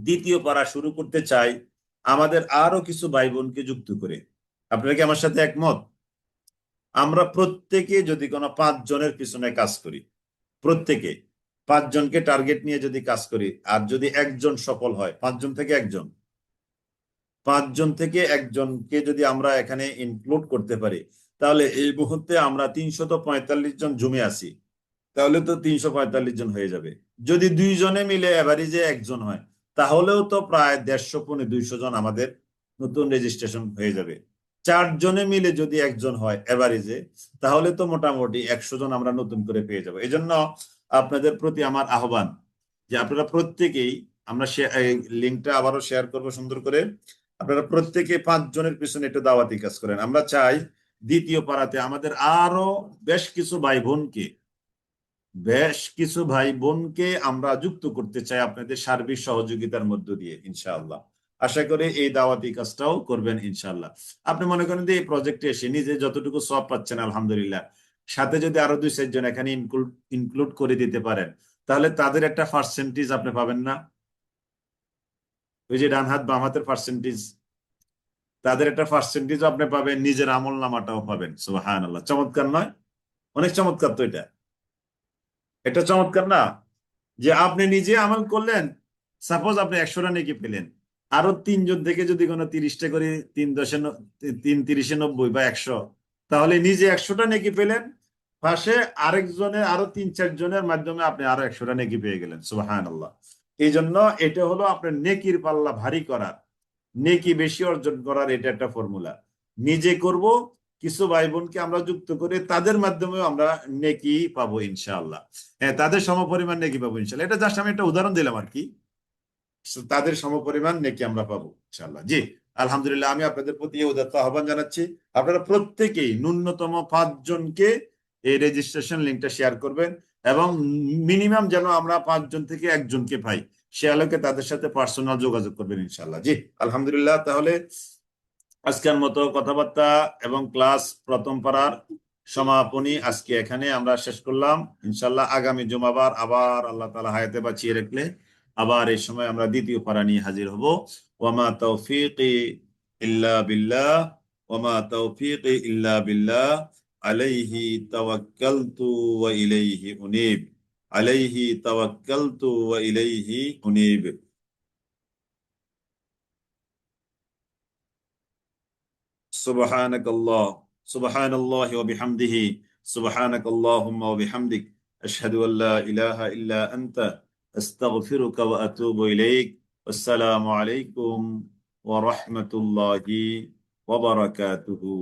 দ্বিতীয় পারা শুরু করতে চাই আমাদের আরো কিছু ভাই বোনকে যুক্ত করে। আপনারা কি আমার সাথে একমত? আমরা প্রত্যেকে যদি কোনো 5 জনের পিছনে কাজ করি, প্রত্যেকে 5 জনকে টার্গেট নিয়ে যদি কাজ করি, আর যদি একজন সফল হয়, 5 জন থেকে একজন, 5 জন থেকে একজনকে যদি আমরা এখানে ইনক্লুড করতে পারি, তাহলে এই মুহূর্তে আমরা 345 জন জমে আছি, তাহলে তো 345 জন হয়ে যাবে। যদি 2 জনে মিলে এভারেজে একজন হয়, তাহলেও তো প্রায় 150-200 জন আমাদের নতুন রেজিস্ট্রেশন হয়ে যাবে। 4 জনে মিলে যদি একজন হয় এভারেজে, তাহলে তো মোটামুটি 100 জন আমরা নতুন করে পেয়ে যাবো। এই জন্য আপনাদের প্রতি আমার আহ্বান যে আপনারা প্রত্যেকেই, আমরা লিঙ্কটা আবারও শেয়ার করবো সুন্দর করে, আপনারা প্রত্যেকে 5 জনের পিছনে একটু দাওয়াতি কাজ করেন। আমরা চাই দ্বিতীয় পাড়াতে আমাদের আরো বেশ কিছু ভাই বোনকে আমরা যুক্ত করতে চাই আপনাদের সার্বিক সহযোগিতার মধ্য দিয়ে ইনশাআল্লাহ। আশা করি এই দাওয়াতি কাজটাও করবেন ইনশাআল্লাহ। আপনি মনে করেন যে এই প্রজেক্টে এসে নিজে যতটুকু সওয়াব পাচ্ছেন আলহামদুলিল্লাহ, সাথে যদি আরো 2-4 জন এখানে ইনক্লুড করে দিতে পারেন, তাহলে তাদের একটা পার্সেন্টেজ আপনি পাবেন না? ওই যে ডান হাত বাম হাতের পার্সেন্টেজ, তাদের একটা পার্সেন্টেজ আপনি পাবেন, নিজের আমল নামাটাও পাবেন। সুবহানাল্লাহ, চমৎকার নয়? অনেক চমৎকার তো এটা, এটা চমৎকার না? যে আপনি নিজে আমল করলেন, সাপোজ আপনি 100টা নেকি পেলেন, আরো 3 জন থেকে যদি কোনো 30টা করে, 3 × 3 = 90 বা 100, তাহলে নিজে 100টা নেকি পেলেন, পাশে আরেকজনের আরো 3-4 জনের মাধ্যমে আপনি আরো 100টা নেকি পেয়ে গেলেন। সুবহানাল্লাহ। এই জন্য এটা হলো আপনার নেকির পাল্লা ভারী করার, নেকি বেশি অর্জন করার এটা একটা ফর্মুলা। নিজে করব, কিছু ভাই বোনকে আমরা যুক্ত করে তাদের মাধ্যমে আমরা নেকি পাবো ইনশাআল্লাহ। হ্যাঁ, তাদের সমপরিমাণ নেকি পাবো ইনশাআল্লাহ। এটা জাস্ট আমি একটা উদাহরণ দিলাম আর কি। তাদের সমপরিমাণ নেকি আমরা পাবো ইনশাআল্লাহ। জি, আলহামদুলিল্লাহ, আমি আপনাদের প্রতি উদাত্ত আহ্বান জানাচ্ছি, আপনারা প্রত্যেকেই ন্যূনতম 5 জনকে এই রেজিস্ট্রেশন লিঙ্কটা শেয়ার করবেন, এবং মিনিমাম যেন আমরা 5 জন থেকে একজনকে পাই, সে আলোকে তাদের সাথে পার্সোনাল যোগাযোগ করবেন ইনশাআল্লাহ। জি, আলহামদুলিল্লাহ, তাহলে আজকের মতো কথাবার্তা এবং ক্লাস প্রথম পারার সমাপনী আজকে এখানে আমরা শেষ করলাম। ইনশাল্লাহ আগামী জুমাবার আবার আল্লাহ তাআলা হায়াতে বাঁচিয়ে রাখলে আবার এই সময় আমরা দ্বিতীয় পারা নিয়ে হাজির হব। ওয়ামা তাওফীকি ইল্লা বিল্লাহ, ওয়ামা তাওফীকি ইল্লা বিল্লাহ, আলাইহি তাওয়াক্কালতু ওয়া ইলাইহি উনীব, আলাইহি তাওয়াক্কালতু ওয়া ইলাইহি উনীব। সুবহানাকাল্লাহ, সুবহানাল্লাহি ওয়া বিহামদিহি, সুবহানাকাল্লাহুম্মা ওয়া বিহামদিক, আশহাদু আল্লা ইলাহা ইল্লা আনতা আস্তাগফিরুকা ওয়া আতুবু ইলাইক। আসসালামু আলাইকুম ওয়া রাহমাতুল্লাহি ওয়া বারাকাতুহু।